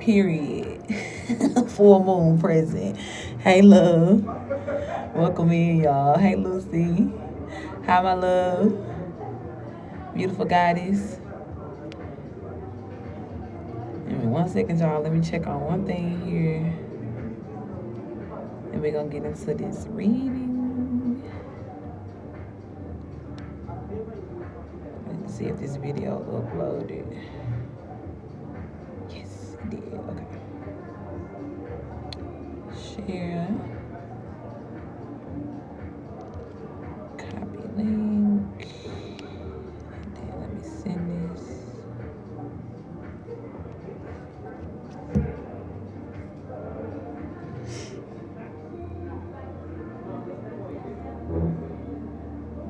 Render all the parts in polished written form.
Period. Full moon present. Hey, love. Welcome in, y'all. Hey, Lucy. Hi, my love. Beautiful goddess. Give me 1 second, y'all. Let me check on one thing here. And we're going to get into this reading. Let's see if this video uploaded. Yes, it did. Okay. Share. Copy link. And then let me send this.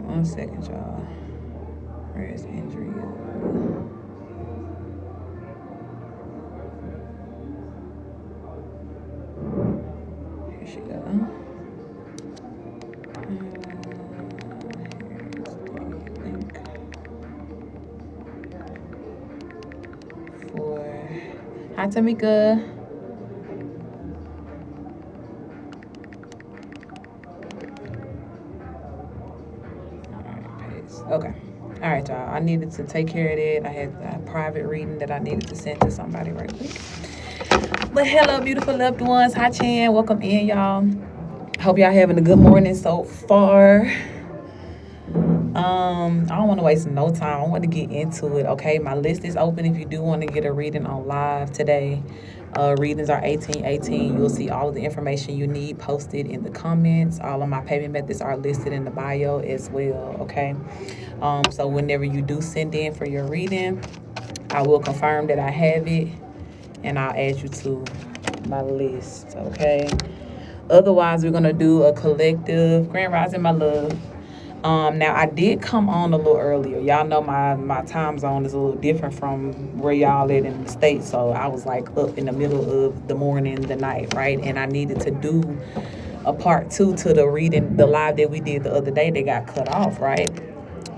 One second, y'all. Where is Andrea? Here she go. Here's the link for. Hi, Tamika. Okay. All right, y'all. I needed to take care of that. I had a private reading that I needed to send to somebody right quick. But hello, beautiful loved ones. Hi, Chan. Welcome in, y'all. Hope y'all having a good morning so far. I don't want to waste no time. I want to get into it, okay? My list is open if you do want to get a reading on live today. Readings are 1818. You'll see all of the information you need posted in the comments. All of my payment methods are listed in the bio as well, okay? So whenever you do send in for your reading, I will confirm that I have it, and I'll add you to my list, okay? Otherwise, we're going to do a collective Grand Rising, my love. Now, I did come on a little earlier. Y'all know my time zone is a little different from where y'all at in the States. So I was like up in the middle of the morning, the night, right? And I needed to do a part 2 to the reading, the live that we did the other day that got cut off, right?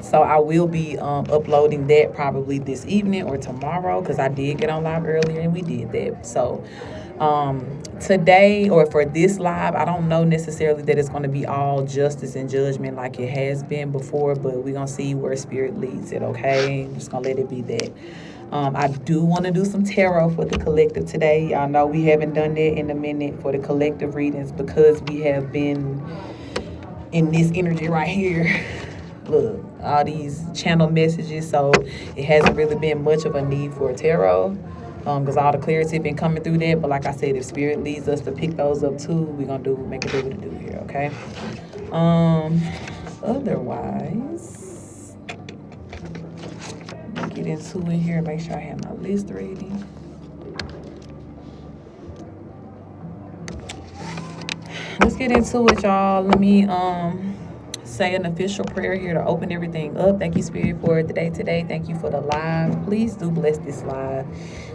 So I will be uploading that probably this evening or tomorrow because I did get on live earlier and we did that. So today or for this live, I don't know necessarily that it's going to be all justice and judgment like it has been before, but we're going to see where spirit leads it, okay? I'm just going to let it be that. I do want to do some tarot for the collective today. Y'all know we haven't done that in a minute for the collective readings because we have been in this energy right here. Look, all these channel messages, so it hasn't really been much of a need for tarot because all the clarity been coming through that. But like I said, if spirit leads us to pick those up too, we're gonna make it do what it do here, okay? Otherwise, let me get into it here, make sure I have my list ready. Let's get into it, y'all. Let me say an official prayer here to open everything up. Thank you, Spirit, for the day today. Thank you for the live. Please do bless this live.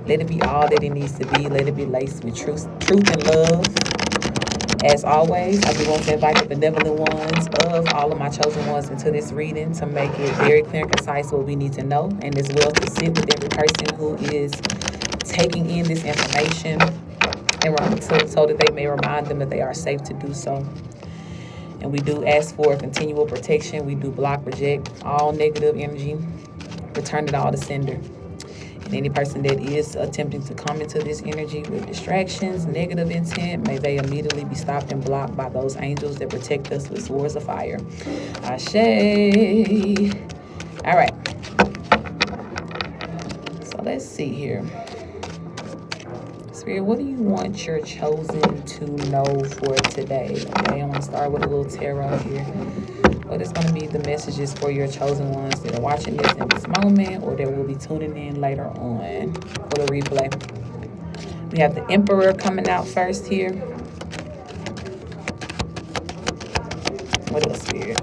Let it be all that it needs to be. Let it be laced with truth and love. As always, I do want to invite the benevolent ones of all of my chosen ones into this reading to make it very clear and concise what we need to know, and as well to sit with every person who is taking in this information and so that they may remind them that they are safe to do so. And we do ask for continual protection. We do block, reject all negative energy, return it all to sender. And any person that is attempting to come into this energy with distractions, negative intent, may they immediately be stopped and blocked by those angels that protect us with swords of fire. Ashe. All right. So let's see here. Spirit, what do you want your chosen to know for today? Okay, I'm going to start with a little tarot here. What is going to be the messages for your chosen ones that are watching this in this moment or that will be tuning in later on for the replay? We have the Emperor coming out first here. What else, Spirit?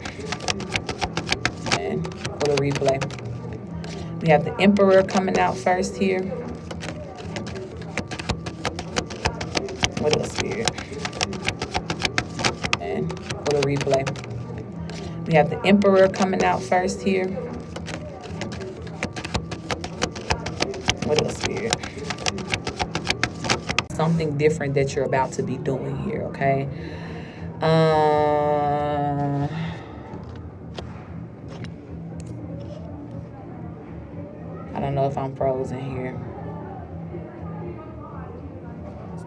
And for the replay. We have the Emperor coming out first here. What else, Spirit? And for the replay. We have the Emperor coming out first here. What else, Spirit? something different that you're about to be doing here, okay? I don't know if I'm frozen here.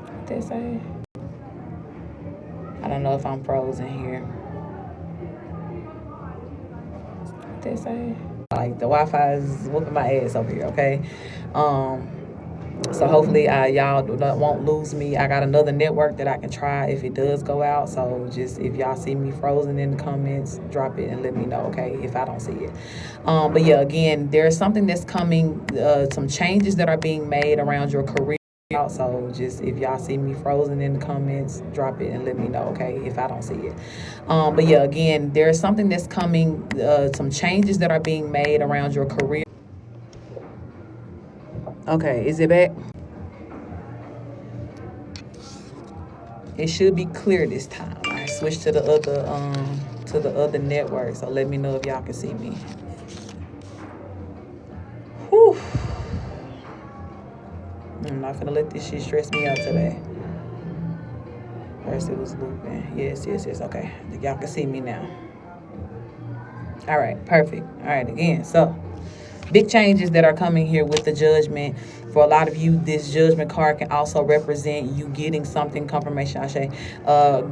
What they say? I don't know if I'm frozen here. What they say? Like the Wi-Fi is whooping my ass over here, okay? So hopefully y'all won't lose me. I got another network that I can try if it does go out. So just if y'all see me frozen in the comments, drop it and let me know, okay, if I don't see it. But yeah, again, there's something that's coming, some changes that are being made around your career. So just if y'all see me frozen in the comments, drop it and let me know, okay, if I don't see it. But yeah, again, there's something that's coming, some changes that are being made around your career. Okay, is it back? It should be clear this time. I switched to the other network, so let me know if y'all can see me. Whew. I'm not gonna let this shit stress me out today. First it was looping. Yes, okay. Y'all can see me now. All right, perfect. All right, again, so big changes that are coming here with the judgment. For a lot of you, this judgment card can also represent you getting something, confirmation, I say,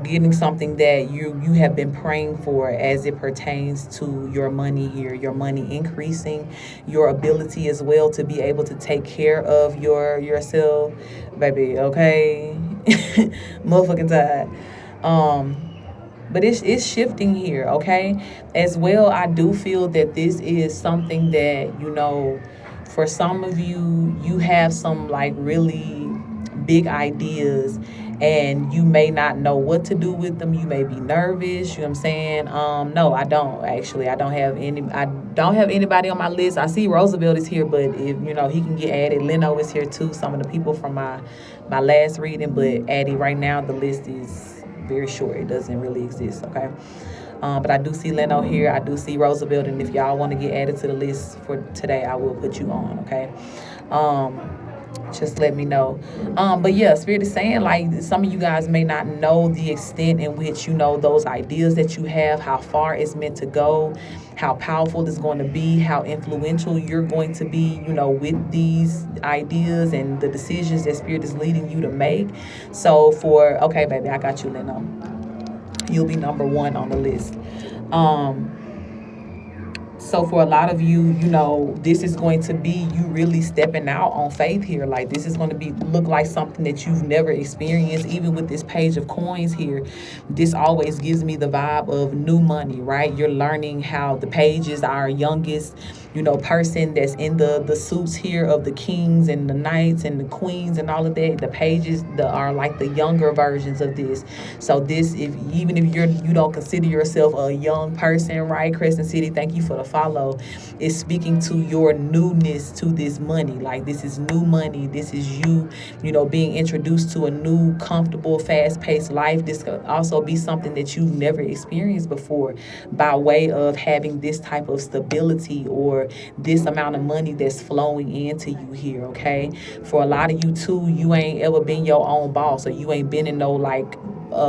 getting something that you have been praying for as it pertains to your money here, your money increasing, your ability as well to be able to take care of yourself, baby, okay? Motherfucking tired. But it's shifting here, okay? As well, I do feel that this is something that, for some of you, you have some like really big ideas and you may not know what to do with them. You may be nervous, you know what I'm saying? No, I don't actually. I don't have anybody on my list. I see Roosevelt is here, but if he can get added. Leno is here too. Some of the people from my last reading, but Addie, right now the list is very short. It doesn't really exist, okay? But I do see Leno here. I do see Roosevelt, and if y'all want to get added to the list for today, I will put you on, okay? Just let me know. But yeah, Spirit is saying like some of you guys may not know the extent in which those ideas that you have, how far it's meant to go, how powerful it's going to be, how influential you're going to be, with these ideas and the decisions that Spirit is leading you to make. So okay, baby, I got you, Leno. You'll be number 1 on the list. So for a lot of you, this is going to be you really stepping out on faith here. Like this is going to look like something that you've never experienced. Even with this page of coins here, this always gives me the vibe of new money, right? You're learning how the page is our youngest, person that's in the suits here of the kings and the knights and the queens and all of that. The pages are like the younger versions of this. So this, even if you don't consider yourself a young person, right? Crescent City, thank you for the follow. Is speaking to your newness to this money. Like this is new money. This is you, being introduced to a new, comfortable, fast-paced life. This could also be something that you've never experienced before by way of having this type of stability or this amount of money that's flowing into you here, okay? For a lot of you too, you ain't ever been your own boss, or you ain't been in no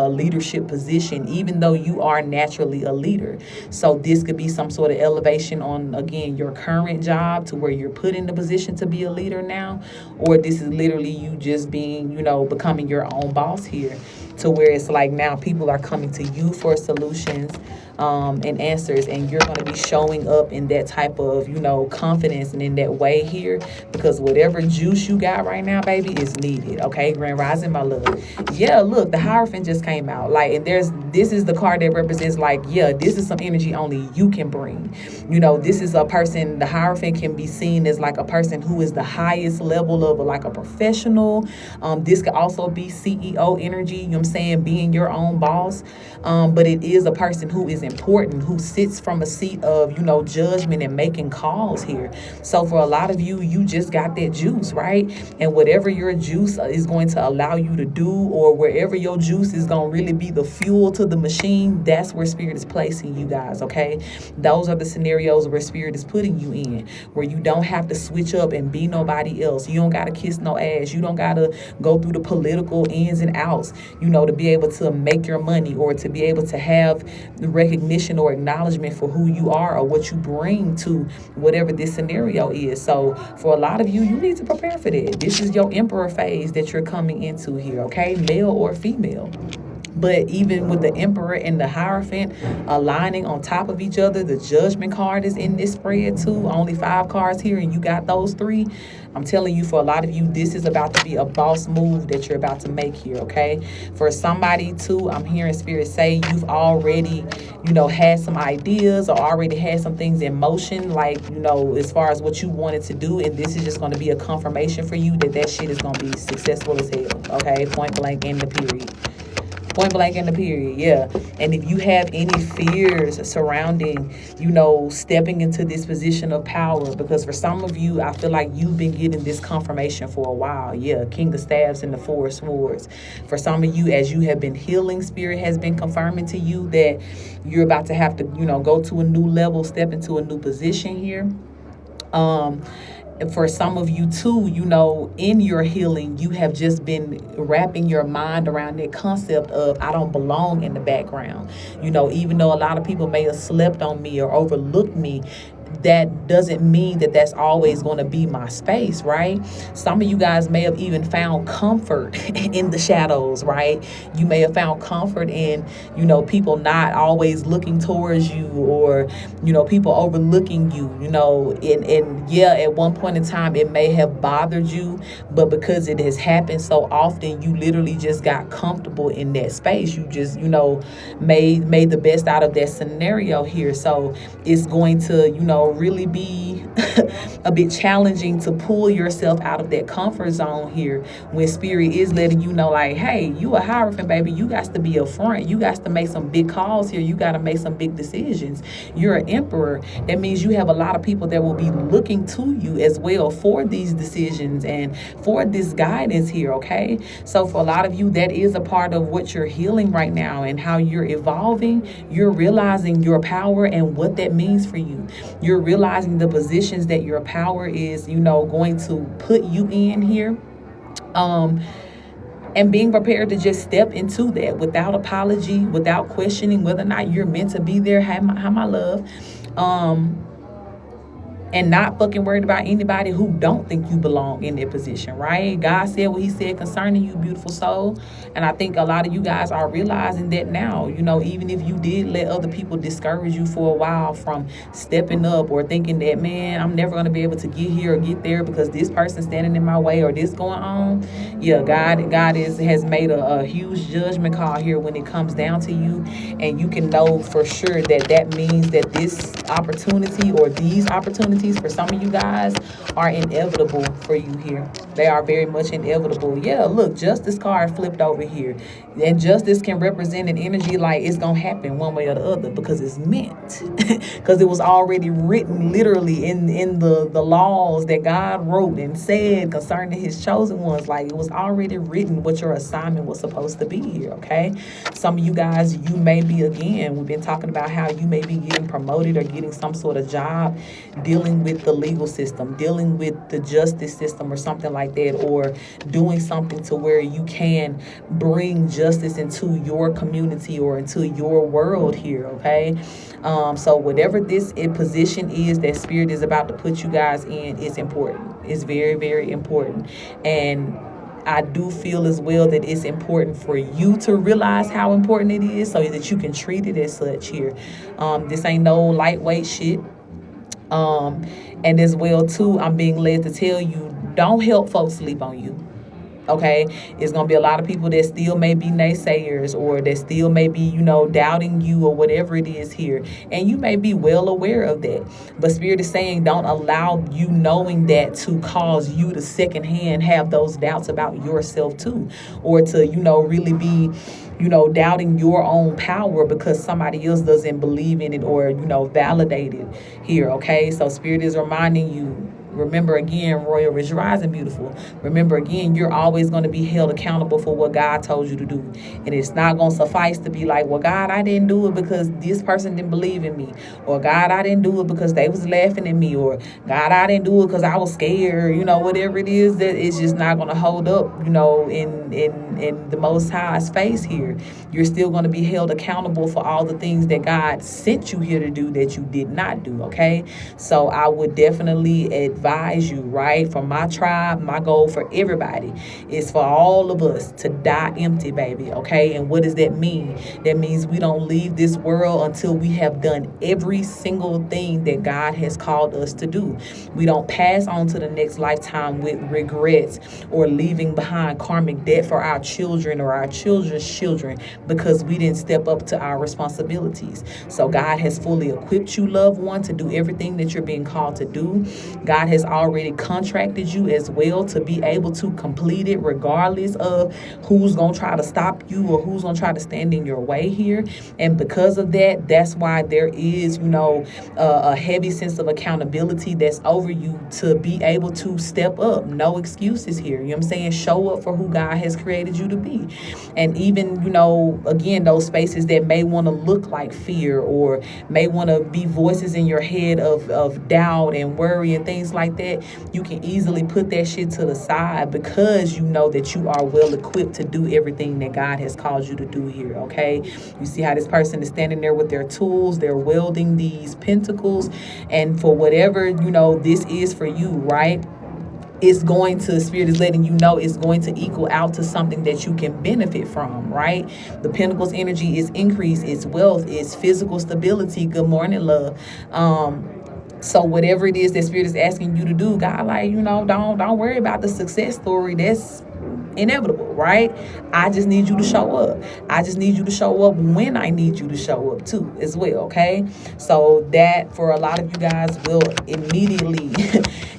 leadership position, even though you are naturally a leader. So this could be some sort of elevation on, again, your current job to where you're put in the position to be a leader now, or this is literally you just being, becoming your own boss here, to where it's like now people are coming to you for solutions and answers, and you're going to be showing up in that type of, confidence and in that way here, because whatever juice you got right now, baby, is needed, okay? Grand Rising, my love. Yeah, look, the Hierophant just came out, like, and this is the card that represents, like, yeah, this is some energy only you can bring. This is a person, the Hierophant can be seen as like a person who is the highest level of like a professional. This could also be CEO energy, you know what I'm saying, being your own boss. But it is a person who is important, who sits from a seat of, judgment and making calls here. So for a lot of you, you just got that juice, right? And whatever your juice is going to allow you to do, or wherever your juice is going to really be the fuel to the machine, that's where Spirit is placing you guys, okay? Those are the scenarios where Spirit is putting you in, where you don't have to switch up and be nobody else. You don't got to kiss no ass. You don't got to go through the political ins and outs, to be able to make your money, or to be able to have the recognition or acknowledgement for who you are or what you bring to whatever this scenario is. So for a lot of you, you need to prepare for that. This is your emperor phase that you're coming into here, okay? Male or female. But even with the Emperor and the Hierophant aligning on top of each other, the Judgment card is in this spread too. Only 5 cards here, and you got those 3. I'm telling you, for a lot of you, this is about to be a boss move that you're about to make here, okay? For somebody too, I'm hearing Spirit say you've already, had some ideas or already had some things in motion, like, as far as what you wanted to do, and this is just going to be a confirmation for you that shit is going to be successful as hell, okay? Point blank in the period. Point blank in the period, yeah. And if you have any fears surrounding, stepping into this position of power, because for some of you, I feel like you've been getting this confirmation for a while. Yeah, King of Staves and the 4 of Swords. For some of you, as you have been healing, Spirit has been confirming to you that you're about to have to, go to a new level, step into a new position here. For some of you too, in your healing, you have just been wrapping your mind around that concept of I don't belong in the background. Even though a lot of people may have slept on me or overlooked me, that doesn't mean that that's always going to be my space, right? Some of you guys may have even found comfort in the shadows, right? You may have found comfort in, people not always looking towards you, or, people overlooking you, and yeah, at one point in time, it may have bothered you, but because it has happened so often, you literally just got comfortable in that space. You just, made the best out of that scenario here. So it's going to, really be a bit challenging to pull yourself out of that comfort zone here, when Spirit is letting you know, like, hey, you a Hierophant, baby. You got to be upfront. You got to make some big calls here. You got to make some big decisions. You're an Emperor. That means you have a lot of people that will be looking to you as well for these decisions and for this guidance here, okay? So for a lot of you, that is a part of what you're healing right now, and how you're evolving. You're realizing your power and what that means for you. You're realizing the positions that your power is, going to put you in here. And being prepared to just step into that without apology, without questioning whether or not you're meant to be there. Hi, my love. And not fucking worried about anybody who don't think you belong in their position, right? God said what he said concerning you, beautiful soul. And I think a lot of you guys are realizing that now, even if you did let other people discourage you for a while from stepping up, or thinking that, man, I'm never going to be able to get here or get there because this person's standing in my way or this going on. Yeah, God has made a huge judgment call here when it comes down to you. And you can know for sure that means that this opportunity, or these opportunities, for some of you guys, are inevitable for you here. They are very much inevitable. Yeah, look, Justice card flipped over here. And justice can represent an energy like it's going to happen one way or the other, because it's meant. Because it was already written literally in the laws that God wrote and said concerning his chosen ones. Like, it was already written what your assignment was supposed to be here, okay? Some of you guys, you may be, again, we've been talking about how you may be getting promoted or getting some sort of job, dealing with the legal system, dealing with the justice system or something like that, or doing something to where you can bring justice into your community or into your world here, okay? So whatever this position is that Spirit is about to put you guys in, is important. It's very, very important. And I do feel as well that it's important for you to realize how important it is, so that you can treat it as such here. This ain't no lightweight shit. And as well too, I'm being led to tell you, don't help folks sleep on you. Okay, it's gonna be a lot of people that still may be naysayers, or that still may be, doubting you, or whatever it is here, and you may be well aware of that. But Spirit is saying, don't allow you knowing that to cause you to secondhand have those doubts about yourself too, or to, really be, doubting your own power because somebody else doesn't believe in it, or, validate it here. Okay, so Spirit is reminding you. Remember again, Royal Rich Rising, beautiful. Remember again, you're always going to be held accountable for what God told you to do. And it's not going to suffice to be like, well, God, I didn't do it because this person didn't believe in me. Or God, I didn't do it because they was laughing at me. Or God, I didn't do it because I was scared. Whatever it is, that it's just not going to hold up, in the Most High's face here. You're still going to be held accountable for all the things that God sent you here to do that you did not do, okay? So I would definitely advise you, right? For my tribe, my goal for everybody is for all of us to die empty, baby, okay? And what does that mean? That means we don't leave this world until we have done every single thing that God has called us to do. We don't pass on to the next lifetime with regrets or leaving behind karmic debt for our children or our children's children because we didn't step up to our responsibilities. So God has fully equipped you, loved one, to do everything that you're being called to do. God has already contracted you as well to be able to complete it regardless of who's going to try to stop you or who's going to try to stand in your way here. And because of that, that's why there is, a heavy sense of accountability that's over you to be able to step up. No excuses here. You know what I'm saying? Show up for who God has created you to be. And even, again, those spaces that may want to look like fear or may want to be voices in your head of doubt and worry and things like that, you can easily put that shit to the side because you know that you are well equipped to do everything that God has called you to do here, okay? You see how this person is standing there with their tools, they're wielding these pentacles, and for whatever, this is for you, right? Spirit is letting you know it's going to equal out to something that you can benefit from, right? The Pentacles energy is increase, it's wealth, it's physical stability. Good morning, love. So whatever it is that Spirit is asking you to do, God, don't worry about the success story. That's inevitable, right? I just need you to show up. I just need you to show up when I need you to show up too, as well, okay? So that, for a lot of you guys, will immediately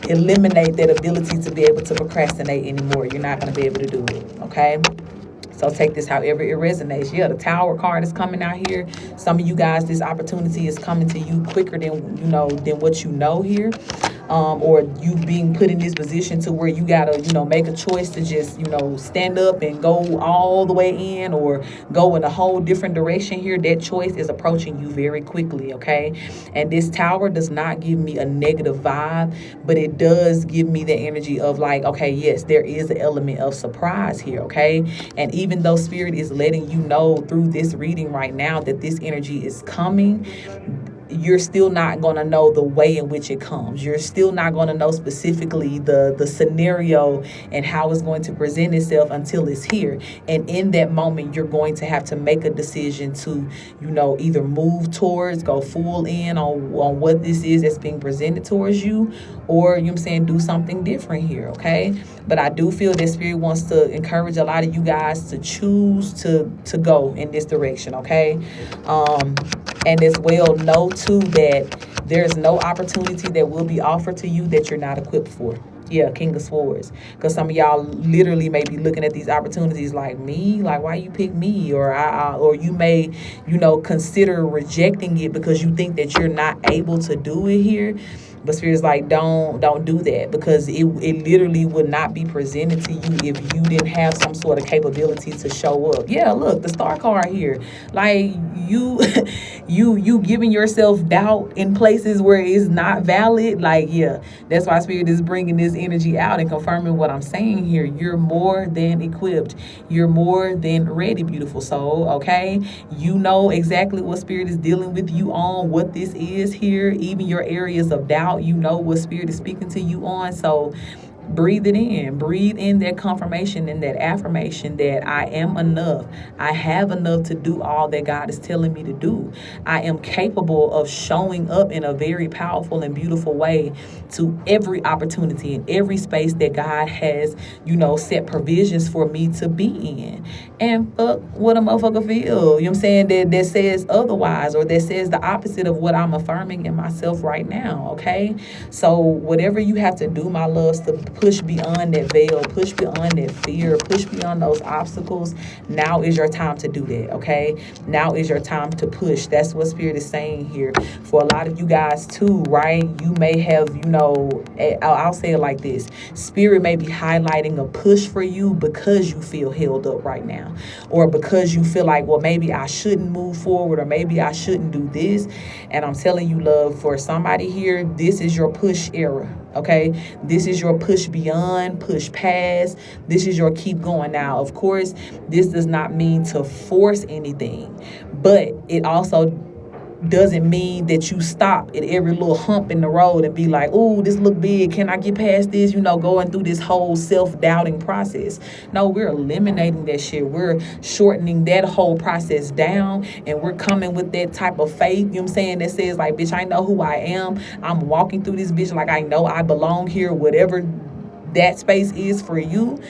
eliminate that ability to be able to procrastinate anymore. You're not going to be able to do it, okay? So take this however it resonates. Yeah, the Tower card is coming out here. Some of you guys, this opportunity is coming to you quicker than than what you know here. Or you being put in this position to where you gotta, make a choice to just, stand up and go all the way in or go in a whole different direction here. That choice is approaching you very quickly, okay? And this Tower does not give me a negative vibe, but it does give me the energy of like, okay, yes, there is an element of surprise here, okay? And even though Spirit is letting you know through this reading right now that this energy is coming, you're still not going to know the way in which it comes. You're still not going to know specifically the scenario and how it's going to present itself until it's here. And in that moment, you're going to have to make a decision to, either move towards, go full in on what this is that's being presented towards you, or, do something different here, okay? But I do feel that Spirit wants to encourage a lot of you guys to choose to go in this direction, okay? And as well, know too that there's no opportunity that will be offered to you that you're not equipped for. Yeah, King of Swords. Because some of y'all literally may be looking at these opportunities like, me? Like, why you pick me? Or you may, consider rejecting it because you think that you're not able to do it here. But Spirit's like, don't do that, because it literally would not be presented to you if you didn't have some sort of capability to show up. Yeah, look, the Star card here. Like, you giving yourself doubt in places where it's not valid. Like, yeah, that's why Spirit is bringing this energy out and confirming what I'm saying here. You're more than equipped. You're more than ready, beautiful soul, okay? You know exactly what Spirit is dealing with you on, what this is here, even your areas of doubt. You know what Spirit is speaking to you on. So Breathe it in. Breathe in that confirmation and that affirmation that I am enough. I have enough to do all that God is telling me to do. I am capable of showing up in a very powerful and beautiful way to every opportunity and every space that God has, set provisions for me to be in. And fuck what a motherfucker feel. You know what I'm saying? That says otherwise, or that says the opposite of what I'm affirming in myself right now. Okay? So whatever you have to do, my loves, to push beyond that veil, push beyond that fear, push beyond those obstacles, now is your time to do that. Okay? Now is your time to push. That's what Spirit is saying here. For a lot of you guys too, right? You may have, I'll say it like this. Spirit may be highlighting a push for you because you feel held up right now, or because you feel like, well, maybe I shouldn't move forward, or maybe I shouldn't do this. And I'm telling you, love, for somebody here, this is your push era. Okay, this is your push beyond, push past. This is your keep going. Now, of course, this does not mean to force anything, but it also doesn't mean that you stop at every little hump in the road and be like, oh, this look big, can I get past this? Going through this whole self-doubting process. No, we're eliminating that shit. We're shortening that whole process down, and we're coming with that type of faith, that says like, bitch, I know who I am. I'm walking through this bitch like I know I belong here, whatever that space is for you.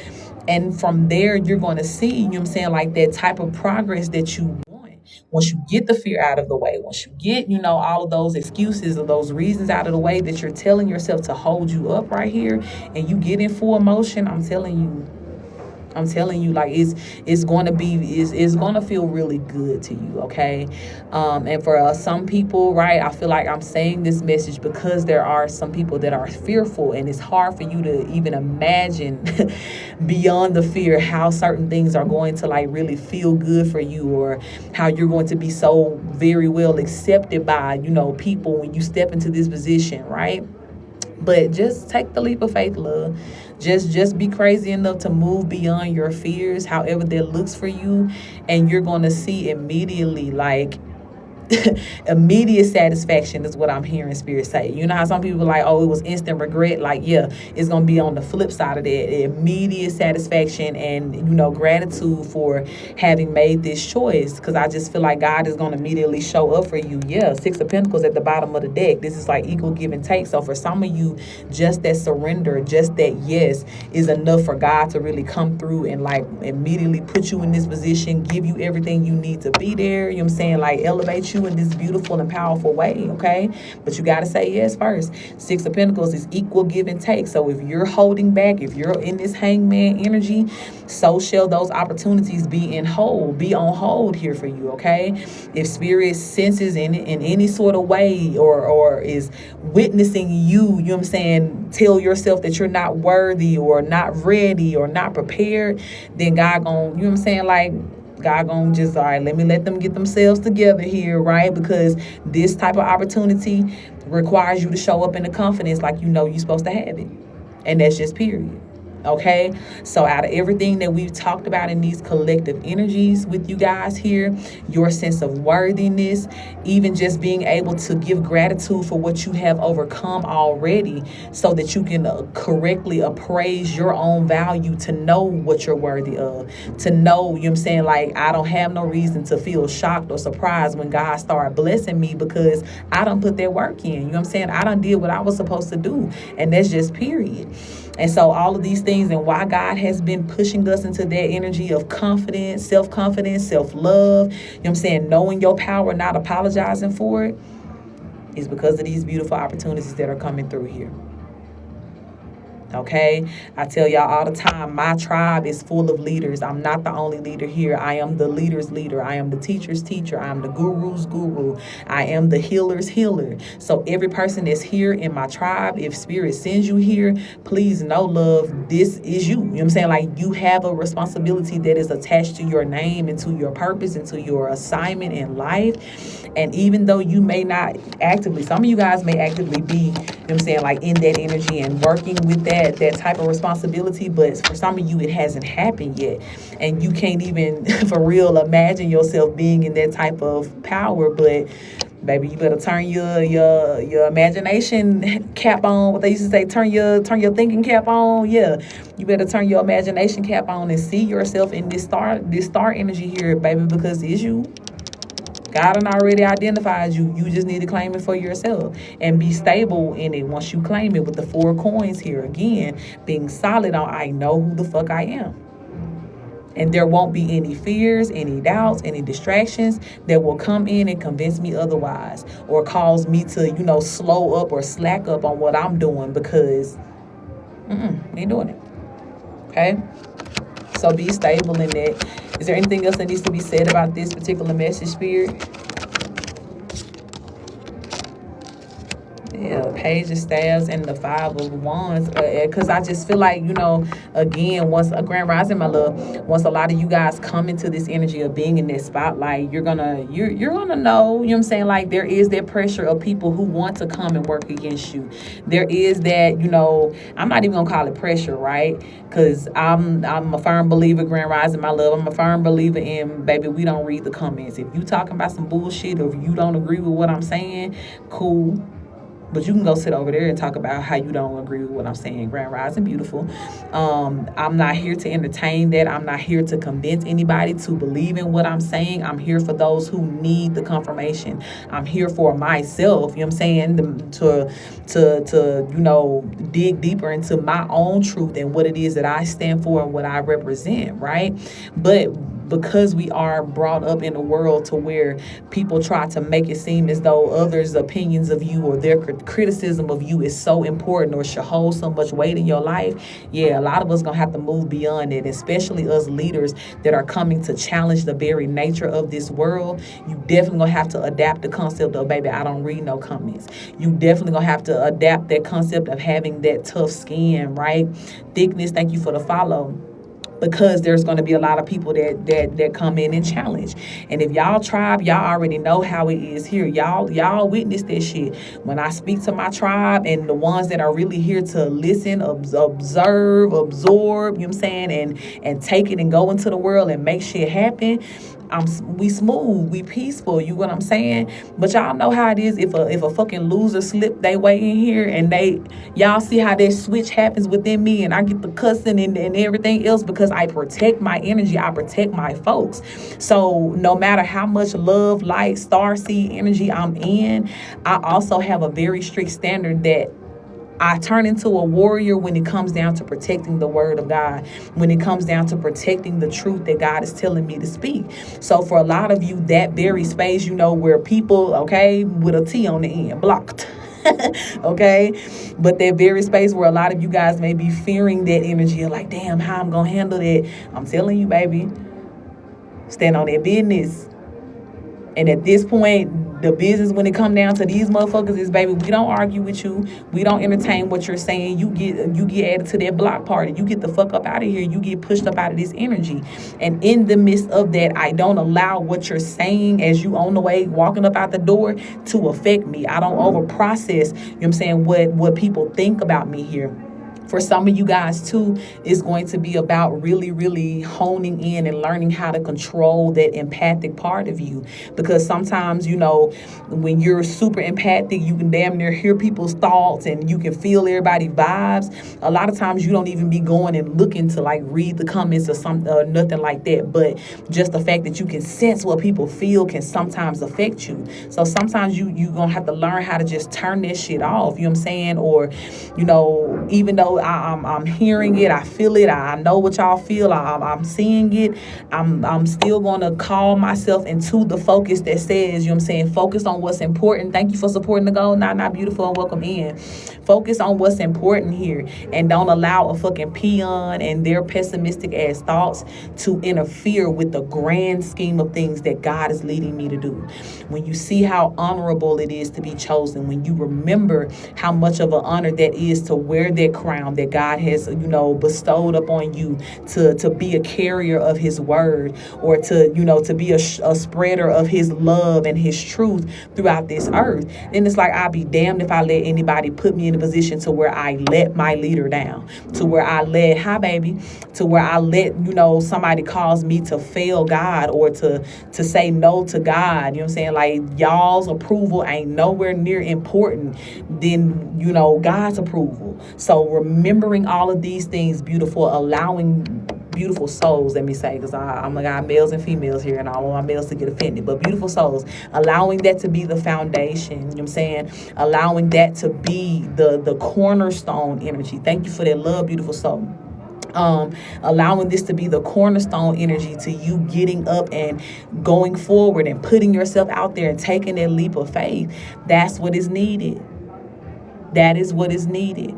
And from there, you're going to see, like that type of progress that you want. Once you get the fear out of the way, once you get, all of those excuses or those reasons out of the way that you're telling yourself to hold you up right here, and you get in full motion, I'm telling you, like it's going to be, it's going to feel really good to you, okay? And for some people, right, I feel like I'm saying this message because there are some people that are fearful, and it's hard for you to even imagine beyond the fear how certain things are going to like really feel good for you, or how you're going to be so very well accepted by, people when you step into this position, right? But just take the leap of faith, love. Just be crazy enough to move beyond your fears, however that looks for you, and you're going to see immediately, like, immediate satisfaction is what I'm hearing Spirit say. You know how some people are like, oh, it was instant regret? Like, yeah, it's going to be on the flip side of that. Immediate satisfaction and, gratitude for having made this choice. Because I just feel like God is going to immediately show up for you. Yeah, Six of Pentacles at the bottom of the deck. This is like equal give and take. So for some of you, just that surrender, just that yes is enough for God to really come through and like immediately put you in this position, give you everything you need to be there. You know what I'm saying? Like elevate you in this beautiful and powerful way, okay? But you got to say yes first. Six of Pentacles is equal give and take. So if you're holding back, if you're in this hangman energy, so shall those opportunities be on hold here for you, okay? If Spirit senses in any sort of way or is witnessing you, you know what I'm saying, tell yourself that you're not worthy or not ready or not prepared, then God gonna, you know what I'm saying, like, God gonna just, all right, let them get themselves together here, right? Because this type of opportunity requires you to show up in the confidence like you're supposed to have it. And that's just period. Okay, so out of everything that we've talked about in these collective energies with you guys here, your sense of worthiness, even just being able to give gratitude for what you have overcome already, so that you can correctly appraise your own value, to know what you're worthy of, to know, you know what I'm saying, like, I don't have no reason to feel shocked or surprised when God started blessing me, because I done put that work in, you know what I'm saying, I done did what I was supposed to do, and that's just period. And so all of these things, and why God has been pushing us into that energy of confidence, self-confidence, self-love, you know what I'm saying, knowing your power, not apologizing for it, is because of these beautiful opportunities that are coming through here. Okay, I tell y'all all the time, my tribe is full of leaders. I'm not the only leader here. I am the leader's leader. I am the teacher's teacher. I am the guru's guru. I am the healer's healer. So every person that's here in my tribe, if Spirit sends you here, please know, love, this is you. You know what I'm saying? Like, you have a responsibility that is attached to your name and to your purpose and to your assignment in life. And even though you may not actively, some of you guys may actively be, you know what I'm saying, like in that energy and working with that type of responsibility, but for some of you it hasn't happened yet, and you can't even for real imagine yourself being in that type of power. But Baby, you better turn your imagination cap on. What they used to say, turn your thinking cap on. Yeah, you better turn your imagination cap on and see yourself in this star energy here, baby, because it's you. God done already identified you. You just need to claim it for yourself and be stable in it once you claim it with the 4 coins here. Again, being solid on I know who the fuck I am. And there won't be any fears, any doubts, any distractions that will come in and convince me otherwise or cause me to, slow up or slack up on what I'm doing because we ain't doing it. Okay? So be stable in that. Is there anything else that needs to be said about this particular message, Spirit? Yeah, Page of Staves and the Five of Wands. Because I just feel like, again, once a Grand Rising, my love, once a lot of you guys come into this energy of being in that spotlight, you're gonna know, you know what I'm saying? Like, there is that pressure of people who want to come and work against you. There is that, I'm not even gonna call it pressure, right? Because I'm a firm believer, Grand Rising, my love. I'm a firm believer in, baby, we don't read the comments. If you talking about some bullshit or if you don't agree with what I'm saying, cool. But you can go sit over there and talk about how you don't agree with what I'm saying. Grand Rising, beautiful. I'm not here to entertain that. I'm not here to convince anybody to believe in what I'm saying. I'm here for those who need the confirmation. I'm here for myself, you know what I'm saying, to dig deeper into my own truth and what it is that I stand for and what I represent, right? But because we are brought up in a world to where people try to make it seem as though others' opinions of you or their criticism of you is so important or should hold so much weight in your life, yeah, a lot of us gonna have to move beyond it, especially us leaders that are coming to challenge the very nature of this world. You definitely gonna have to adapt the concept of, baby, I don't read no comments. You definitely gonna have to adapt that concept of having that tough skin, right? Thickness, thank you for the follow. Because there's going to be a lot of people that come in and challenge. And if y'all tribe, y'all already know how it is here. Y'all witness this shit. When I speak to my tribe and the ones that are really here to listen, observe, absorb, you know what I'm saying, and take it and go into the world and make shit happen, we smooth, we peaceful, you know what I'm saying? But y'all know how it is if a fucking loser slip they way in here and y'all see how that switch happens within me and I get the cussing and everything else because I protect my energy, I protect my folks. So no matter how much love, light, starseed energy I'm in, I also have a very strict standard that I turn into a warrior when it comes down to protecting the word of God, when it comes down to protecting the truth that God is telling me to speak. So for a lot of you, that very space, where people, okay, with a T on the end, blocked. Okay, but that very space where a lot of you guys may be fearing that energy, like, damn, how I'm gonna handle that. I'm telling you, baby, stand on that business. And at this point, the business when it come down to these motherfuckers is, baby, we don't argue with you. We don't entertain what you're saying. You get added to that block party. You get the fuck up out of here. You get pushed up out of this energy. And in the midst of that, I don't allow what you're saying as you on the way walking up out the door to affect me. I don't over process, you know what I'm saying, what people think about me here. For some of you guys too, it's going to be about really, really honing in and learning how to control that empathic part of you. Because sometimes, when you're super empathic, you can damn near hear people's thoughts and you can feel everybody's vibes. A lot of times you don't even be going and looking to like read the comments or something or nothing like that. But just the fact that you can sense what people feel can sometimes affect you. So sometimes you gonna have to learn how to just turn this shit off. You know what I'm saying? Or, even though I'm hearing it, I feel it, I know what y'all feel, I'm seeing it, I'm still going to call myself into the focus that says, you know what I'm saying, focus on what's important. Thank you for supporting the goal. Not beautiful and welcome in. Focus on what's important here and don't allow a fucking peon and their pessimistic ass thoughts to interfere with the grand scheme of things that God is leading me to do. When you see how honorable it is to be chosen, when you remember how much of an honor that is to wear that crown, that God has, bestowed upon you to be a carrier of his word, or to be a spreader of his love and his truth throughout this earth, then it's like, I'll be damned if I let anybody put me in a position to where I let my leader down, to where I let, hi baby, to where I let, somebody cause me to fail God, or to say no to God. You know what I'm saying? Like, y'all's approval ain't nowhere near important than, God's approval. So remembering all of these things, allowing beautiful souls, let me say, because I'm like, I got males and females here, and I don't want my males to get offended, but beautiful souls, allowing that to be the foundation, you know what I'm saying? Allowing that to be the cornerstone energy. Thank you for that love, beautiful soul. Allowing this to be the cornerstone energy to you getting up and going forward and putting yourself out there and taking that leap of faith. That's what is needed. That is what is needed.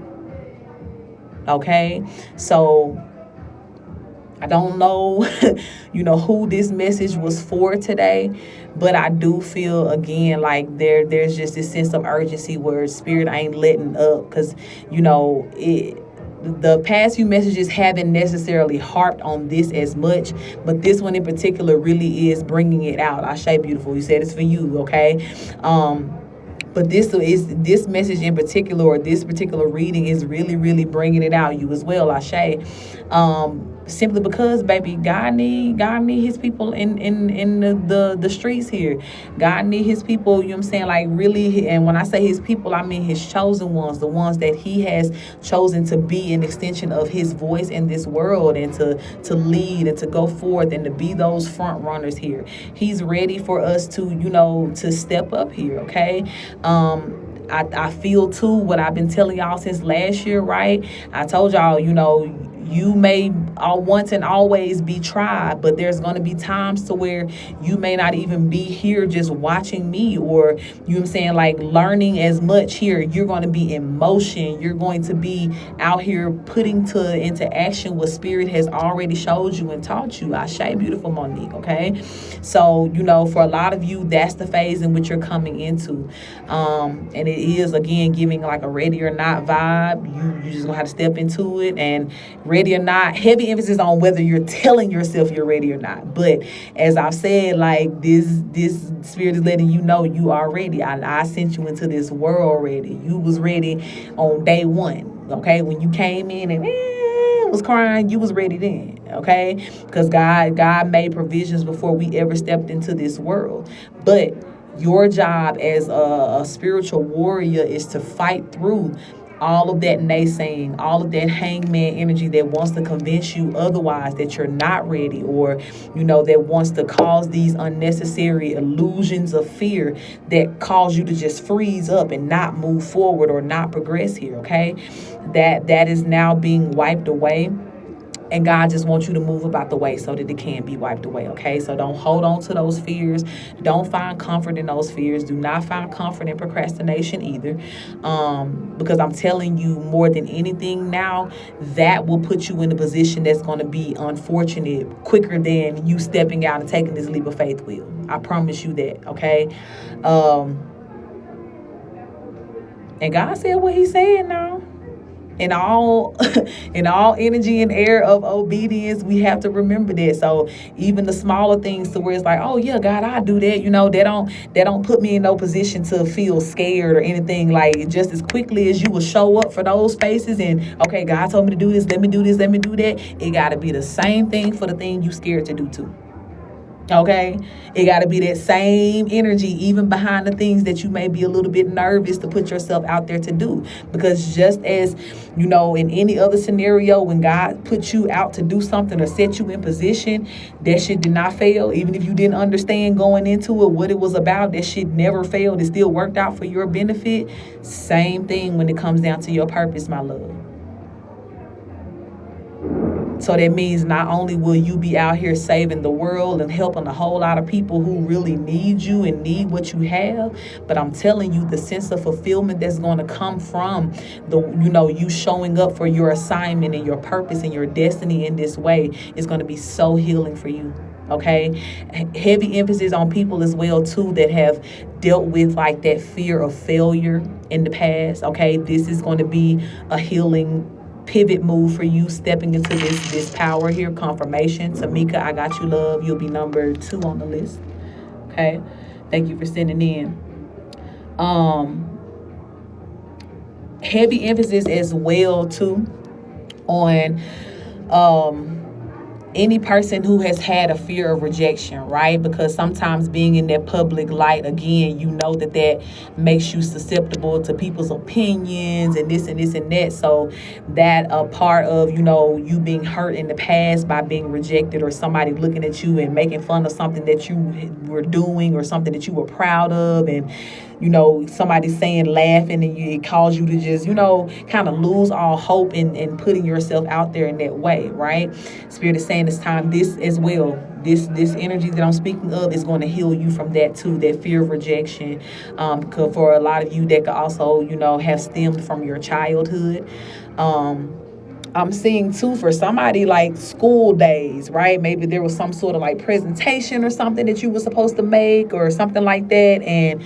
Okay? So I don't know, who this message was for today, but I do feel, again, like there's just this sense of urgency where spirit ain't letting up, because, the past few messages haven't necessarily harped on this as much, but this one in particular really is bringing it out. Ashe, beautiful. You said it's for you, okay? But this message in particular, or this particular reading, is really, really bringing it out, you as well, Ashe. Simply because, baby, God need his people in the streets here. God need his people, you know what I'm saying? Like, really, and when I say his people, I mean his chosen ones, the ones that he has chosen to be an extension of his voice in this world, and to lead and to go forth and to be those front runners here. He's ready for us to step up here, okay? I feel too what I've been telling y'all since last year, right? I told y'all, you may once and always be tried, but there's going to be times to where you may not even be here just watching me, or, you know what I'm saying, like, learning as much here. You're going to be in motion. You're going to be out here putting into action what spirit has already showed you and taught you. Ashe, beautiful Monique, okay? So, for a lot of you, that's the phase in which you're coming into. And it is, again, giving like a ready or not vibe. You just gonna have to step into it, and ready or not, heavy emphasis on whether you're telling yourself you're ready or not. But as I've said, like, this spirit is letting you know you are ready. I sent you into this world already. You was ready on day one, okay? When you came in and was crying, you was ready then, okay? Because God made provisions before we ever stepped into this world. But your job as a spiritual warrior is to fight through all of that naysaying, all of that hangman energy that wants to convince you otherwise, that you're not ready, or, that wants to cause these unnecessary illusions of fear that cause you to just freeze up and not move forward or not progress here, okay? That is now being wiped away. And God just wants you to move about the way so that it can be wiped away, okay? So don't hold on to those fears. Don't find comfort in those fears. Do not find comfort in procrastination either. Because I'm telling you, more than anything now, that will put you in a position that's going to be unfortunate quicker than you stepping out and taking this leap of faith will. I promise you that, okay? And God said what he said now. In all energy and air of obedience, we have to remember that. So even the smaller things, to where it's like, oh yeah, God, I do that. They don't put me in no position to feel scared or anything. Like, just as quickly as you will show up for those spaces and, okay, God told me to do this, let me do this, let me do that. It got to be the same thing for the thing you scared to do too. Okay, it got to be that same energy even behind the things that you may be a little bit nervous to put yourself out there to do. Because just as, in any other scenario, when God put you out to do something or set you in position, that shit did not fail. Even if you didn't understand going into it what it was about, that shit never failed. It still worked out for your benefit. Same thing when it comes down to your purpose, my love. So that means not only will you be out here saving the world and helping a whole lot of people who really need you and need what you have, but I'm telling you, the sense of fulfillment that's going to come from you showing up for your assignment and your purpose and your destiny in this way is going to be so healing for you. Okay, heavy emphasis on people as well too that have dealt with like that fear of failure in the past. Okay, this is going to be a healing pivot move for you stepping into this power here. Confirmation. Tamika, I got you, love. You'll be number 2 on the list. Okay. Thank you for sending in. Heavy emphasis as well too on any person who has had a fear of rejection, right? Because sometimes being in that public light, again, you know that makes you susceptible to people's opinions and this and this and that. So that a part of, you being hurt in the past by being rejected, or somebody looking at you and making fun of something that you were doing or something that you were proud of, and somebody saying, laughing, and it caused you to just, kind of lose all hope in putting yourself out there in that way, right? Spirit is saying this time, this as well, this energy that I'm speaking of is going to heal you from that too, that fear of rejection. For a lot of you, that could also, have stemmed from your childhood. I'm seeing too, for somebody, like school days, right? Maybe there was some sort of like presentation or something that you were supposed to make or something like that, and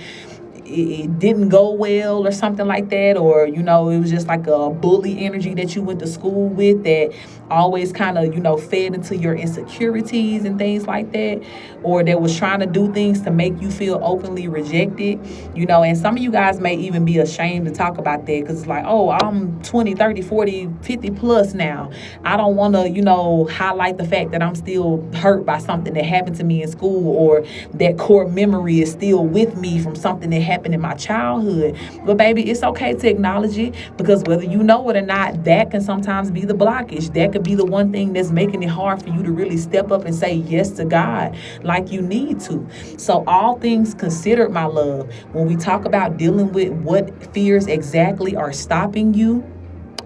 it didn't go well or something like that, or it was just like a bully energy that you went to school with that always kind of fed into your insecurities and things like that, or that was trying to do things to make you feel openly rejected, and some of you guys may even be ashamed to talk about that, because it's like, oh, I'm 20, 30, 40, 50 plus now. I don't want to highlight the fact that I'm still hurt by something that happened to me in school, or that core memory is still with me from something that happened in my childhood. But baby, it's okay to acknowledge it, because whether you know it or not, that can sometimes be the blockage. That could be the one thing that's making it hard for you to really step up and say yes to God like you need to. So all things considered, my love, when we talk about dealing with what fears exactly are stopping you,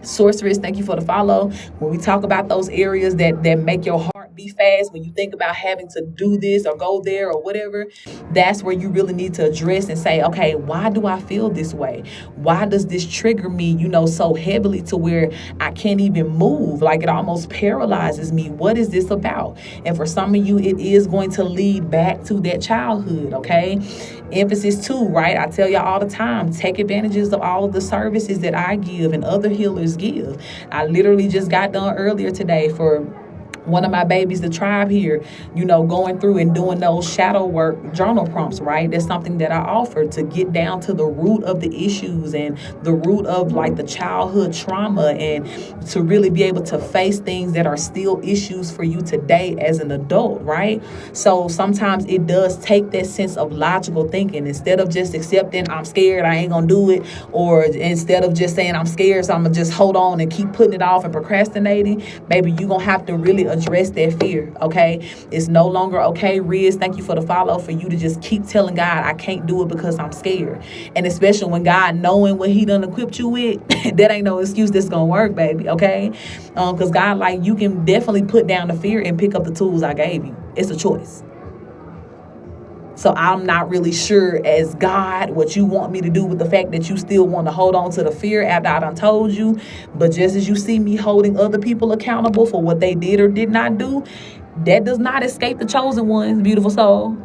Sorceress, thank you for the follow. When we talk about those areas that make your heart beat fast, when you think about having to do this or go there or whatever, that's where you really need to address and say, okay, why do I feel this way? Why does this trigger me, so heavily to where I can't even move? Like, it almost paralyzes me. What is this about? And for some of you, it is going to lead back to that childhood, okay? Emphasis too, right? I tell y'all all the time, take advantages of all of the services that I give and other healers give. I literally just got done earlier today for one of my babies, the tribe here, going through and doing those shadow work journal prompts, right? That's something that I offer to get down to the root of the issues and the root of like the childhood trauma, and to really be able to face things that are still issues for you today as an adult, right? So sometimes it does take that sense of logical thinking. Instead of just accepting, I'm scared, I ain't gonna do it, or instead of just saying I'm scared, so I'm gonna just hold on and keep putting it off and procrastinating, baby, you gonna have to really address that fear, okay? It's no longer okay, Riz, thank you for the follow, for you to just keep telling God, I can't do it because I'm scared. And especially when God, knowing what he done equipped you with, that ain't no excuse that's gonna work, baby, okay? Because God, like, you can definitely put down the fear and pick up the tools I gave you. It's a choice. So I'm not really sure, as God, what you want me to do with the fact that you still want to hold on to the fear after I done told you. But just as you see me holding other people accountable for what they did or did not do, that does not escape the chosen ones, beautiful soul.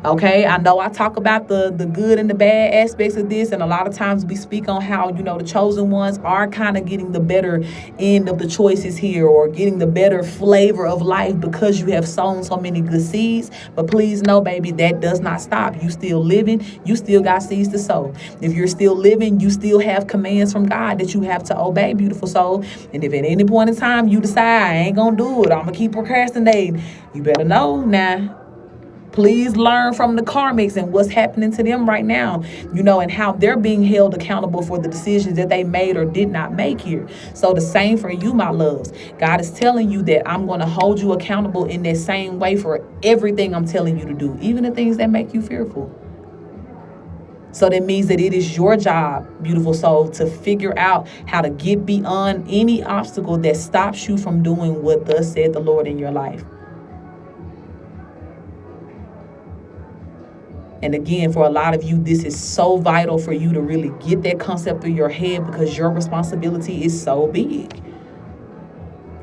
Okay, I know I talk about the good and the bad aspects of this, and a lot of times we speak on how, the chosen ones are kind of getting the better end of the choices here, or getting the better flavor of life because you have sown so many good seeds. But please know, baby, that does not stop. You still living, you still got seeds to sow. If you're still living, you still have commands from God that you have to obey, beautiful soul. And if at any point in time you decide, I ain't gonna do it, I'm gonna keep procrastinating, you better know now. Please learn from the karmics and what's happening to them right now, and how they're being held accountable for the decisions that they made or did not make here. So the same for you, my loves. God is telling you that I'm going to hold you accountable in that same way for everything I'm telling you to do, even the things that make you fearful. So that means that it is your job, beautiful soul, to figure out how to get beyond any obstacle that stops you from doing what thus said the Lord in your life. And again, for a lot of you, this is so vital for you to really get that concept through your head, because your responsibility is so big.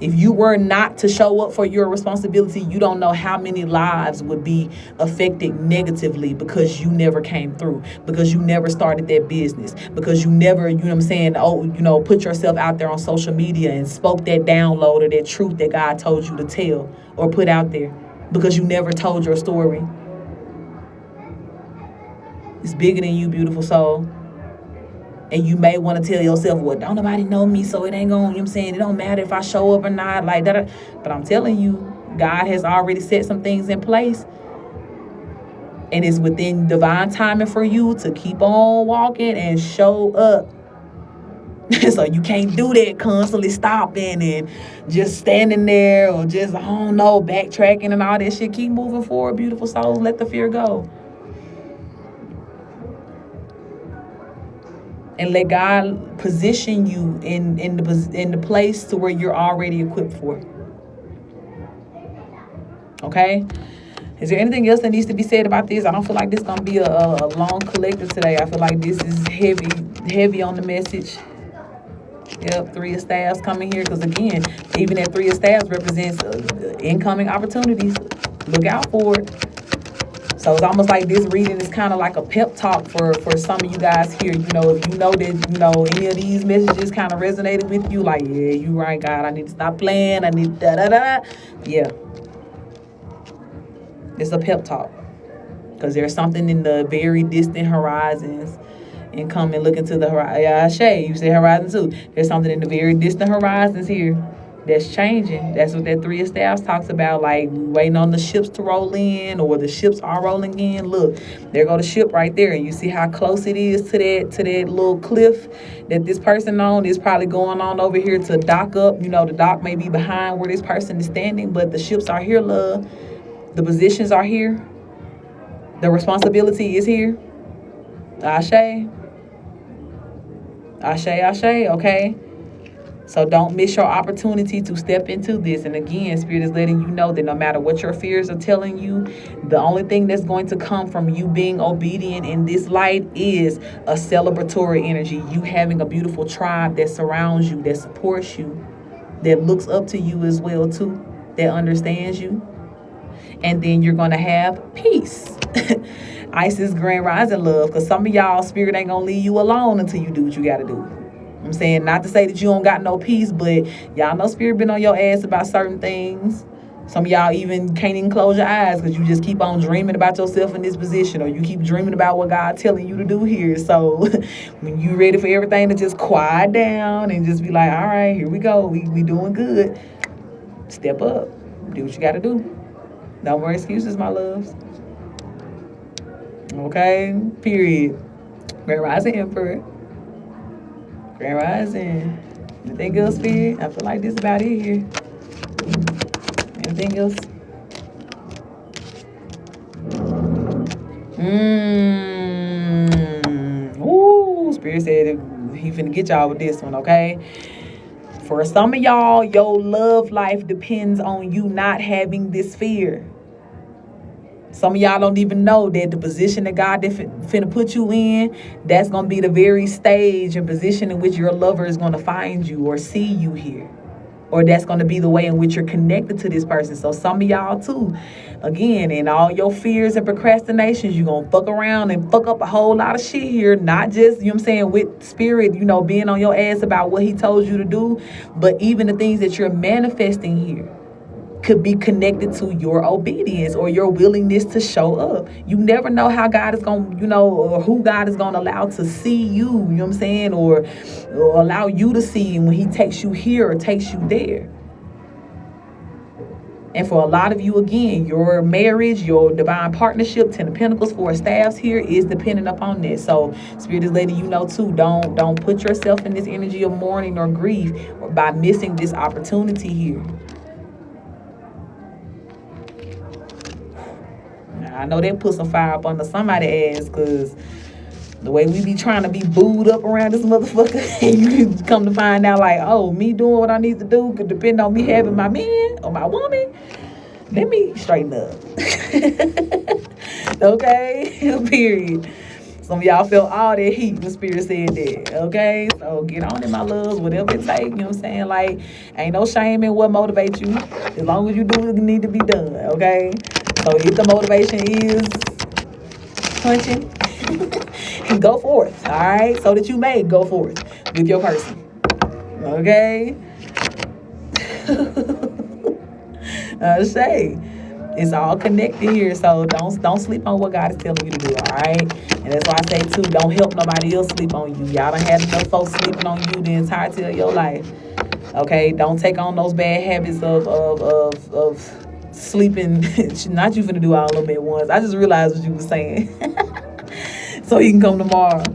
If you were not to show up for your responsibility, you don't know how many lives would be affected negatively because you never came through, because you never started that business, because you never, put yourself out there on social media and spoke that download or that truth that God told you to tell or put out there, because you never told your story. It's bigger than you, beautiful soul. And you may want to tell yourself, well, don't nobody know me, so it ain't going, it don't matter if I show up or not, like that. But I'm telling you, God has already set some things in place. And it's within divine timing for you to keep on walking and show up. So you can't do that constantly stopping and just standing there or just, backtracking and all that shit. Keep moving forward, beautiful soul. Let the fear go. And let God position you in the place to where you're already equipped for. Okay? Is there anything else that needs to be said about this? I don't feel like this is going to be a long collective today. I feel like this is heavy on the message. Yep, 3 of Staffs coming here. Because again, even that 3 of Staffs represents incoming opportunities. Look out for it. So it's almost like this reading is kind of like a pep talk for some of you guys here. If you know that, any of these messages kind of resonated with you, like, yeah, you right, God, I need to stop playing. I need da-da-da. Yeah. It's a pep talk. Because there's something in the very distant horizons. And come and look into the horizon. Yeah, Shay, you say horizon too. There's something in the very distant horizons here that's changing. That's what that 3 of Staffs talks about, like waiting on the ships to roll in, or the ships are rolling in. Look, there go the ship right there, and you see how close it is to that little cliff that this person on is probably going on over here to dock up. The dock may be behind where this person is standing, but the ships are here, love. The positions are here. The responsibility is here. Ashe. Ashe, Ashe, okay? So don't miss your opportunity to step into this. And again, Spirit is letting you know that no matter what your fears are telling you, the only thing that's going to come from you being obedient in this light is a celebratory energy. You having a beautiful tribe that surrounds you, that supports you, that looks up to you as well too, that understands you. And then you're going to have peace. Isis Grand Rising love, because some of y'all Spirit ain't going to leave you alone until you do what you got to do. I'm saying, not to say that you don't got no peace, but y'all know Spirit been on your ass about certain things. Some of y'all even can't even close your eyes because you just keep on dreaming about yourself in this position, or you keep dreaming about what God's telling you to do here. So when you ready for everything to just quiet down and just be like, all right, here we go. We doing good. Step up. Do what you got to do. No more excuses, my loves. Okay? Period. Grand Rising Emperor. Grand Rising. Anything else, Spirit? I feel like this about it here. Anything else? Ooh, Spirit said he finna get y'all with this one, okay? For some of y'all, your love life depends on you not having this fear. Some of y'all don't even know that the position that God finna put you in, that's going to be the very stage and position in which your lover is going to find you or see you here. Or that's going to be the way in which you're connected to this person. So some of y'all too, again, in all your fears and procrastinations, you're going to fuck around and fuck up a whole lot of shit here. Not just, with Spirit, being on your ass about what he told you to do, but even the things that you're manifesting here could be connected to your obedience or your willingness to show up. You never know how God is going to, or who God is going to allow to see you, or allow you to see him when he takes you here or takes you there. And for a lot of you, again, your marriage, your divine partnership, 10 of Pentacles, 4 of Staffs here is dependent upon this. So Spirit is letting you know too, don't put yourself in this energy of mourning or grief by missing this opportunity here. I know they put some fire up under somebody's ass, because the way we be trying to be booed up around this motherfucker, and you come to find out like, oh, me doing what I need to do could depend on me having my man or my woman. Let me straighten up. Okay? Period. Some of y'all felt all that heat when Spirit said that. Okay? So get on it, my loves, whatever it takes. You know what I'm saying? Like, ain't no shame in what motivates you. As long as you do what need to be done. Okay? So if the motivation is punching, go forth. Alright? So that you may go forth with your person. Okay? Shay. It's all connected here, so don't sleep on what God is telling you to do, all right? And that's why I say, too, don't help nobody else sleep on you. Y'all done had enough folks sleeping on you the entirety of your life, okay? Don't take on those bad habits of sleeping. Not you finna do all of them at once. I just realized what you were saying. So you can come tomorrow.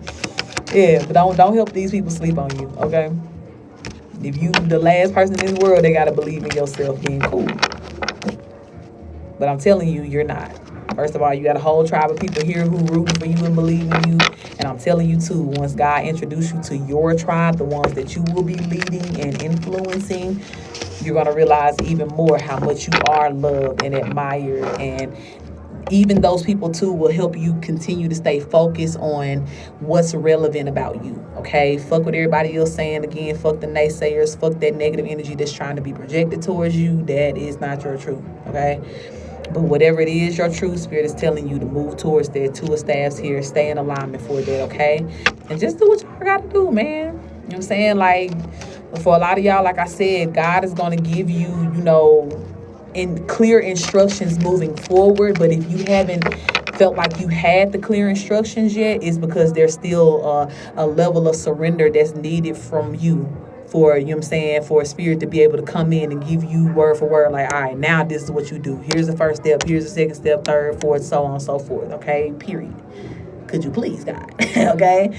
Yeah, but don't help these people sleep on you, okay? If you the last person in this world, they gotta believe in yourself, being cool. But I'm telling you, you're not. First of all, you got a whole tribe of people here who rooting for you and believe in you. And I'm telling you, too, once God introduces you to your tribe, the ones that you will be leading and influencing, you're going to realize even more how much you are loved and admired. And even those people, too, will help you continue to stay focused on what's relevant about you, okay? Fuck what everybody else saying. Again, fuck the naysayers. Fuck that negative energy that's trying to be projected towards you. That is not your truth, okay? But whatever it is, your true Spirit is telling you to move towards that. Two of staffs here. Stay in alignment for that, okay? And just do what you got to do, man. You know what I'm saying? Like, for a lot of y'all, like I said, God is going to give you, in clear instructions moving forward. But if you haven't felt like you had the clear instructions yet, it's because there's still a level of surrender that's needed from you. For, you know what I'm saying, for a spirit to be able to come in and give you word for word, like, all right, now this is what you do. Here's the first step. Here's the second step, third, fourth, so on and so forth. Okay, period. Could you please, God? Okay.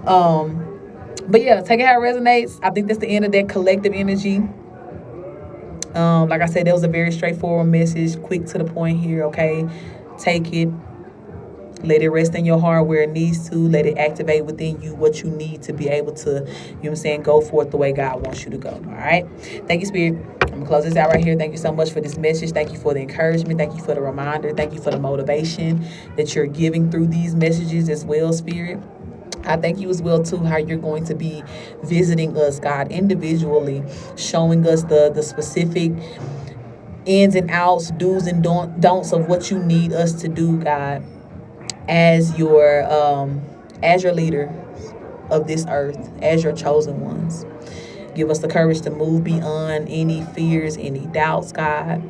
But yeah, take it how it resonates. I think that's the end of that collective energy. Like I said, that was a very straightforward message, quick to the point here. Okay, take it. Let it rest in your heart where it needs to. Let it activate within you what you need to be able to, you know what I'm saying, go forth the way God wants you to go. All right. Thank you, Spirit. I'm going to close this out right here. Thank you so much for this message. Thank you for the encouragement. Thank you for the reminder. Thank you for the motivation that you're giving through these messages as well, Spirit. I thank you as well, too, how you're going to be visiting us, God, individually, showing us the specific ins and outs, do's and don'ts of what you need us to do, God, as your leader of this earth, as your chosen ones. Give us the courage to move beyond any fears, any doubts, God,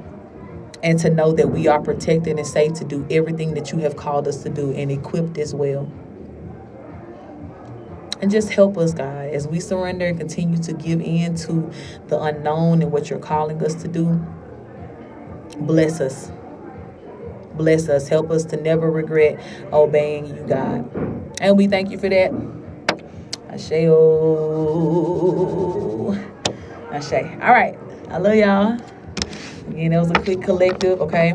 and to know that we are protected and safe to do everything that you have called us to do and equipped as well. And just help us, God, as we surrender and continue to give in to the unknown and what you're calling us to do. Bless us. Bless us. Help us to never regret obeying you, God. And we thank you for that. Ashe. Ashe. All right. I love y'all. Again, that was a quick collective, okay?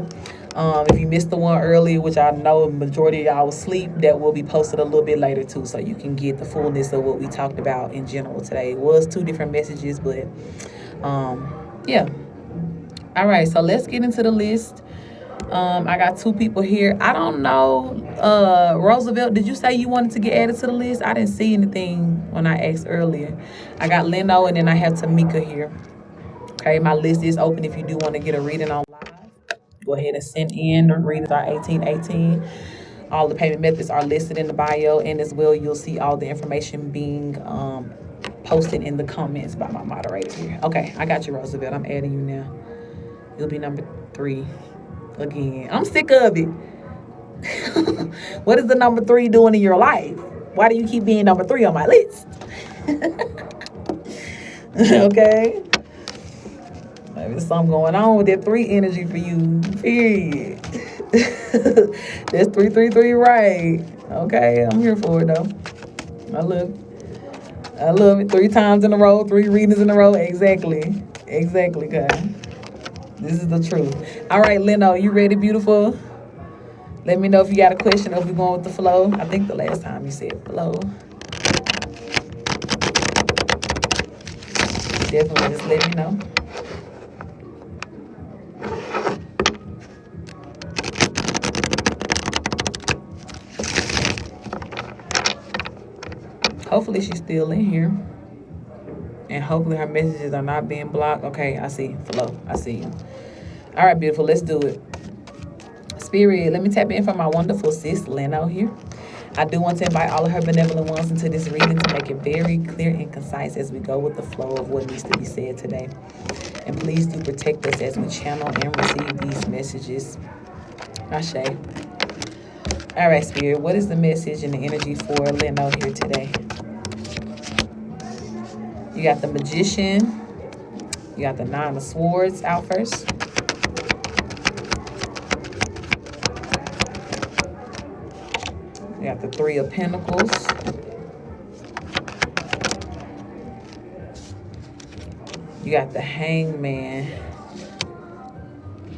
If you missed the one earlier, which I know the majority of y'all was asleep, that will be posted a little bit later too, so you can get the fullness of what we talked about in general today. It was 2 different messages, but yeah. All right, so let's get into the list. I got 2 people here. I don't know. Roosevelt, did you say you wanted to get added to the list? I didn't see anything when I asked earlier. I got Leno, and then I have Tamika here. Okay, my list is open if you do want to get a reading on live. Go ahead and send in. The readings are 1818. All the payment methods are listed in the bio, and as well, you'll see all the information being posted in the comments by my moderator here. Okay, I got you, Roosevelt. I'm adding you now. You'll be number 3 again. I'm sick of it. What is the number 3 doing in your life? Why do you keep being number 3 on my list? Okay. Maybe something going on with that 3 energy for you. Period. That's 333 right. Okay, I'm here for it though. I love it. 3 times in a row, 3 readings in a row. Exactly, guys. This is the truth. All right, Leno, you ready, beautiful? Let me know if you got a question or if you're going with the flow. I think the last time you said flow. Definitely just let me know. Hopefully she's still in here. And hopefully her messages are not being blocked. Okay, I see. Flo, I see you. All right, beautiful. Let's do it. Spirit, let me tap in for my wonderful sis, Leno here. I do want to invite all of her benevolent ones into this reading to make it very clear and concise as we go with the flow of what needs to be said today. And please do protect us as we channel and receive these messages. Ashe. All right, Spirit, what is the message and the energy for Leno here today? You got the Magician. You got the Nine of Swords out first. You got the Three of Pentacles. You got the Hangman.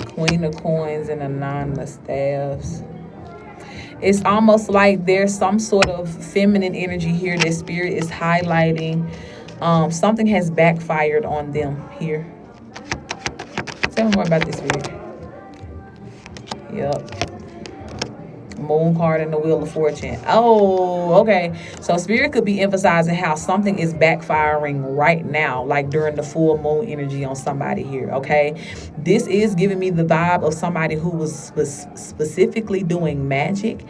Queen of Coins and the Nine of Staves. It's almost like there's some sort of feminine energy here that Spirit is highlighting. Something has backfired on them here. Tell me more about this, Spirit. Yep. Moon card and the Wheel of Fortune. Oh, okay. So Spirit could be emphasizing how something is backfiring right now, like during the full moon energy on somebody here, okay? This is giving me the vibe of somebody who was specifically doing magic.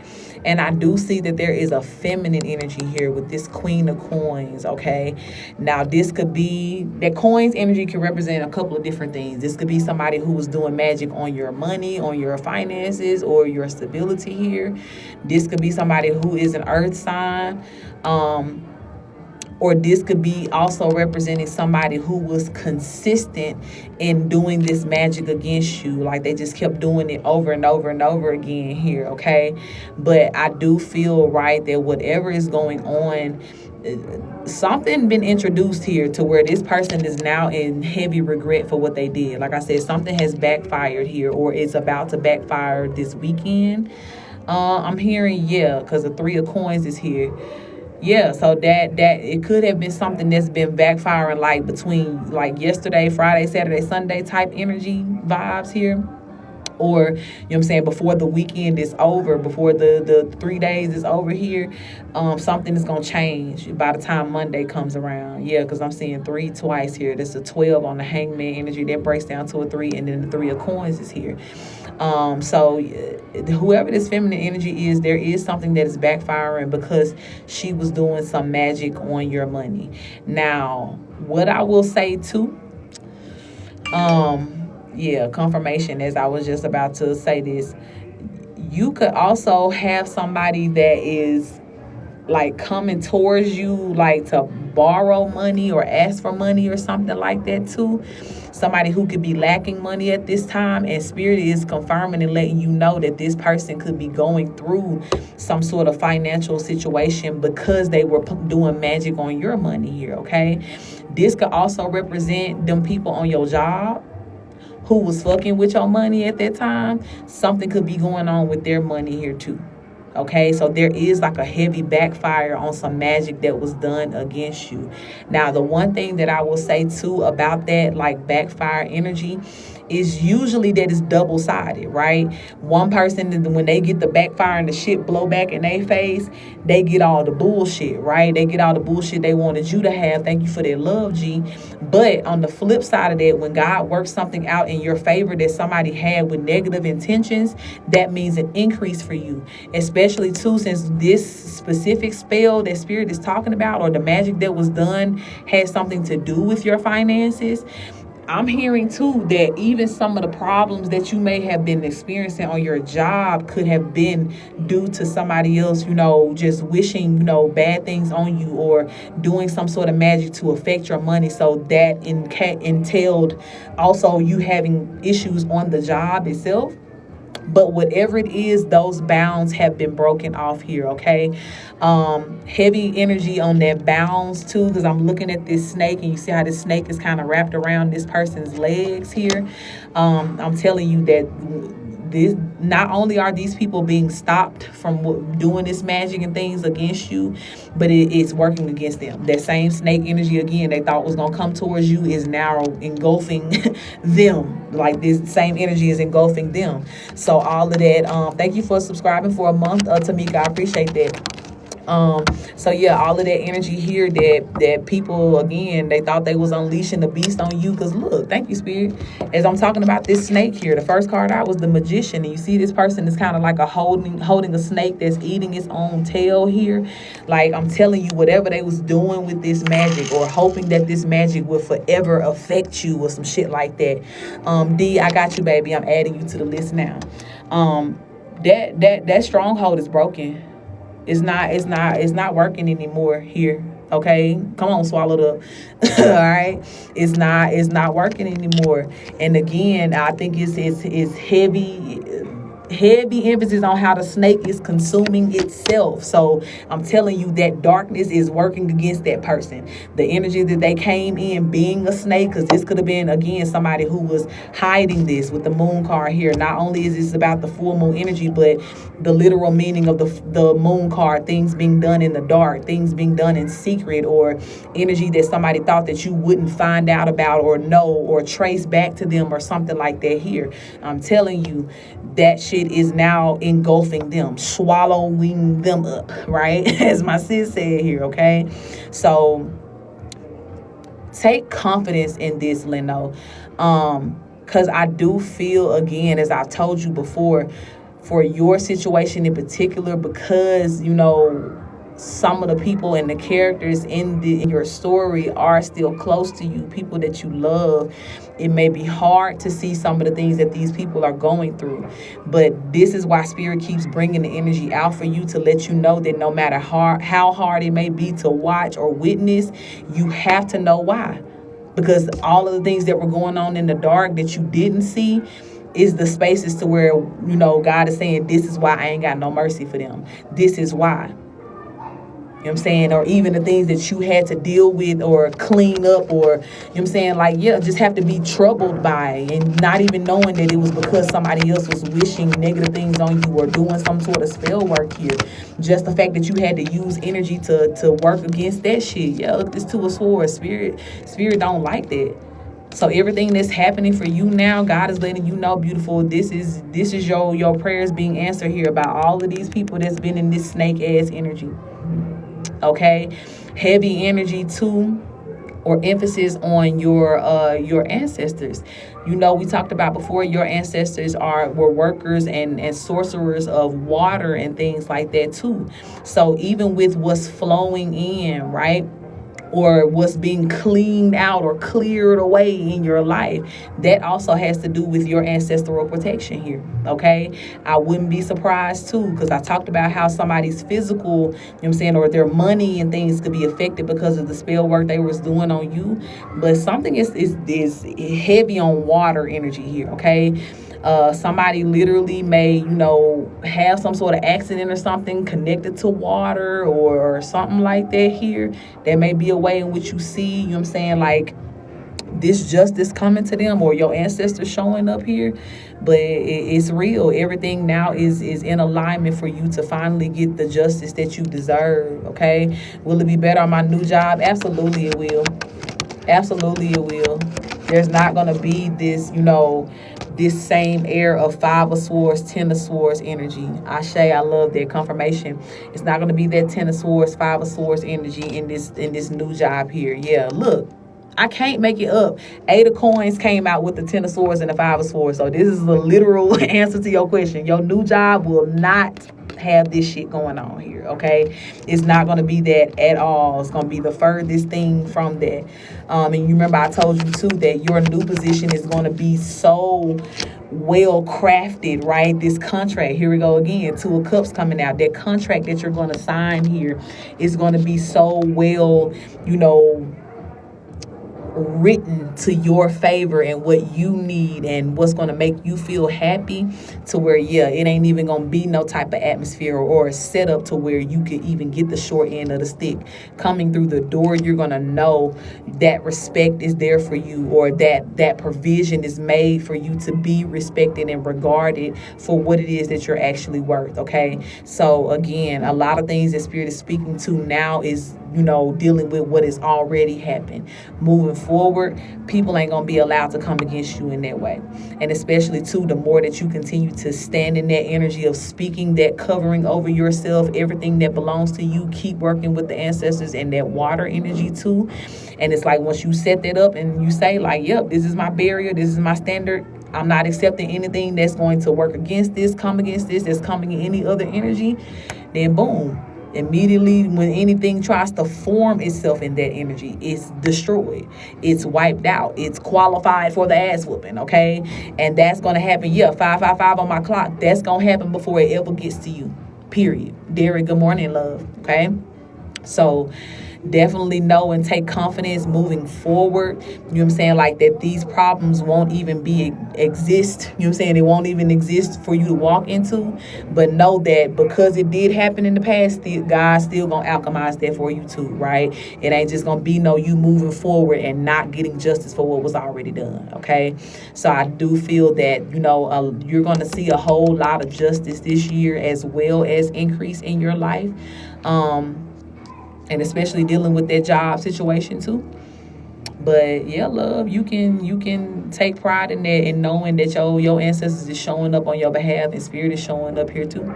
And I do see that there is a feminine energy here with this Queen of Coins, okay? Now, this could be, that coins energy can represent a couple of different things. This could be somebody who was doing magic on your money, on your finances, or your stability here. This could be somebody who is an earth sign. Or this could be also representing somebody who was consistent in doing this magic against you. Like they just kept doing it over and over and over again here, okay? But I do feel, right, that whatever is going on, something been introduced here to where this person is now in heavy regret for what they did. Like I said, something has backfired here or is about to backfire this weekend. I'm hearing, yeah, because the Three of Coins is here. Yeah, so that it could have been something that's been backfiring like between like yesterday, Friday, Saturday, Sunday type energy vibes here. Or, you know what I'm saying, before the weekend is over, before the 3 days is over here, something is going to change by the time Monday comes around. Yeah, because I'm seeing 3 twice here. That's a 12 on the Hangman energy. That breaks down to a 3, and then the Three of Coins is here. So whoever this feminine energy is, there is something that is backfiring because she was doing some magic on your money. Now, what I will say too, yeah, confirmation, as I was just about to say this, you could also have somebody that is like coming towards you like to borrow money or ask for money or something like that too. Somebody who could be lacking money at this time, and Spirit is confirming and letting you know that this person could be going through some sort of financial situation because they were doing magic on your money here, okay? This could also represent them people on your job who was fucking with your money at that time. Something could be going on with their money here too. Okay, so there is like a heavy backfire on some magic that was done against you. Now, the one thing that I will say too about that like backfire energy is usually that it's double-sided, right? One person, when they get the backfire and the shit blow back in their face, they get all the bullshit, right? They get all the bullshit they wanted you to have. Thank you for their love, G. But on the flip side of that, when God works something out in your favor that somebody had with negative intentions, that means an increase for you. Especially too, since this specific spell that Spirit is talking about or the magic that was done has something to do with your finances. I'm hearing too that even some of the problems that you may have been experiencing on your job could have been due to somebody else, you know, just wishing, you know, bad things on you or doing some sort of magic to affect your money. So that entailed also you having issues on the job itself. But whatever it is, those bounds have been broken off here, okay? Heavy energy on that bounds too, because I'm looking at this snake and you see how this snake is kind of wrapped around this person's legs here. I'm telling you that this, not only are these people being stopped from doing this magic and things against you, but it's working against them. That same snake energy again they thought was going to come towards you is now engulfing them. Like this same energy is engulfing them. So all of that, thank you for subscribing for a month, Tamika. I appreciate that. So yeah, all of that energy here that people, again, they thought they was unleashing the beast on you. Cause look, thank you, Spirit. As I'm talking about this snake here, the first card out was the Magician, and you see this person is kind of like a holding a snake that's eating its own tail here. Like, I'm telling you, whatever they was doing with this magic, or hoping that this magic will forever affect you, or some shit like that. D, I got you, baby. I'm adding you to the list now. That stronghold is broken. It's not working anymore here. Okay, come on, swallow it up. All right, it's not working anymore. And again, I think it's heavy emphasis on how the snake is consuming itself. So I'm telling you that darkness is working against that person. The energy that they came in being a snake, because this could have been, again, somebody who was hiding this with the moon card here. Not only is this about the full moon energy, but the literal meaning of the moon card, things being done in the dark, things being done in secret, or energy that somebody thought that you wouldn't find out about or know or trace back to them, or something like that here. I'm telling you, that shit is now engulfing them, swallowing them up, right? As my sis said here, okay? So take confidence in this, Leno. Because I do feel, again, as I've told you before, for your situation in particular, because, some of the people and the characters in your story are still close to you, people that you love. It may be hard to see some of the things that these people are going through, but this is why Spirit keeps bringing the energy out for you, to let you know that no matter how hard it may be to watch or witness, you have to know why. Because all of the things that were going on in the dark that you didn't see is the spaces to where, God is saying, this is why I ain't got no mercy for them. This is why. You know what I'm saying? Or even the things that you had to deal with or clean up, or, you know what I'm saying? Like, yeah, just have to be troubled by, and not even knowing that it was because somebody else was wishing negative things on you or doing some sort of spell work here. Just the fact that you had to use energy to work against that shit. Yeah, look, this Two of Swords. Spirit don't like that. So everything that's happening for you now, God is letting you know, beautiful, this is your prayers being answered here, about all of these people that's been in this snake ass energy. Okay, heavy energy too, or emphasis on your ancestors. We talked about before, your ancestors were workers and sorcerers of water and things like that too. So even with what's flowing in, right, or what's being cleaned out or cleared away in your life, that also has to do with your ancestral protection here, okay? I wouldn't be surprised too, because I talked about how somebody's physical, or their money and things could be affected because of the spell work they was doing on you. But something is heavy on water energy here, okay? Somebody literally may, have some sort of accident or something connected to water or something like that here. There may be a way in which you see, like this justice coming to them, or your ancestors showing up here. But it's real. Everything now is in alignment for you to finally get the justice that you deserve, okay? Will it be better on my new job? Absolutely it will. Absolutely it will. There's not going to be this, this same air of Five of Swords, Ten of Swords energy. I love that confirmation. It's not going to be that Ten of Swords, Five of Swords energy in this new job here. Yeah, look, I can't make it up. Eight of Coins came out with the Ten of Swords and the Five of Swords. So this is the literal answer to your question. Your new job will not have this shit going on here, okay? It's not going to be that at all. It's going to be the furthest thing from that. And you remember I told you too that your new position is going to be so well crafted, right? This contract, here we go again, Two of Cups coming out. That contract that you're going to sign here is going to be so well, written to your favor and what you need and what's going to make you feel happy, to where, yeah, it ain't even going to be no type of atmosphere or a setup to where you could even get the short end of the stick. Coming through the door, you're going to know that respect is there for you, or that provision is made for you to be respected and regarded for what it is that you're actually worth, okay? So again, a lot of things that Spirit is speaking to now is dealing with what has already happened. Moving forward, people ain't gonna be allowed to come against you in that way. And especially too, the more that you continue to stand in that energy of speaking that covering over yourself, everything that belongs to you, keep working with the ancestors and that water energy too. And it's like once you set that up and you say like, yep, this is my barrier, this is my standard, I'm not accepting anything that's going to work against this, come against this, that's coming in any other energy, then boom. Immediately when anything tries to form itself in that energy, it's destroyed, it's wiped out, it's qualified for the ass whooping, okay? And that's gonna happen, 555 on my clock. That's gonna happen before it ever gets to you, period. Derek, good morning, love, okay? So definitely know and take confidence moving forward. You know what I'm saying? Like that these problems won't even exist. You know what I'm saying? They won't even exist for you to walk into. But know that because it did happen in the past, God's still gonna alchemize that for you too, right? It ain't just gonna be you moving forward and not getting justice for what was already done. Okay. So I do feel that, you're gonna see a whole lot of justice this year as well as increase in your life. And especially dealing with that job situation too. But yeah, love, you can take pride in that and knowing that your ancestors is showing up on your behalf and spirit is showing up here too.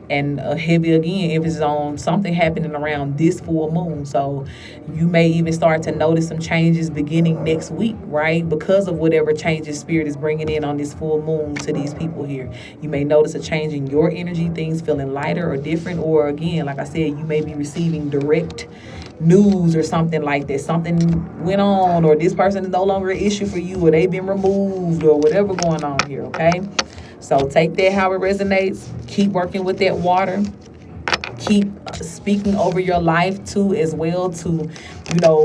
And a heavy again emphasis on something happening around this full moon. So you may even start to notice some changes beginning next week, right? Because of whatever changes spirit is bringing in on this full moon to these people here. You may notice a change in your energy, things feeling lighter or different. Or again, like I said, you may be receiving direct news or something like that. Something went on, or this person is no longer an issue for you, or they've been removed, or whatever going on here, okay? So take that how it resonates. Keep working with that water. Keep speaking over your life too as well to,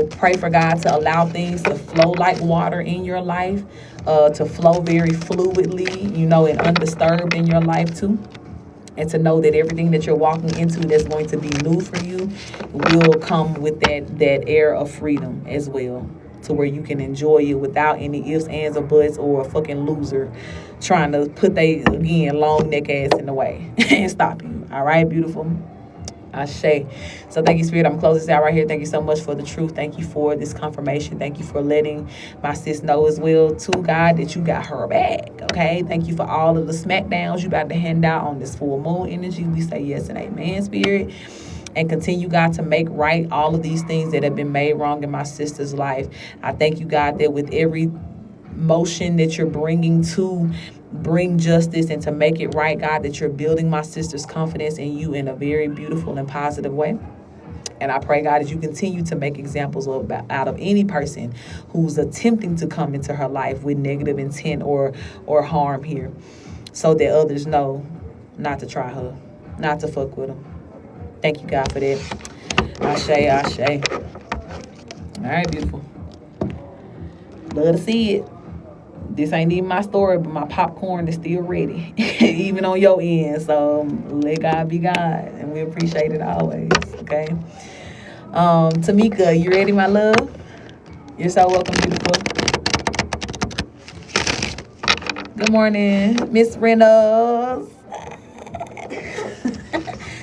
pray for God to allow things to flow like water in your life, to flow very fluidly, and undisturbed in your life too. And to know that everything that you're walking into that's going to be new for you will come with that air of freedom as well, to where you can enjoy it without any ifs, ands, or buts, or a fucking loser trying to put they, again, long neck ass in the way and stop you. All right, beautiful. Ashe. So thank you, Spirit. I'm closing this out right here. Thank you so much for the truth. Thank you for this confirmation. Thank you for letting my sis know as well, too, God, that you got her back. Okay. Thank you for all of the smackdowns you about to hand out on this full moon energy. We say yes and amen, Spirit. And continue, God, to make right all of these things that have been made wrong in my sister's life. I thank you, God, that with every motion that you're bringing to bring justice and to make it right, God, that you're building my sister's confidence in you in a very beautiful and positive way. And I pray, God, as you continue to make examples out of any person who's attempting to come into her life with negative intent or harm here, so that others know not to try her, not to fuck with them. Thank you, God, for that. Ashe, ashe. All right, beautiful. Love to see it. This ain't even my story, but my popcorn is still ready, even on your end. So let God be God, and we appreciate it always. Okay. Tamika, you ready, my love? You're so welcome, beautiful. Good morning, Miss Reynolds.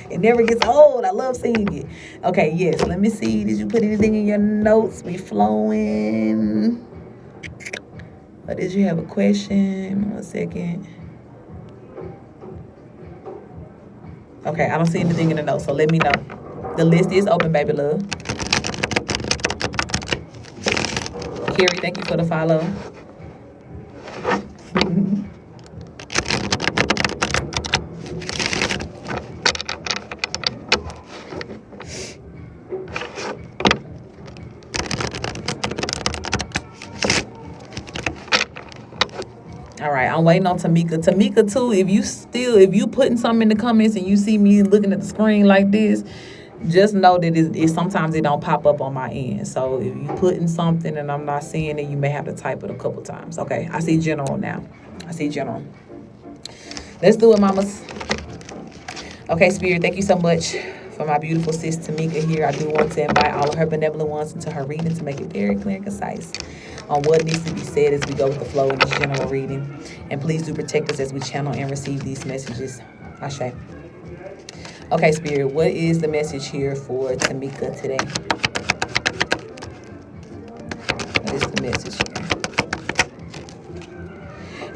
It never gets old. I love seeing it. Okay, yes. Let me see. Did you put anything in your notes? We flowing. Or did you have a question? 1 second. Okay, I don't see anything in the notes, so let me know. The list is open, baby love. Carrie, thank you for the follow. All right, I'm waiting on Tamika. Tamika, too, if you putting something in the comments and you see me looking at the screen like this, just know that it sometimes it don't pop up on my end. So if you putting something and I'm not seeing it, you may have to type it a couple times. Okay, I see general now. I see general. Let's do it, mamas. Okay, Spirit, thank you so much for my beautiful sis Tamika here. I do want to invite all of her benevolent ones into her reading to make it very clear and concise on what needs to be said as we go with the flow in this general reading. And please do protect us as we channel and receive these messages. Ashe. Okay, Spirit, what is the message here for Tamika today? What is the message here?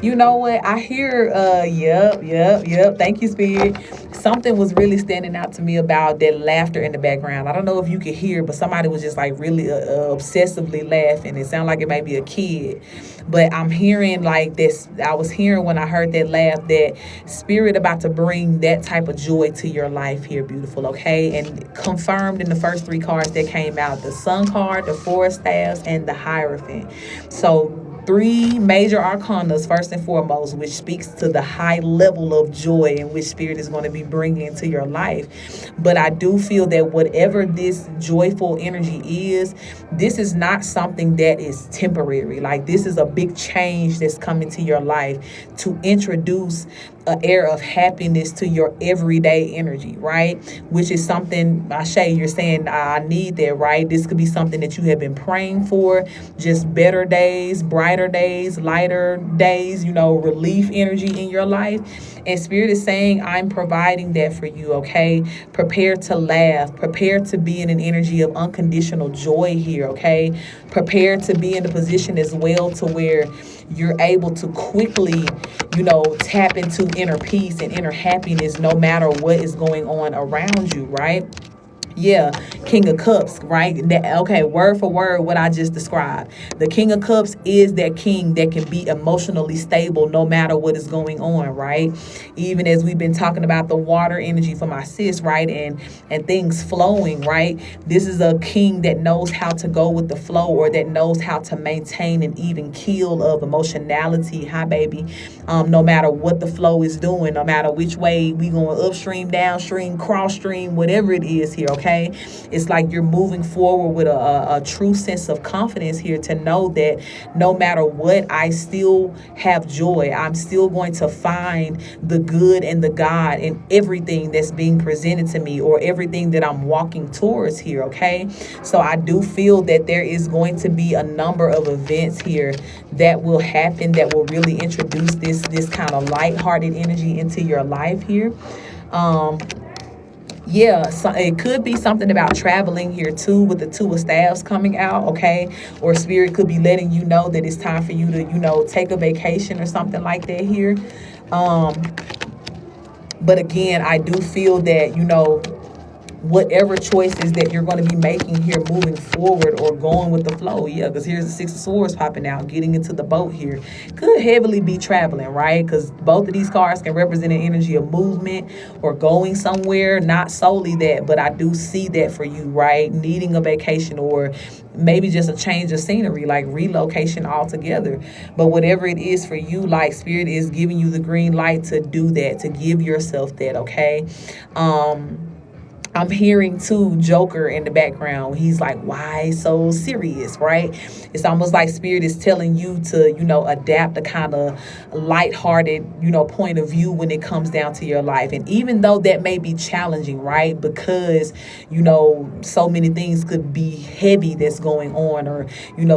You know what? I hear, yep. Thank you, Spirit. Something was really standing out to me about that laughter in the background. I don't know if you could hear, but somebody was just like really obsessively laughing. It sounded like it might be a kid. But I'm hearing like this. I was hearing when I heard that laugh that Spirit about to bring that type of joy to your life here, beautiful, okay? And confirmed in the first three cards that came out, the Sun card, the Four of Staves, and the Hierophant. So three major arcanas first and foremost, which speaks to the high level of joy in which Spirit is going to be bringing into your life. But I do feel that whatever this joyful energy is, this is not something that is temporary. Like, this is a big change that's coming to your life to introduce an air of happiness to your everyday energy, right? Which is something, Ashay, you're saying, I need that, right? This could be something that you have been praying for, just better days, brighter days, lighter days, relief energy in your life. And Spirit is saying, I'm providing that for you, okay? Prepare to laugh. Prepare to be in an energy of unconditional joy here, okay? Prepare to be in a position as well to where you're able to quickly, tap into inner peace and inner happiness no matter what is going on around you, right? Yeah, King of Cups, right? Okay, word for word, what I just described. The King of Cups is that king that can be emotionally stable no matter what is going on, right? Even as we've been talking about the water energy for my sis, right? And things flowing, right? This is a king that knows how to go with the flow, or that knows how to maintain an even keel of emotionality. Hi, baby. No matter what the flow is doing, no matter which way we going, upstream, downstream, cross stream, whatever it is here, okay? It's like you're moving forward with a true sense of confidence here to know that no matter what, I still have joy. I'm still going to find the good and the God in everything that's being presented to me, or everything that I'm walking towards here, okay? So I do feel that there is going to be a number of events here that will happen that will really introduce this kind of lighthearted energy into your life here. Yeah, so it could be something about traveling here too, with the Two of Staves coming out, okay? Or Spirit could be letting you know that it's time for you to, take a vacation or something like that here. But again, I do feel that, whatever choices that you're going to be making here moving forward, or going with the flow, yeah, because here's the Six of Swords popping out, getting into the boat here, could heavily be traveling, right? Because both of these cards can represent an energy of movement or going somewhere. Not solely that, but I do see that for you, right? Needing a vacation, or maybe just a change of scenery, like relocation altogether. But whatever it is for you, like, Spirit is giving you the green light to do that, to give yourself that, okay? I'm hearing too Joker in the background. He's like, why so serious, right? It's almost like Spirit is telling you to, adapt a kind of lighthearted, point of view when it comes down to your life. And even though that may be challenging, right? Because, so many things could be heavy that's going on, or,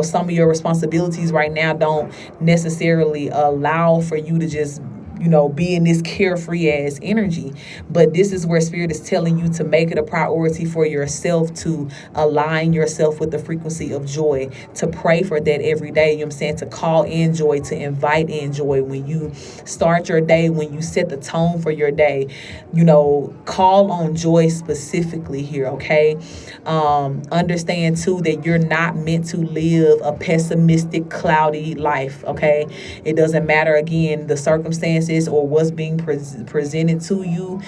some of your responsibilities right now don't necessarily allow for you to just be in this carefree ass energy. But this is where Spirit is telling you to make it a priority for yourself to align yourself with the frequency of joy, to pray for that every day. You know what I'm saying? To call in joy, to invite in joy when you start your day, when you set the tone for your day. Call on joy specifically here, okay? Understand too that you're not meant to live a pessimistic, cloudy life, okay? It doesn't matter, again, the circumstances or what's being presented to you.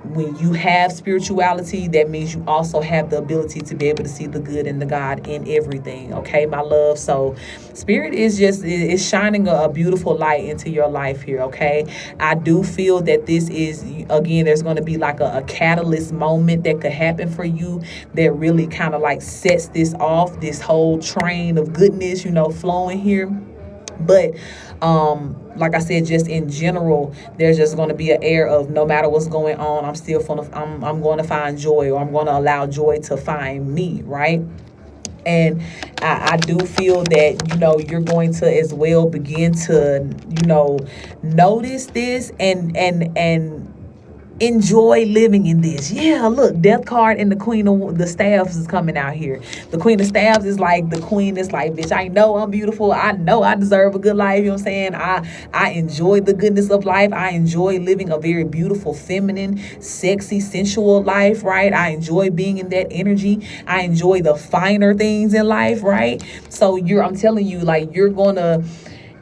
When you have spirituality, that means you also have the ability to be able to see the good and the God in everything, okay, my love? So Spirit is shining a beautiful light into your life here, okay? I do feel that this is, again, there's going to be like a catalyst moment that could happen for you that really kind of like sets this off, this whole train of goodness, flowing here. But like I said, just in general, there's just going to be an air of, no matter what's going on, I'm going to find joy, or I'm going to allow joy to find me, right? And I do feel that, you're going to as well begin to, notice this and enjoy living in this. Yeah, look, death card and the queen of the staffs is coming out here. The queen of staffs is like the queen is like, bitch, I know I'm beautiful. I know I deserve a good life. You know what I'm saying? I enjoy the goodness of life. I enjoy living a very beautiful, feminine, sexy, sensual life, right? I enjoy being in that energy. I enjoy the finer things in life, right? So I'm telling you, like, you're gonna,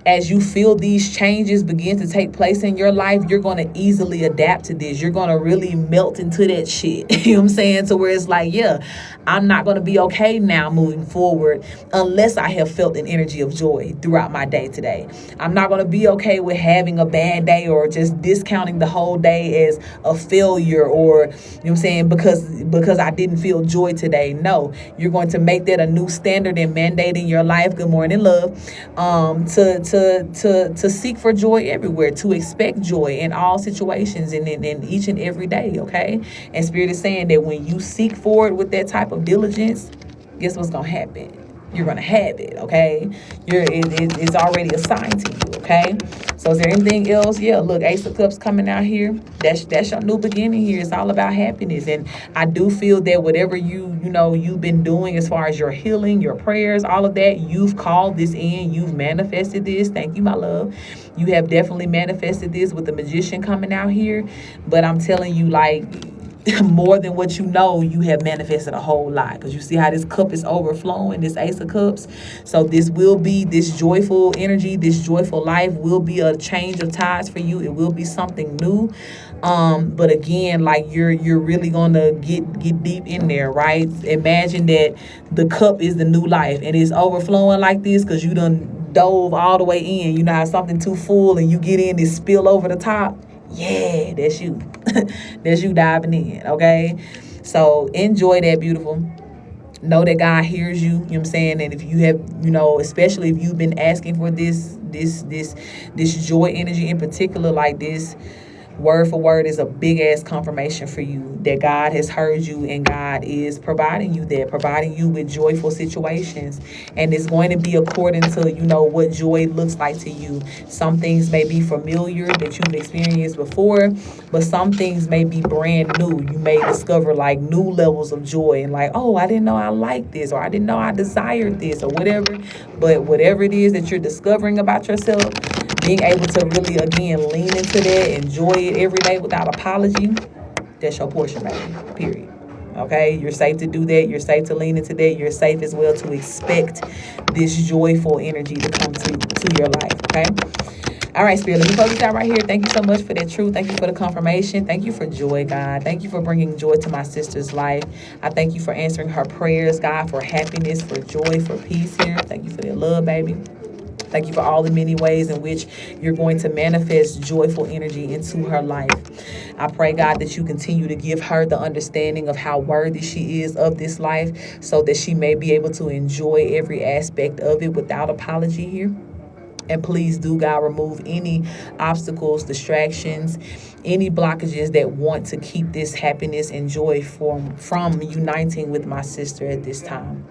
as you feel these changes begin to take place in your life, you're going to easily adapt to this. You're going to really melt into that shit. You know what I'm saying? To where it's like, yeah, I'm not going to be okay now moving forward unless I have felt an energy of joy throughout my day today. I'm not going to be okay with having a bad day or just discounting the whole day as a failure, or, you know what I'm saying, because I didn't feel joy today. No, you're going to make that a new standard and mandate in your life. Good morning, love. To seek for joy everywhere, to expect joy in all situations and in each and every day, okay? And Spirit is saying that when you seek for it with that type of diligence, guess what's gonna happen? You're gonna have it, okay? It's already assigned to you, okay? So is there anything else? Yeah, look, Ace of Cups coming out here. That's your new beginning here. It's all about happiness. And I do feel that whatever you've been doing as far as your healing, your prayers, all of that, you've called this in, you've manifested this. Thank you, my love. You have definitely manifested this with the Magician coming out here. But I'm telling you, like, more than what you know, you have manifested a whole lot, because you see how this cup is overflowing, this Ace of Cups. So this joyful energy, this joyful life will be a change of tides for you. It will be something new. But again, like, you're really gonna get deep in there, right? Imagine that the cup is the new life and it's overflowing like this because you done dove all the way in. You know how something too full and you get in, it spill over the top. Yeah, that's you. That's you diving in, okay? So enjoy that, beautiful. Know that God hears you, you know what I'm saying? And if you have, especially if you've been asking for this joy energy in particular, like this, word for word is a big ass confirmation for you that God has heard you and God is providing you with joyful situations. And it's going to be according to, what joy looks like to you. Some things may be familiar that you've experienced before, but some things may be brand new. You may discover like new levels of joy and like, oh, I didn't know I liked this, or I didn't know I desired this, or whatever. But whatever it is that you're discovering about yourself, being able to really, again, lean into that, enjoy it every day without apology, that's your portion, baby, period. Okay, you're safe to do that. You're safe to lean into that. You're safe as well to expect this joyful energy to come to your life, okay? All right, Spirit, let me close this out right here. Thank you so much for that truth. Thank you for the confirmation. Thank you for joy, God. Thank you for bringing joy to my sister's life. I thank you for answering her prayers, God, for happiness, for joy, for peace here. Thank you for that love, baby. Thank you for all the many ways in which you're going to manifest joyful energy into her life. I pray, God, that you continue to give her the understanding of how worthy she is of this life, so that she may be able to enjoy every aspect of it without apology here. And please do, God, remove any obstacles, distractions, any blockages that want to keep this happiness and joy from uniting with my sister at this time.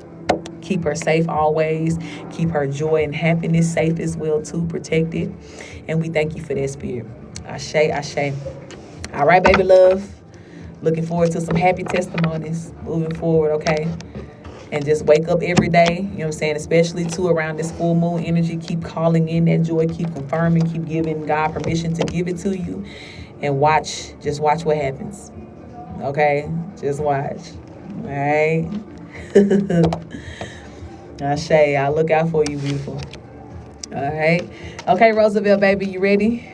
Keep her safe always. Keep her joy and happiness safe as well, too, protected. And we thank you for that, Spirit. Ashe, ashe. All right, baby love. Looking forward to some happy testimonies moving forward, okay? And just wake up every day, you know what I'm saying, especially too around this full moon energy. Keep calling in that joy, keep confirming, keep giving God permission to give it to you. And just watch what happens. Okay? Just watch. All right? Ashe, I'll look out for you, beautiful. All right. Okay, Roosevelt, baby, you ready?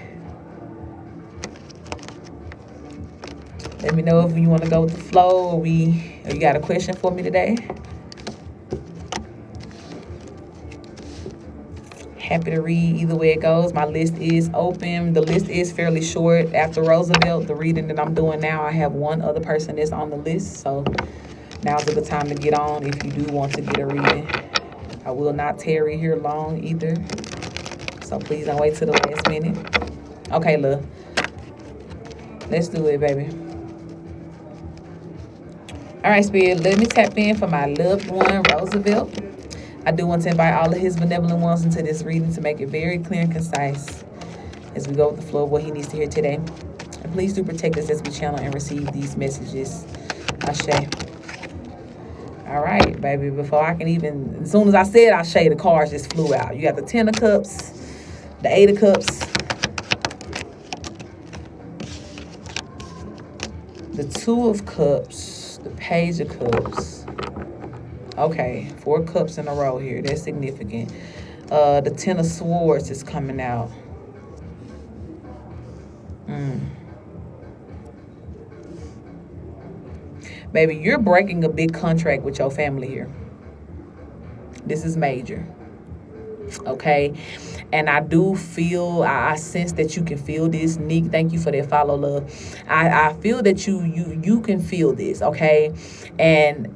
Let me know if you want to go with the flow, or you got a question for me today. Happy to read either way it goes. My list is open. The list is fairly short. After Roosevelt, the reading that I'm doing now, I have one other person that's on the list. So now's a good time to get on if you do want to get a reading. I will not tarry here long either. So please don't wait till the last minute. Okay, love. Let's do it, baby. All right, Spirit, let me tap in for my loved one, Roosevelt. I do want to invite all of his benevolent ones into this reading to make it very clear and concise as we go with the flow of what he needs to hear today. Please do protect us as we channel and receive these messages. Ashe. All right, baby. Before I can even, as soon as I said Ashe, the cards just flew out. You got the 10 of Cups, the 8 of Cups, the 2 of Cups, the Page of Cups. Okay, 4 cups in a row here. That's significant. The 10 of Swords is coming out. Baby, you're breaking a big contract with your family here. This is major. Okay? And I do feel, I sense that you can feel this. Nick, thank you for that follow, love. I feel that you can feel this, okay? And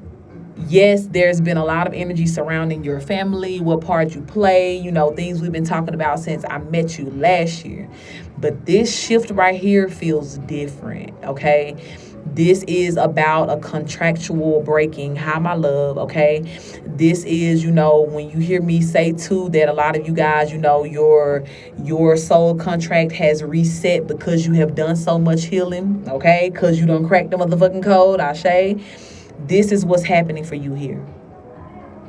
yes, there's been a lot of energy surrounding your family, what part you play, things we've been talking about since I met you last year. But this shift right here feels different, okay? This is about a contractual breaking. Hi, my love, okay? This is, when you hear me say too that a lot of you guys, your soul contract has reset because you have done so much healing, okay? Because you done cracked the motherfucking code, Ashe. This is what's happening for you here.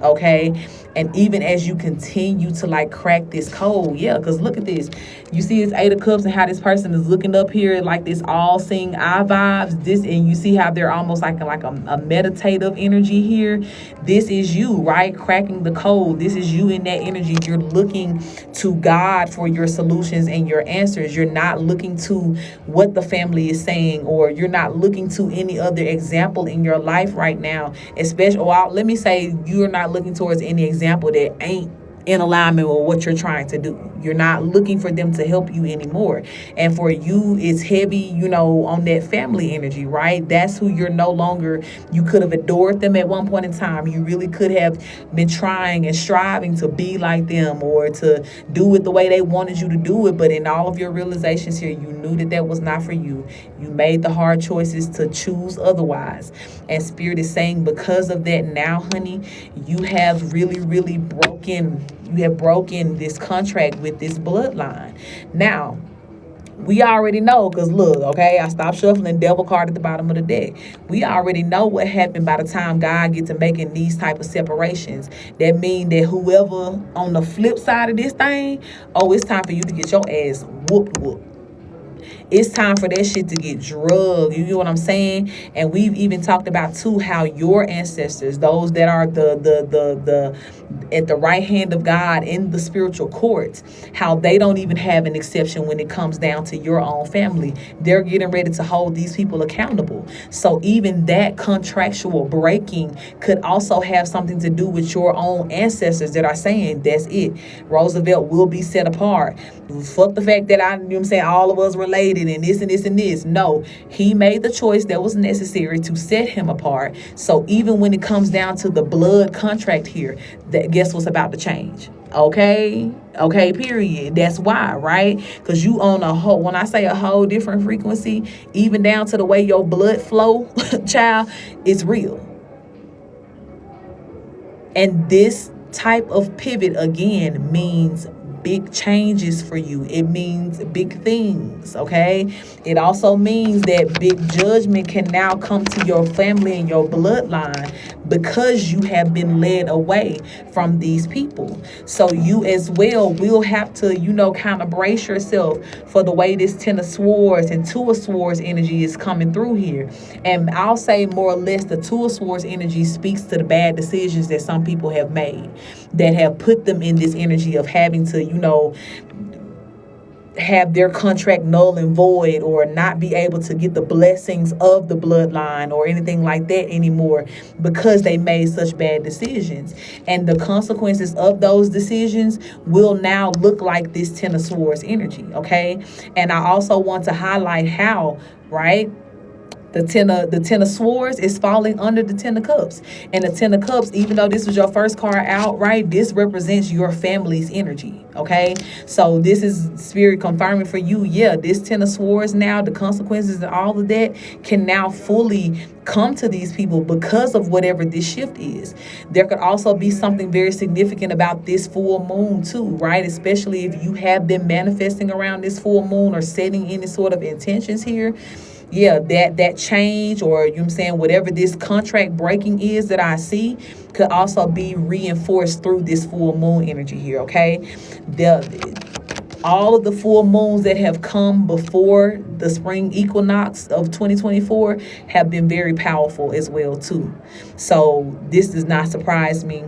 Okay, and even as you continue to crack this code, yeah, because look at this, you see it's 8 of Cups and how this person is looking up here like this all-seeing eye vibes, this, and you see how they're almost like a meditative energy here. This is you, right? Cracking the code. This is you in that energy. You're looking to God for your solutions and your answers. You're not looking to what the family is saying, or you're not looking to any other example in your life right now, especially, let me say, you're not looking towards any example that ain't in alignment with what you're trying to do. You're not looking for them to help you anymore. And for you, it's heavy, on that family energy, right? That's who you're no longer, you could have adored them at one point in time. You really could have been trying and striving to be like them or to do it the way they wanted you to do it. But in all of your realizations here, you knew that that was not for you. You made the hard choices to choose otherwise. And Spirit is saying because of that now, honey, you have really, really broken this contract with this bloodline. Now, we already know, because look, okay, I stopped shuffling devil card at the bottom of the deck. We already know what happened by the time God gets to making these type of separations. That means that whoever on the flip side of this thing, it's time for you to get your ass whooped. It's time for that shit to get drugged. You get what I'm saying? And we've even talked about too how your ancestors, those that are the at the right hand of God in the spiritual courts, how they don't even have an exception when it comes down to your own family. They're getting ready to hold these people accountable. So even that contractual breaking could also have something to do with your own ancestors that are saying that's it. Roosevelt will be set apart. Fuck the fact that all of us related and this and this and this. No, he made the choice that was necessary to set him apart. So even when it comes down to the blood contract here, guess what's about to change? Okay, period. That's why, right? Because you on a whole, when I say a whole different frequency, even down to the way your blood flow, child, it's real. And this type of pivot again means big changes for you. It means big things, okay? It also means that big judgment can now come to your family and your bloodline because you have been led away from these people. So you as well will have to, kind of brace yourself for the way this 10 of Swords and 2 of Swords energy is coming through here. And I'll say more or less the 2 of Swords energy speaks to the bad decisions that some people have made that have put them in this energy of having to, have their contract null and void or not be able to get the blessings of the bloodline or anything like that anymore because they made such bad decisions. And the consequences of those decisions will now look like this 10 of Swords energy, okay? And I also want to highlight how, right? The ten of swords is falling under the 10 of cups. And the 10 of cups, even though this was your first card out, right, this represents your family's energy. Okay, so this is spirit confirming for you, yeah, this 10 of swords, now the consequences and all of that can now fully come to these people because of whatever this shift is. There could also be something very significant about this full moon too, right? Especially if you have been manifesting around this full moon or setting any sort of intentions here. Yeah, that change, or you know what I'm saying, whatever this contract breaking is that I see, could also be reinforced through this full moon energy here. Okay, all of the full moons that have come before the spring equinox of 2024 have been very powerful as well too. So this does not surprise me.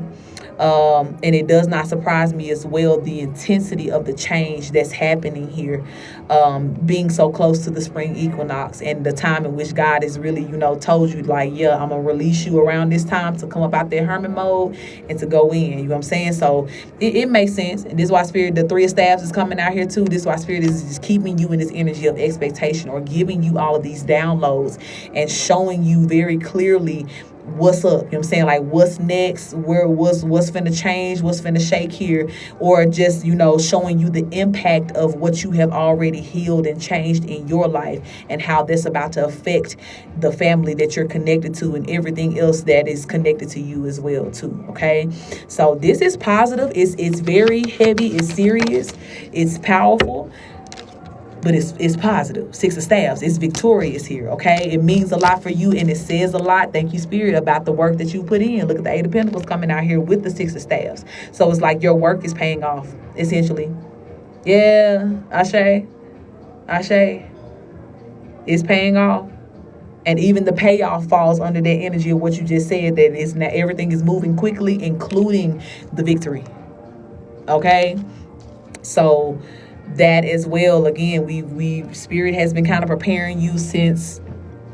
And it does not surprise me as well, the intensity of the change that's happening here, being so close to the spring equinox and the time in which God has really, told you, like, yeah, I'm going to release you around this time to come up out that hermit mode and to go in. You know what I'm saying? So it makes sense. And this is why Spirit, the 3 of staffs is coming out here too. This is why Spirit is just keeping you in this energy of expectation, or giving you all of these downloads and showing you very clearly what's up. You know what I'm saying? Like, what's next, what's finna change, what's finna shake here, or just, showing you the impact of what you have already healed and changed in your life, and how that's about to affect the family that you're connected to and everything else that is connected to you as well too. Okay, so this is positive. It's very heavy, it's serious, it's powerful, but it's positive. 6 of staffs, it's victorious here. Okay, it means a lot for you, and it says a lot, thank you Spirit, about the work that you put in. Look at the 8 of Pentacles coming out here with the 6 of staffs. So it's like your work is paying off, essentially. Yeah, Ashe, it's paying off. And even the payoff falls under that energy of what you just said, that is now everything is moving quickly, including the victory. Okay, so that as well, again, we Spirit has been kind of preparing you since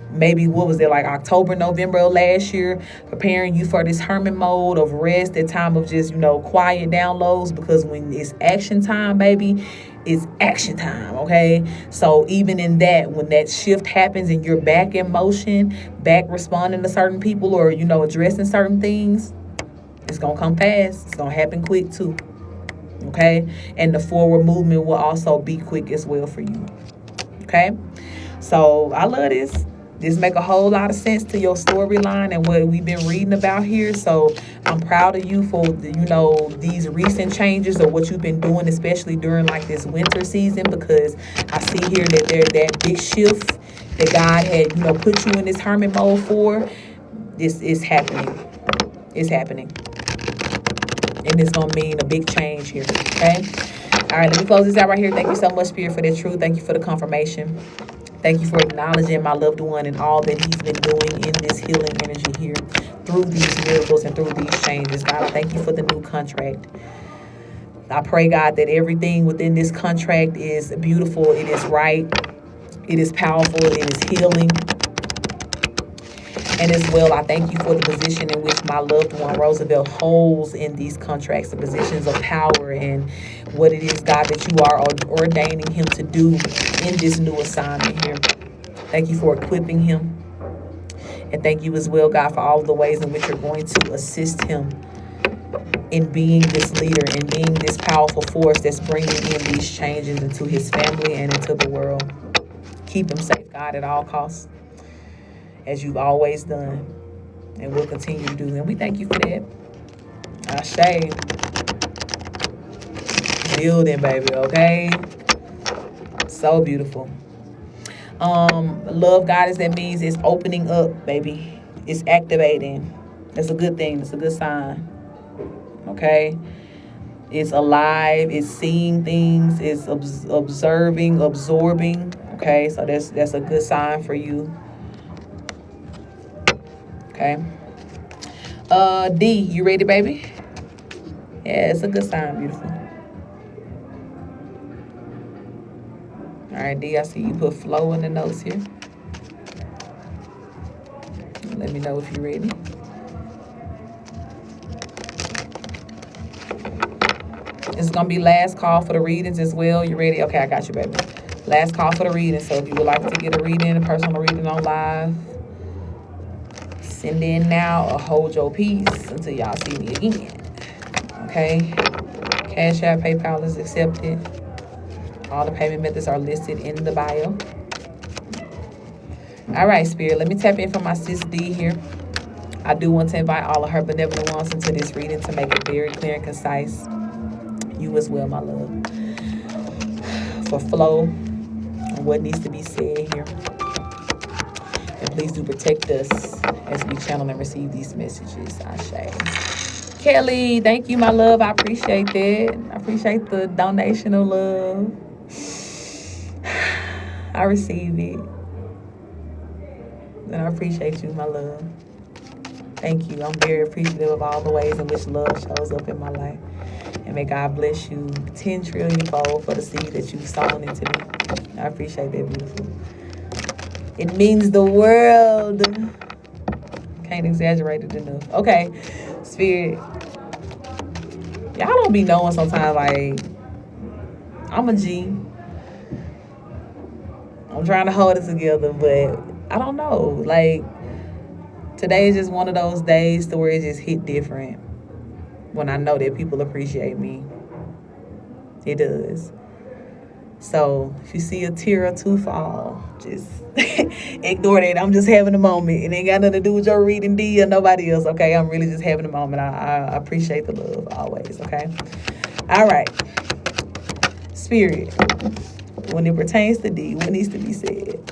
maybe, what was it, like October, November of last year, preparing you for this hermit mode of rest, that time of just, quiet downloads, because when it's action time, baby, it's action time. Okay, so even in that, when that shift happens and you're back in motion, back responding to certain people, or addressing certain things, it's gonna come fast, it's gonna happen quick too. Okay, and the forward movement will also be quick as well for you. Okay, so I love this. This make a whole lot of sense to your storyline and what we've been reading about here. So I'm proud of you for these recent changes, or what you've been doing, especially during like this winter season, because I see here that there's that big shift that God had put you in this hermit mode for. This is happening. It's happening. And it's going to mean a big change here, okay? All right, let me close this out right here. Thank you so much, Spirit, for that truth. Thank you for the confirmation. Thank you for acknowledging my loved one and all that he's been doing in this healing energy here, through these miracles and through these changes. God, I thank you for the new contract. I pray, God, that everything within this contract is beautiful. It is right. It is powerful. It is healing. And as well, I thank you for the position in which my loved one, Roosevelt, holds in these contracts, the positions of power, and what it is, God, that you are ordaining him to do in this new assignment here. Thank you for equipping him. And thank you as well, God, for all of the ways in which you're going to assist him in being this leader and being this powerful force that's bringing in these changes into his family and into the world. Keep him safe, God, at all costs, as you've always done and will continue to do. And we thank you for that. Ashe. Building, baby, okay? So beautiful. Love, Goddess, that means it's opening up, baby. It's activating. That's a good thing. It's a good sign. Okay? It's alive. It's seeing things. It's observing, absorbing. Okay? So that's a good sign for you. Okay. D, you ready, baby? Yeah, it's a good sign, beautiful. All right, D, I see you put flow in the notes here. Let me know if you're ready. This is going to be last call for the readings as well. You ready? Okay, I got you, baby. Last call for the reading. So if you would like to get a reading, a personal reading on live, send in now or hold your peace until y'all see me again. Okay? Cash App, PayPal is accepted. All the payment methods are listed in the bio. All right, Spirit, let me tap in for my sis D here. I do want to invite all of her benevolent ones into this reading to make it very clear and concise. You as well, my love. For flow and what needs to be said here. And please do protect us as we channel and receive these messages. Ashe. Kelly, thank you, my love. I appreciate that. I appreciate the donation of love. I receive it. And I appreciate you, my love. Thank you. I'm very appreciative of all the ways in which love shows up in my life. And may God bless you 10 trillion fold for the seed that you've sown into me. I appreciate that, beautiful. It means the world. Can't exaggerate it enough. Okay, Spirit. Y'all don't be knowing sometimes, like, I'm a G. I'm trying to hold it together, but I don't know. Like, today is just one of those days to where it just hit different when I know that people appreciate me. It does. So if you see a tear or two fall, just ignore that. I'm just having a moment. It ain't got nothing to do with your reading, D, or nobody else, okay? I'm really just having a moment. I appreciate the love always, okay? All right. Spirit, when it pertains to D, what needs to be said?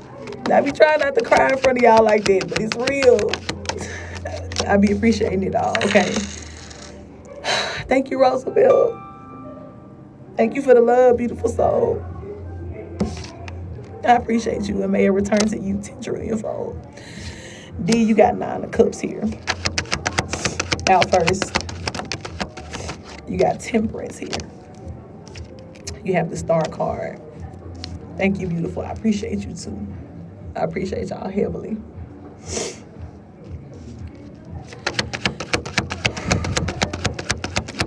I be trying not to cry in front of y'all like that, but it's real. I be appreciating it all, okay? Thank you, Roosevelt. Thank you for the love, beautiful soul. I appreciate you, and may it return to you 10 trillion fold. D, you got 9 of cups here. Out first. You got temperance here. You have the star card. Thank you, beautiful. I appreciate you too. I appreciate y'all heavily.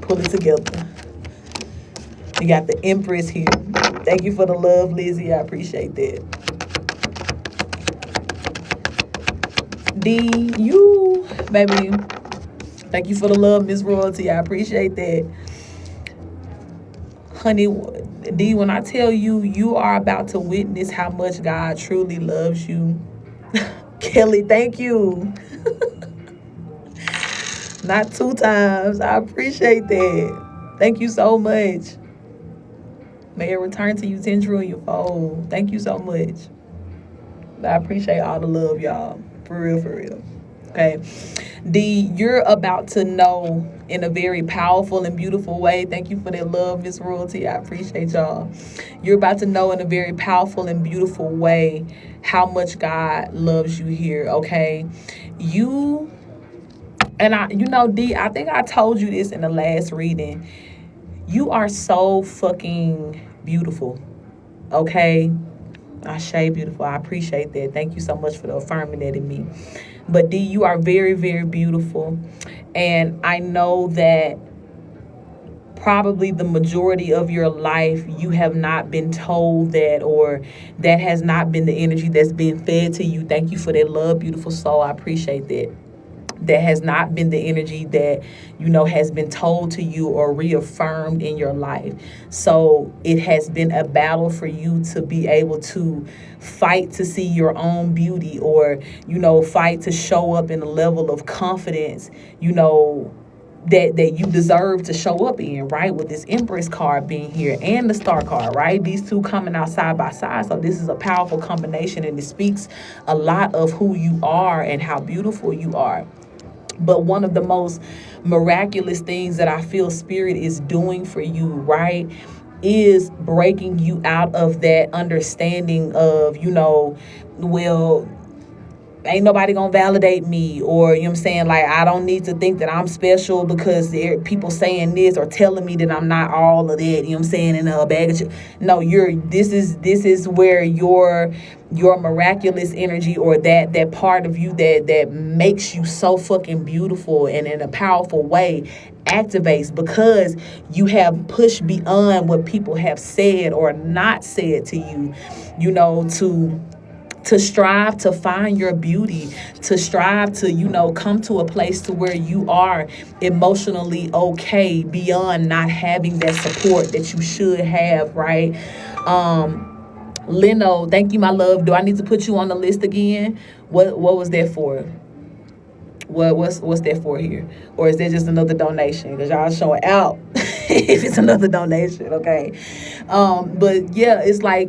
Pull it together. You got the Empress here. Thank you for the love, Lizzie. I appreciate that. D, you, baby. Thank you for the love, Miss Royalty. I appreciate that. Honey, D, when I tell you, you are about to witness how much God truly loves you. Kelly, thank you. Not 2 times. I appreciate that. Thank you so much. May it return to you 10 trillion fold. Thank you so much. I appreciate all the love, y'all. For real, for real. Okay. D, you're about to know in a very powerful and beautiful way. Thank you for that love, Miss Royalty. I appreciate y'all. You're about to know in a very powerful and beautiful way how much God loves you here, okay? You, and D, I think I told you this in the last reading. You are so fucking beautiful, okay? Ashe, beautiful. I appreciate that. Thank you so much for affirming that in me. But D, you are very, very beautiful. And I know that probably the majority of your life, you have not been told that, or that has not been the energy that's being fed to you. Thank you for that love, beautiful soul. I appreciate that. That has not been the energy that, has been told to you or reaffirmed in your life. So it has been a battle for you to be able to fight to see your own beauty, or, fight to show up in a level of confidence, that you deserve to show up in, right? With this Empress card being here and the Star card, right? These two coming out side by side. So this is a powerful combination, and it speaks a lot of who you are and how beautiful you are. But one of the most miraculous things that I feel Spirit is doing for you, right, is breaking you out of that understanding of, ain't nobody gonna validate me, or you know what I'm saying, like I don't need to think that I'm special because there people saying this or telling me that I'm not all of that, you know what I'm saying, in a bag of no, this is where your miraculous energy, or that part of you that makes you so fucking beautiful and in a powerful way, activates, because you have pushed beyond what people have said or not said to you, to strive to find your beauty, to strive to, come to a place to where you are emotionally okay beyond not having that support that you should have, right? Leno, thank you, my love. Do I need to put you on the list again? What was that for? What's that for here? Or is that just another donation? Because y'all showing out if it's another donation, okay? But yeah, it's like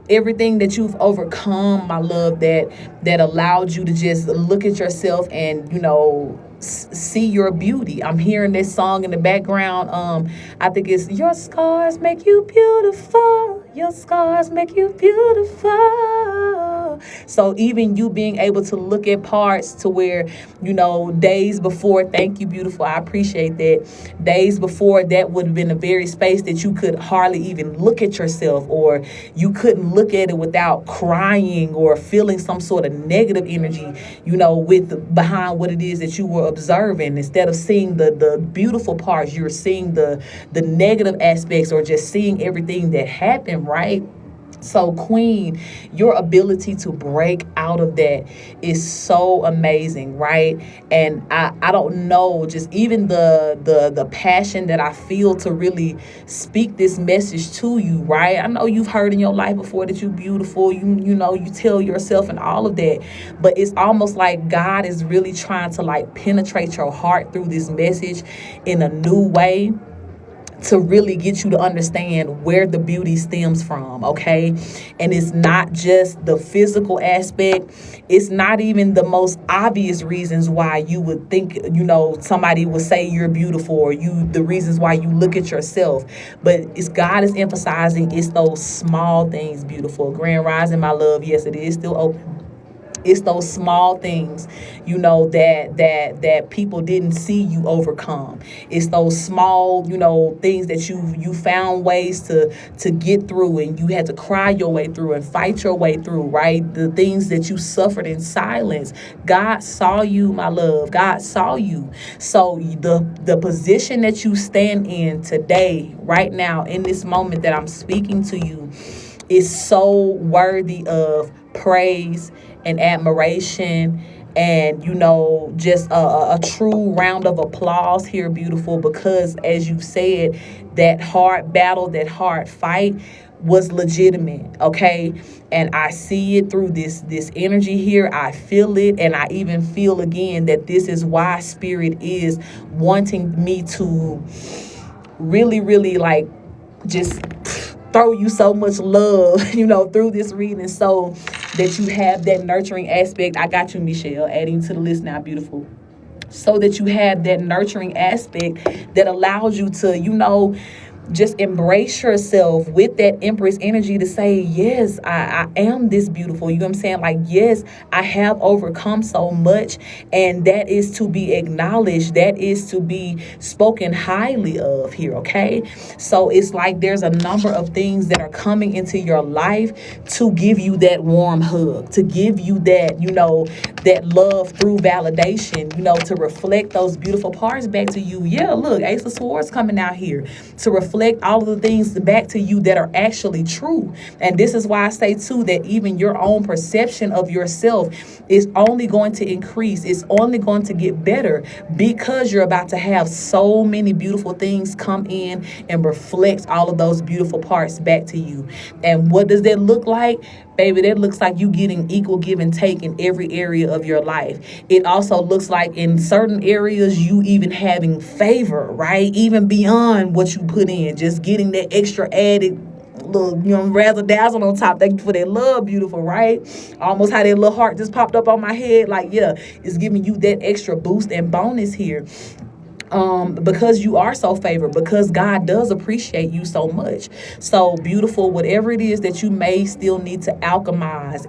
everything that you've overcome, my love, that allowed you to just look at yourself and see your beauty. I'm hearing this song in the background. I think it's "Your Scars Make You Beautiful, Your Scars Make You Beautiful." So even you being able to look at parts to where, days before, thank you, beautiful, I appreciate that. Days before, that would have been a very space that you could hardly even look at yourself, or you couldn't look at it without crying or feeling some sort of negative energy, with behind what it is that you were observing. Instead of seeing the beautiful parts, you're seeing the negative aspects, or just seeing everything that happened, right? So, Queen, your ability to break out of that is so amazing, right? And I don't know, just even the passion that I feel to really speak this message to you, right? I know you've heard in your life before that you're beautiful, you tell yourself and all of that, but it's almost like God is really trying to like penetrate your heart through this message in a new way, to really get you to understand where the beauty stems from, okay? And it's not just the physical aspect. It's not even the most obvious reasons why you would think, somebody would say you're beautiful, or the reasons why you look at yourself. But it's God is emphasizing it's those small things, beautiful. Grand Rising, my love. Yes, it is still open. It's those small things, that people didn't see you overcome. It's those small, things that you found ways to get through, and you had to cry your way through and fight your way through, right? The things that you suffered in silence. God saw you, my love. God saw you. So the position that you stand in today, right now, in this moment that I'm speaking to you, is so worthy of praise and admiration, and just a true round of applause here, beautiful, because as you've said, that hard battle, that hard fight was legitimate, okay? And I see it through this energy here. I feel it, and I even feel again that this is why Spirit is wanting me to really, really like just throw you so much love, through this reading, so that you have that nurturing aspect. I got you, Michelle, adding to the list now, beautiful. So that you have that nurturing aspect that allows you to, just embrace yourself with that Empress energy to say, yes, I am this beautiful. You know what I'm saying? Like, yes, I have overcome so much, and that is to be acknowledged. That is to be spoken highly of here, okay? So it's like there's a number of things that are coming into your life to give you that warm hug, to give you that, that love through validation, to reflect those beautiful parts back to you. Yeah, look, Ace of Swords coming out here to reflect all of the things back to you that are actually true. And this is why I say too that even your own perception of yourself is only going to increase. It's only going to get better, because you're about to have so many beautiful things come in and reflect all of those beautiful parts back to you. And what does that look like? Baby, that looks like you getting equal give and take in every area of your life. It also looks like in certain areas you even having favor, right? Even beyond what you put in, just getting that extra added little, razzle dazzle on top. Thank you for that love, beautiful, right? Almost how that little heart just popped up on my head. Like, yeah, it's giving you that extra boost and bonus here. because you are so favored, because God does appreciate you so much. So beautiful, whatever it is that you may still need to alchemize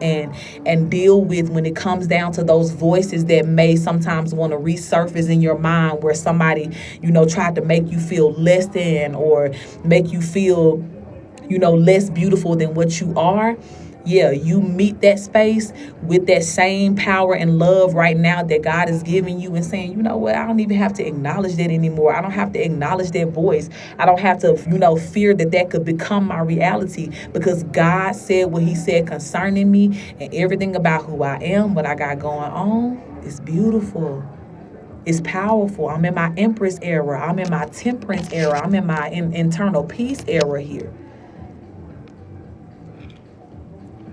and deal with when it comes down to those voices that may sometimes want to resurface in your mind, where somebody, tried to make you feel less than, or make you feel, less beautiful than what you are. Yeah, you meet that space with that same power and love right now that God is giving you, and saying, you know what, I don't even have to acknowledge that anymore. I don't have to acknowledge that voice. I don't have to, fear that could become my reality, because God said what he said concerning me, and everything about who I am, what I got going on, is beautiful. It's powerful. I'm in my Empress era. I'm in my Temperance era. I'm in my internal peace era here.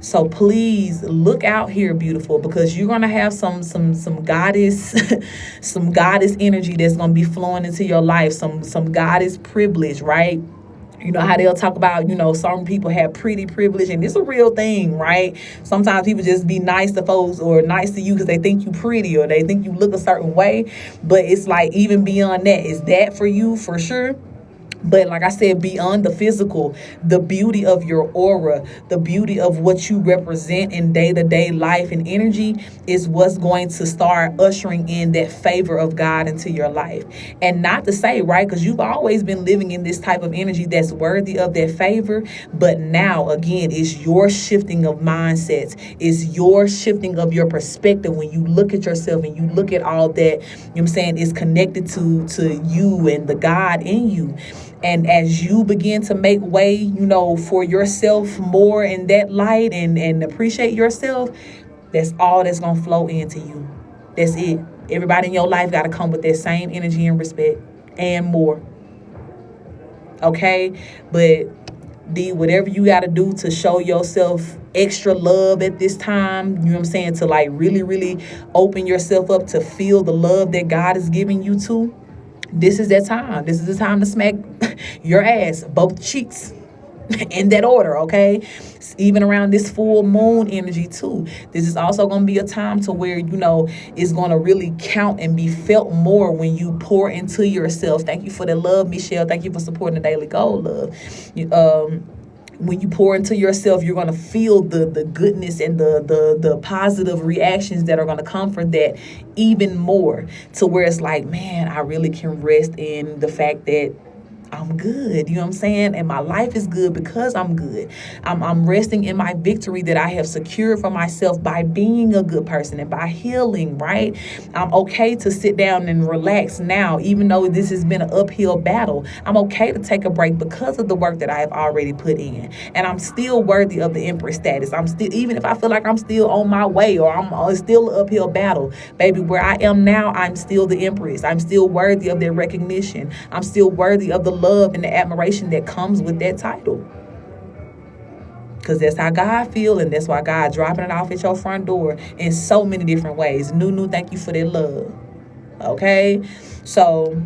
So please look out here, beautiful, because you're gonna have some goddess, some goddess energy that's gonna be flowing into your life. Some goddess privilege, right? You know how they'll talk about, some people have pretty privilege, and it's a real thing, right? Sometimes people just be nice to folks or nice to you because they think you pretty or they think you look a certain way. But it's like, even beyond that, is that for you? For sure. But like I said, beyond the physical, the beauty of your aura, the beauty of what you represent in day-to-day life and energy is what's going to start ushering in that favor of God into your life. And not to say, right, because you've always been living in this type of energy that's worthy of that favor. But now, again, it's your shifting of mindsets. It's your shifting of your perspective when you look at yourself and you look at all that, I'm saying, is connected to you and the God in you. And as you begin to make way, for yourself more in that light, and appreciate yourself, that's all that's going to flow into you. That's it. Everybody in your life got to come with that same energy and respect and more. Okay? But whatever you got to do to show yourself extra love at this time, to like really, really open yourself up to feel the love that God is giving you to. This is that time. This is the time to smack your ass, both cheeks, in that order, okay? Even around this full moon energy too. This is also going to be a time to where, it's going to really count and be felt more when you pour into yourself. Thank you for the love, Michelle. Thank you for supporting the Daily Goal, love. When you pour into yourself, you're going to feel the goodness and the positive reactions that are going to come from that even more, to where it's like, man, I really can rest in the fact that I'm good, and my life is good because I'm good. I'm resting in my victory that I have secured for myself by being a good person and by healing, right? I'm okay to sit down and relax now, even though this has been an uphill battle. I'm okay to take a break because of the work that I have already put in, and I'm still worthy of the Empress status. I'm still, even if I feel like I'm still on my way, or I'm still an uphill battle, baby, where I am now, I'm still the Empress. I'm still worthy of their recognition. I'm still worthy of the love and the admiration that comes with that title, because that's how God feel, and that's why God dropping it off at your front door in so many different ways. Nunu, thank you for that love. Okay, so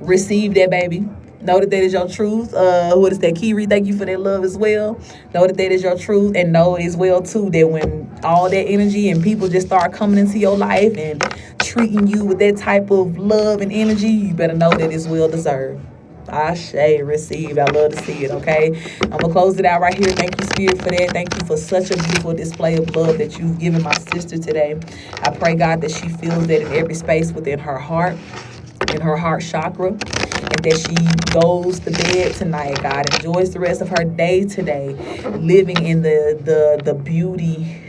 receive that, baby. Know that is your truth. What is that, Kiri? Thank you for that love as well. Know that is your truth, and know as well too that when all that energy and people just start coming into your life and treating you with that type of love and energy, you better know that it's well deserved. Ashe, receive. I love to see it, okay? I'm going to close it out right here. Thank you, Spirit, for that. Thank you for such a beautiful display of love that you've given my sister today. I pray, God, that she feels that in every space within her heart, in her heart chakra, and that she goes to bed tonight, God, enjoys the rest of her day today, living in the beauty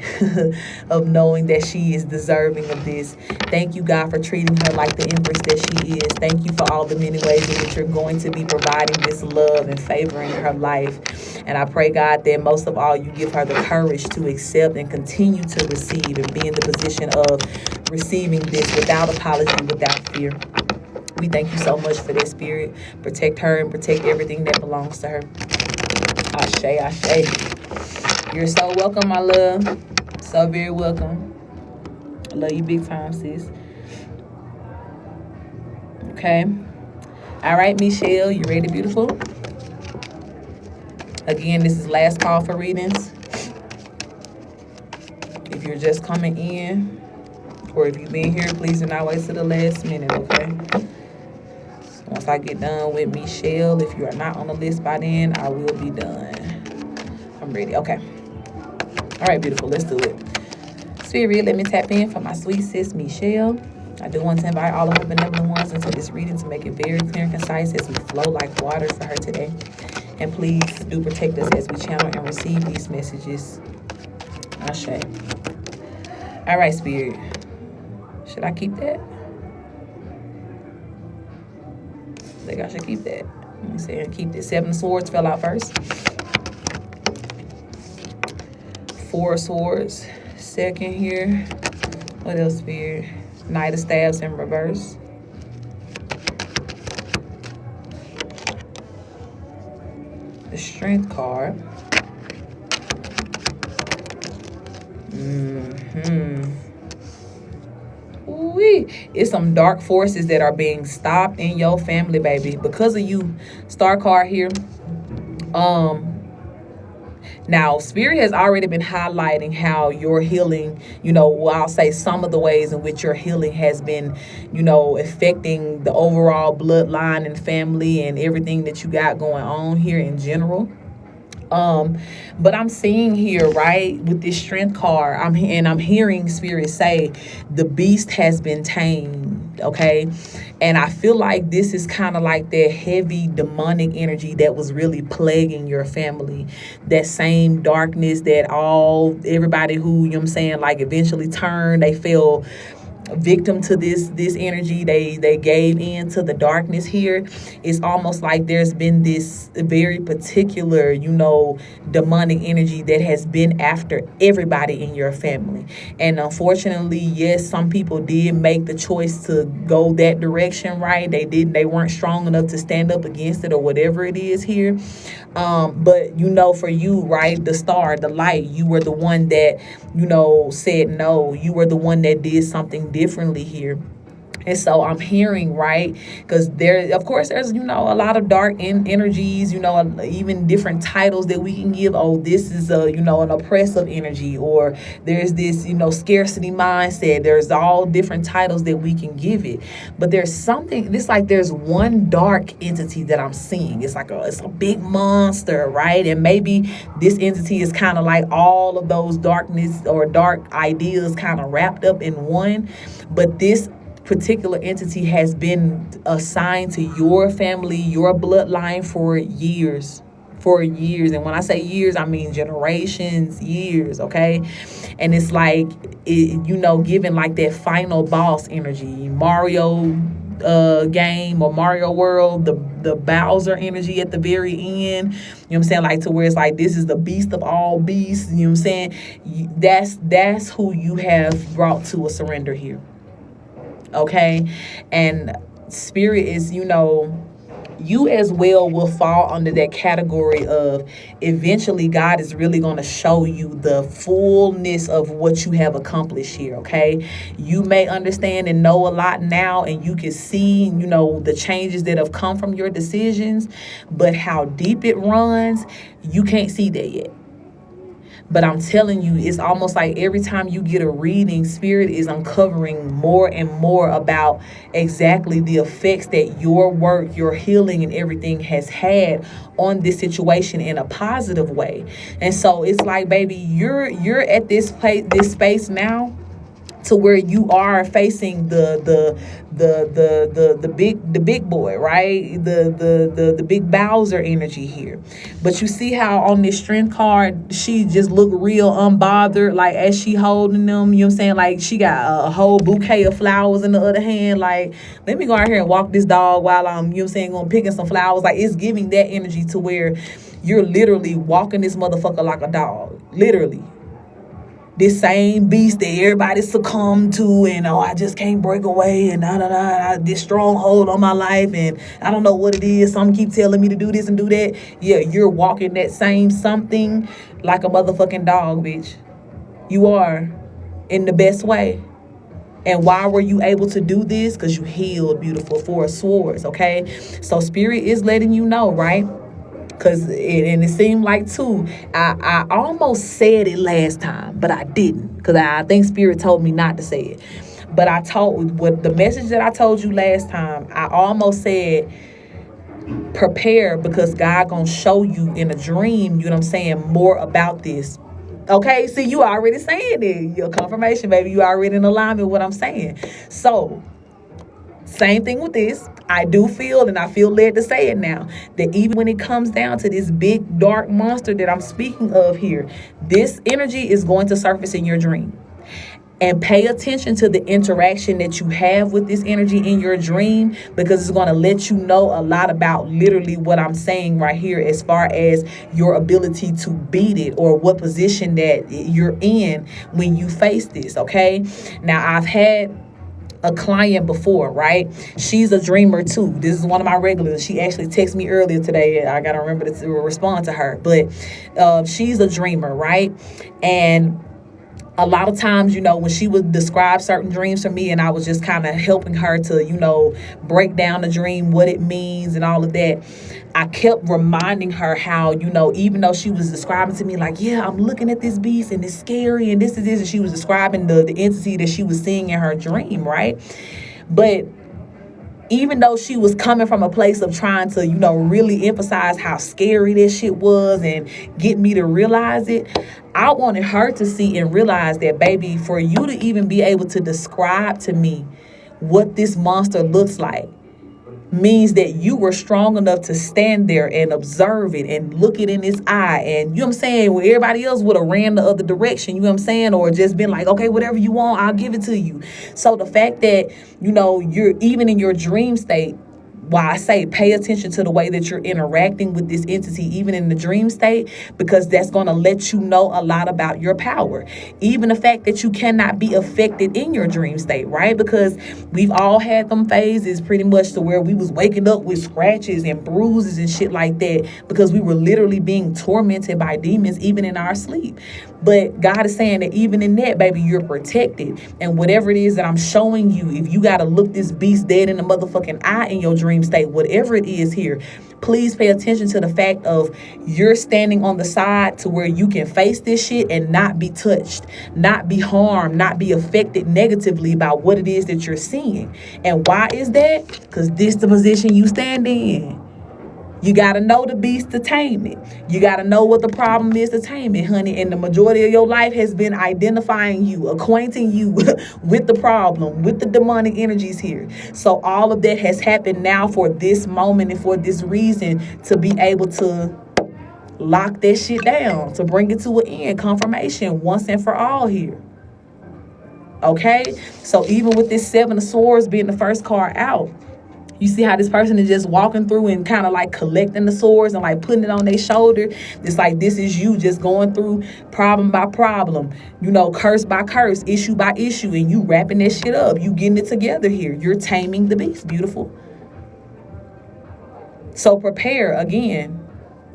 of knowing that she is deserving of this. Thank you, God, for treating her like the Empress that she is. Thank you for all the many ways in which you're going to be providing this love and favor in her life. And I pray, God, that most of all, you give her the courage to accept and continue to receive and be in the position of receiving this without apology, without fear. We thank you so much for that, Spirit. Protect her and protect everything that belongs to her. Ashe, ashe. You're so welcome, my love. So very welcome. I love you big time, sis. Okay. All right, Michelle, you ready, beautiful? Again, this is last call for readings. If you're just coming in, or if you've been here, please do not wait till the last minute, okay? Once I get done with Michelle, if you are not on the list by then, I will be done. I'm ready. Okay. All right, beautiful. Let's do it. Spirit, let me tap in for my sweet sis, Michelle. I do want to invite all of my benevolent ones into this reading to make it very clear and concise as we flow like water for her today. And please do protect us as we channel and receive these messages. Ashe. All right, Spirit. Should I keep that? I think I should keep that. Let me see and keep this. 7 of Swords fell out first. 4 of Swords. Second here. What else, Spirit? Knight of Staves in reverse. The Strength card. It's some dark forces that are being stopped in your family, baby, because of you. Star card here. Now, Spirit has already been highlighting how your healing, I'll say some of the ways in which your healing has been, affecting the overall bloodline and family and everything that you got going on here in general. But I'm seeing here, right, with this Strength card, I'm hearing Spirit say the beast has been tamed, okay? And I feel like this is kind of like that heavy demonic energy that was really plaguing your family. That same darkness that everybody who, like eventually turned, they fell victim to this energy. They gave in to the darkness here. It's almost like there's been this very particular demonic energy that has been after everybody in your family. And unfortunately, yes, some people did make the choice to go that direction, right? They weren't strong enough to stand up against it or whatever it is here. But for you, right, the star, the light, you were the one that said no. You were the one that did something differently here. And so I'm hearing, right, because there's a lot of dark energies, even different titles that we can give. Oh, this is an oppressive energy, or there's this, scarcity mindset. There's all different titles that we can give it. But there's something, it's like there's one dark entity that I'm seeing. It's like it's a big monster, right? And maybe this entity is kind of like all of those darkness or dark ideas kind of wrapped up in one. But this particular entity has been assigned to your family, your bloodline for years. And when I say years, I mean generations, years, okay? And it's like giving like that final boss energy, Mario game or Mario World, the Bowser energy at the very end, like to where it's like this is the beast of all beasts, that's who you have brought to a surrender here. Okay, and Spirit is, you as well will fall under that category of eventually God is really going to show you the fullness of what you have accomplished here. Okay, you may understand and know a lot now, and you can see, the changes that have come from your decisions, but how deep it runs, you can't see that yet. But I'm telling you, it's almost like every time you get a reading, Spirit is uncovering more and more about exactly the effects that your work, your healing and everything has had on this situation in a positive way. And so it's like, baby, you're at this space now to where you are facing the big boy, right? The big Bowser energy here. But you see how on this Strength card, she just looked real unbothered, like as she holding them, like she got a whole bouquet of flowers in the other hand, like, let me go out here and walk this dog while I'm, going picking some flowers. Like, it's giving that energy to where you're literally walking this motherfucker like a dog, literally. This same beast that everybody succumbed to, and I just can't break away, and this stronghold on my life, and I don't know what it is. Some keep telling me to do this and do that. Yeah, you're walking that same something like a motherfucking dog, bitch. You are, in the best way. And why were you able to do this? Because you healed, beautiful, 4 of Swords, okay? So Spirit is letting you know, right? Because it seemed like too, I almost said it last time, but I didn't, because I think Spirit told me not to say it. But the message that I told you last time, I almost said, Prepare, because God gonna show you in a dream, you know what I'm saying, more about this. Okay, see, you already saying it. Your confirmation, baby. You already in alignment with what I'm saying. So, same thing with this. I do feel, and I feel led to say it now, that even when it comes down to this big dark monster that I'm speaking of here, this energy is going to surface in your dream. And pay attention to the interaction that you have with this energy in your dream, because it's going to let you know a lot about literally what I'm saying right here, as far as your ability to beat it, or what position that you're in when you face this. Okay, now I've had a client before, right? She's a dreamer too. This is one of my regulars. She actually texted me earlier today. I gotta remember to respond to her, but she's a dreamer, right? And a lot of times, when she would describe certain dreams for me, and I was just kind of helping her to, break down the dream, what it means and all of that, I kept reminding her how, even though she was describing to me like, yeah, I'm looking at this beast and it's scary and this is this, and she was describing the entity that she was seeing in her dream, right? But even though she was coming from a place of trying to, really emphasize how scary this shit was and get me to realize it, I wanted her to see and realize that, baby, for you to even be able to describe to me what this monster looks like means that you were strong enough to stand there and observe it and look it in its eye. And you know what I'm saying, where everybody else would have ran the other direction, you know what I'm saying, or just been like, okay, whatever you want, I'll give it to you. So the fact that, you're even in your dream state, why I say pay attention to the way that you're interacting with this entity, even in the dream state, because that's going to let you know a lot about your power. Even the fact that you cannot be affected in your dream state, right? Because we've all had them phases pretty much to where we was waking up with scratches and bruises and shit like that, because we were literally being tormented by demons even in our sleep. But God is saying that even in that, baby, you're protected. And whatever it is that I'm showing you, if you got to look this beast dead in the motherfucking eye in your dream state, whatever it is here, please pay attention to the fact of you're standing on the side to where you can face this shit and not be touched, not be harmed, not be affected negatively by what it is that you're seeing. And why is that? Because this is the position you stand in. You got to know the beast to tame it. You got to know what the problem is to tame it, honey. And the majority of your life has been identifying you, acquainting you with the problem, with the demonic energies here. So all of that has happened now for this moment and for this reason, to be able to lock that shit down, to bring it to an end, confirmation once and for all here. Okay? So even with this Seven of Swords being the first card out, you see how this person is just walking through and kind of like collecting the swords and like putting it on their shoulder. It's like this is you just going through problem by problem, curse by curse, issue by issue, and you wrapping that shit up. You getting it together here. You're taming the beast. Beautiful. So prepare again.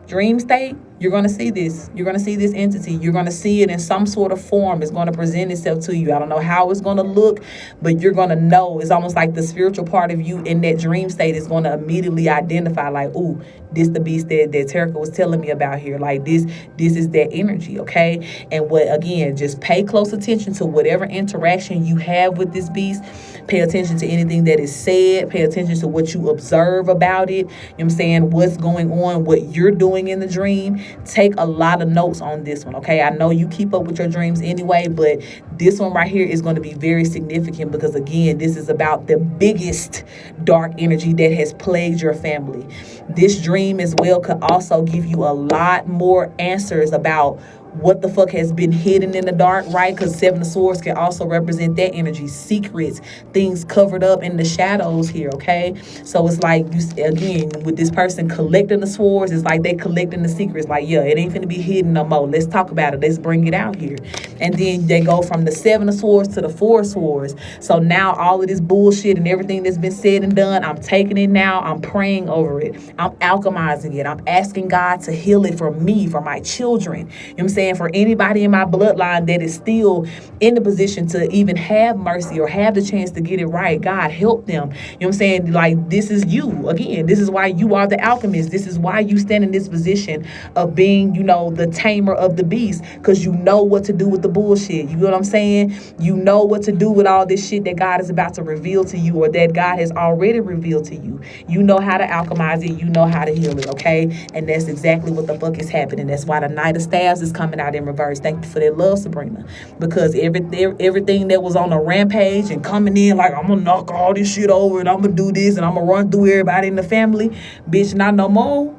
Dream state, you're going to see this. You're going to see this entity. You're going to see it in some sort of form. It's going to present itself to you. I don't know how it's going to look, but you're going to know. It's almost like the spiritual part of you in that dream state is going to immediately identify like, ooh, this the beast that Terica was telling me about here. Like this is that energy, okay? And again, just pay close attention to whatever interaction you have with this beast. Pay attention to anything that is said. Pay attention to what you observe about it. You know what I'm saying? What's going on, what you're doing in the dream. Take a lot of notes on this one, okay? I know you keep up with your dreams anyway, but this one right here is going to be very significant, because again, this is about the biggest dark energy that has plagued your family. This dream as well could also give you a lot more answers about what the fuck has been hidden in the dark, right? Because Seven of Swords can also represent that energy, secrets, things covered up in the shadows here, okay? So it's like, again, with this person collecting the swords, it's like they collecting the secrets. Like, yeah, it ain't finna be hidden no more. Let's talk about it. Let's bring it out here. And then they go from the Seven of Swords to the Four of Swords. So now all of this bullshit and everything that's been said and done, I'm taking it now. I'm praying over it. I'm alchemizing it. I'm asking God to heal it for me, for my children. You know what I'm saying? saying? For anybody in my bloodline that is still in the position to even have mercy or have the chance to get it right, God help them. You know what I'm saying? Like, this is you. Again, this is why you are the alchemist. This is why you stand in this position of being, the tamer of the beast, because you know what to do with the bullshit. You know what I'm saying? You know what to do with all this shit that God is about to reveal to you, or that God has already revealed to you. You know how to alchemize it. You know how to heal it, okay? And that's exactly what the fuck is happening. That's why the Knight of Staves is coming out in reverse. Thank you for that love, Sabrina. Because everything that was on a rampage and coming in like, I'm gonna knock all this shit over and I'm gonna do this and I'm gonna run through everybody in the family, bitch, not no more.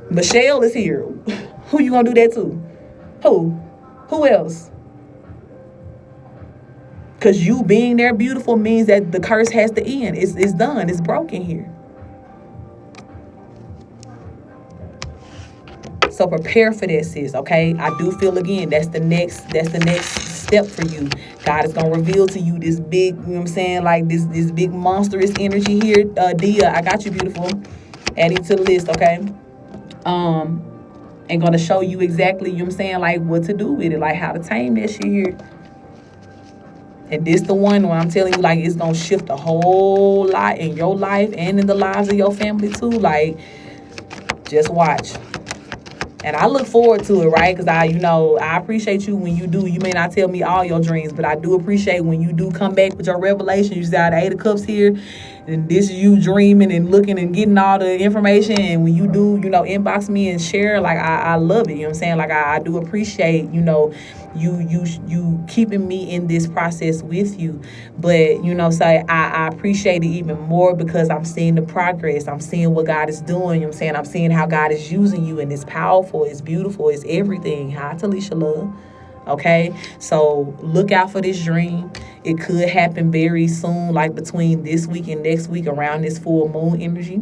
Michelle is here. Who you gonna do that to? Who else? Because you being there beautiful means that the curse has to end. It's done. It's broken here. So prepare for that, sis, okay? I do feel, again, that's the next step for you. God is going to reveal to you this big, you know what I'm saying, like this big monstrous energy here. Dia, I got you, beautiful. Adding to the list, okay? And going to show you exactly, you know what I'm saying, like what to do with it, like how to tame that shit here. And this the one where I'm telling you, like, it's going to shift a whole lot in your life and in the lives of your family too. Like, just watch. And I look forward to it, right? Because I appreciate you when you do. You may not tell me all your dreams, but I do appreciate when you do come back with your revelation. You say, the Eight of Cups here, and this is you dreaming and looking and getting all the information. And when you do, inbox me and share, like, I love it. You know what I'm saying? Like, I do appreciate, you keeping me in this process with you. But, say I appreciate it even more because I'm seeing the progress. I'm seeing what God is doing. You know what I'm saying? I'm seeing how God is using you, and it's powerful, it's beautiful, it's everything. Hi, Talisha Love. Okay, so look out for this dream. It could happen very soon, like between this week and next week, around this full moon energy.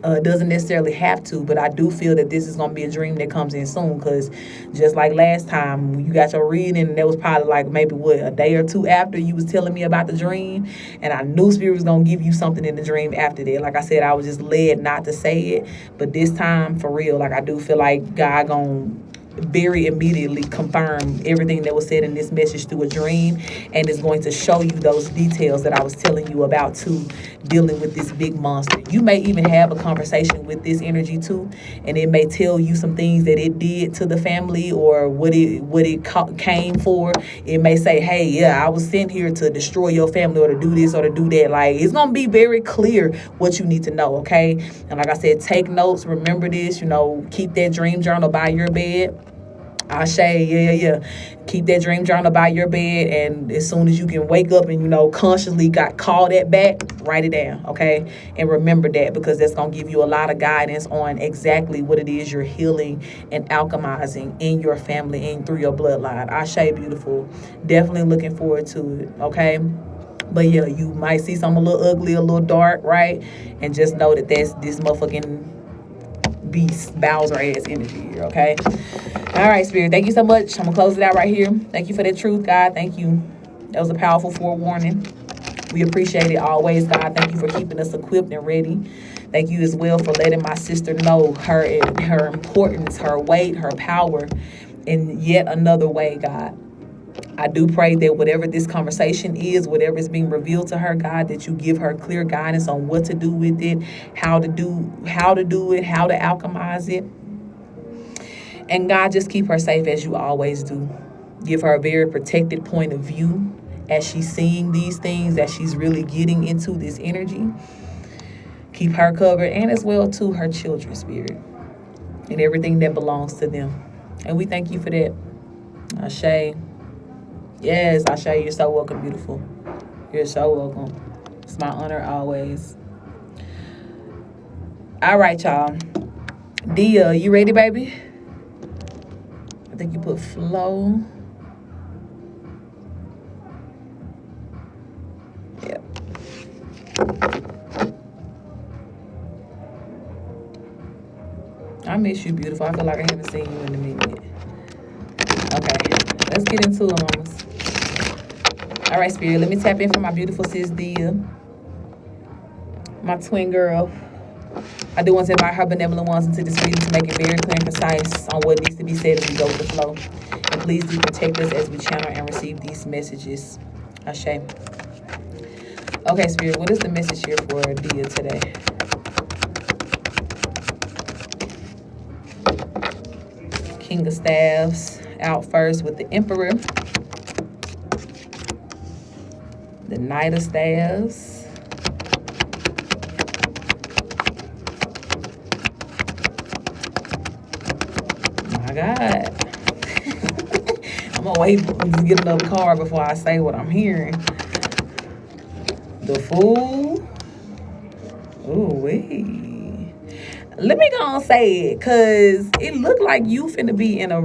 It doesn't necessarily have to, but I do feel that this is going to be a dream that comes in soon, because just like last time when you got your reading, and that was probably like maybe a day or two after you was telling me about the dream, and I knew Spirit was going to give you something in the dream after that. Like I said, I was just led not to say it, but this time, for real, like, I do feel like God going to very immediately confirm everything that was said in this message through a dream, and is going to show you those details that I was telling you about too, dealing with this big monster. You may even have a conversation with this energy too, and it may tell you some things that it did to the family, or what it came for. It may say, hey, yeah, I was sent here to destroy your family, or to do this or to do that. Like, it's gonna be very clear what you need to know, okay? And like I said, take notes, remember this, keep that dream journal by your bed. Ashe, yeah. Keep that dream journal by your bed, and as soon as you can wake up and, consciously call that back, write it down, okay? And remember that, because that's going to give you a lot of guidance on exactly what it is you're healing and alchemizing in your family and through your bloodline. Ashe, beautiful. Definitely looking forward to it, okay? But yeah, you might see something a little ugly, a little dark, right? And just know that that's this motherfucking beast, Bowser ass energy here, okay? All right, Spirit, thank you so much. I'm gonna close it out right here. Thank you for the truth, God. Thank you. That was a powerful forewarning. We appreciate it always, God. Thank you for keeping us equipped and ready. Thank you as well for letting my sister know her importance, her weight, her power in yet another way, God. I do pray that whatever this conversation is, whatever is being revealed to her, God, that you give her clear guidance on what to do with it, how to do it, how to alchemize it. And God, just keep her safe as you always do. Give her a very protected point of view as she's seeing these things, as she's really getting into this energy. Keep her covered, and as well, too, her children, Spirit, and everything that belongs to them. And we thank you for that. Ashe. Yes, Ashe, you're so welcome, beautiful. You're so welcome. It's my honor always. All right, y'all. Dia, you ready, baby? I think you put flow. Yep. I miss you, beautiful. I feel like I haven't seen you in a minute. Okay, let's get into it, mamas. All right, Spirit, let me tap in for my beautiful sis, Dia. My twin girl. I do want to invite her benevolent ones into this reading to make it very clear and concise on what needs to be said as we go with the flow. And please do protect us as we channel and receive these messages. Ashe. Okay, Spirit, what is the message here for Dia today? King of Staves out first with the Emperor. The Knight of Staves. My God. I'm gonna wait to get another card before I say what I'm hearing. The Fool. Ooh, wee. Let me go and say it, cause it looked like you finna be in a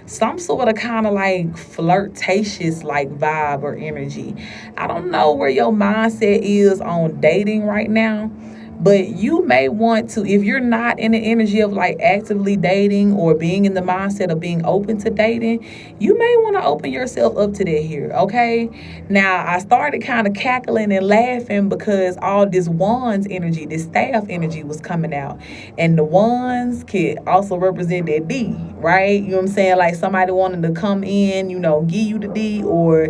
some sort of kind of like flirtatious like vibe or energy. I don't know where your mindset is on dating right now, but you may want to, if you're not in the energy of like actively dating or being in the mindset of being open to dating, you may want to open yourself up to that here, okay? Now, I started kind of cackling and laughing because all this wands energy, this staff energy was coming out. And the wands could also represent that D, right? You know what I'm saying? Like somebody wanting to come in, you know, give you the D, or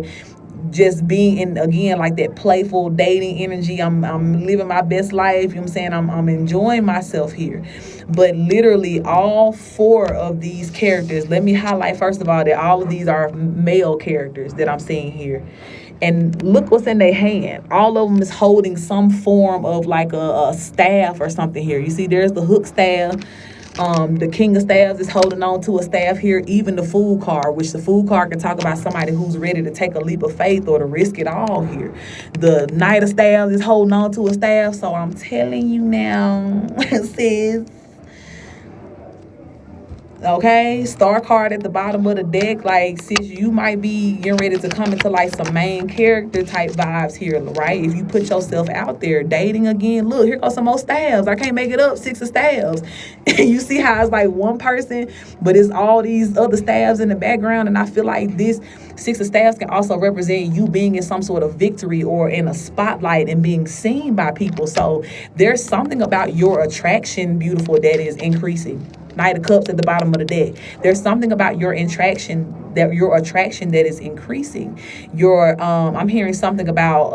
just being in, again, like that playful dating energy. I'm living my best life. You know what I'm saying? I'm enjoying myself here. But literally all four of these characters, let me highlight first of all that all of these are male characters that I'm seeing here. And look what's in their hand. All of them is holding some form of like a staff or something here. You see, there's the hook staff. The King of Staves is holding on to a staff here. Even the Fool card, which the Fool card can talk about somebody who's ready to take a leap of faith or to risk it all here. The Knight of Staves is holding on to a staff. So I'm telling you now, sis. Okay, star card at the bottom of the deck. Like, sis, you might be getting ready to come into like some main character type vibes here, right? If you put yourself out there dating again. Look, here goes some more staves. I can't make it up. 6 of staves. You see how it's like one person, but it's all these other staves in the background. And I feel like this 6 of staves can also represent you being in some sort of victory or in a spotlight and being seen by people. So there's something about your attraction, beautiful, that is increasing. Knight of Cups at the bottom of the deck. There's something about your attraction that is increasing. I'm hearing something about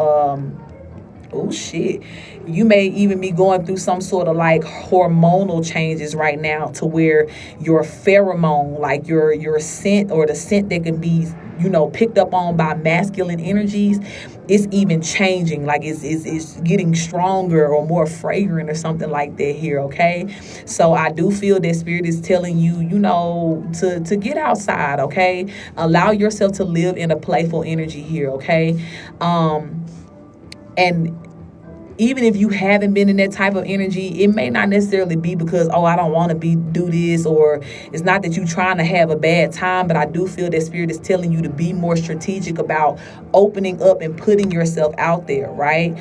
oh shit. You may even be going through some sort of like hormonal changes right now, to where your pheromone, like your scent, or the scent that can be, you know, picked up on by masculine energies, it's even changing. Like it's getting stronger or more fragrant or something like that here, okay? So I do feel that Spirit is telling you, you know, to get outside, okay? Allow yourself to live in a playful energy here, okay? And even if you haven't been in that type of energy, it may not necessarily be because, oh, I don't want to do this, or it's not that you're trying to have a bad time, but I do feel that Spirit is telling you to be more strategic about opening up and putting yourself out there, right?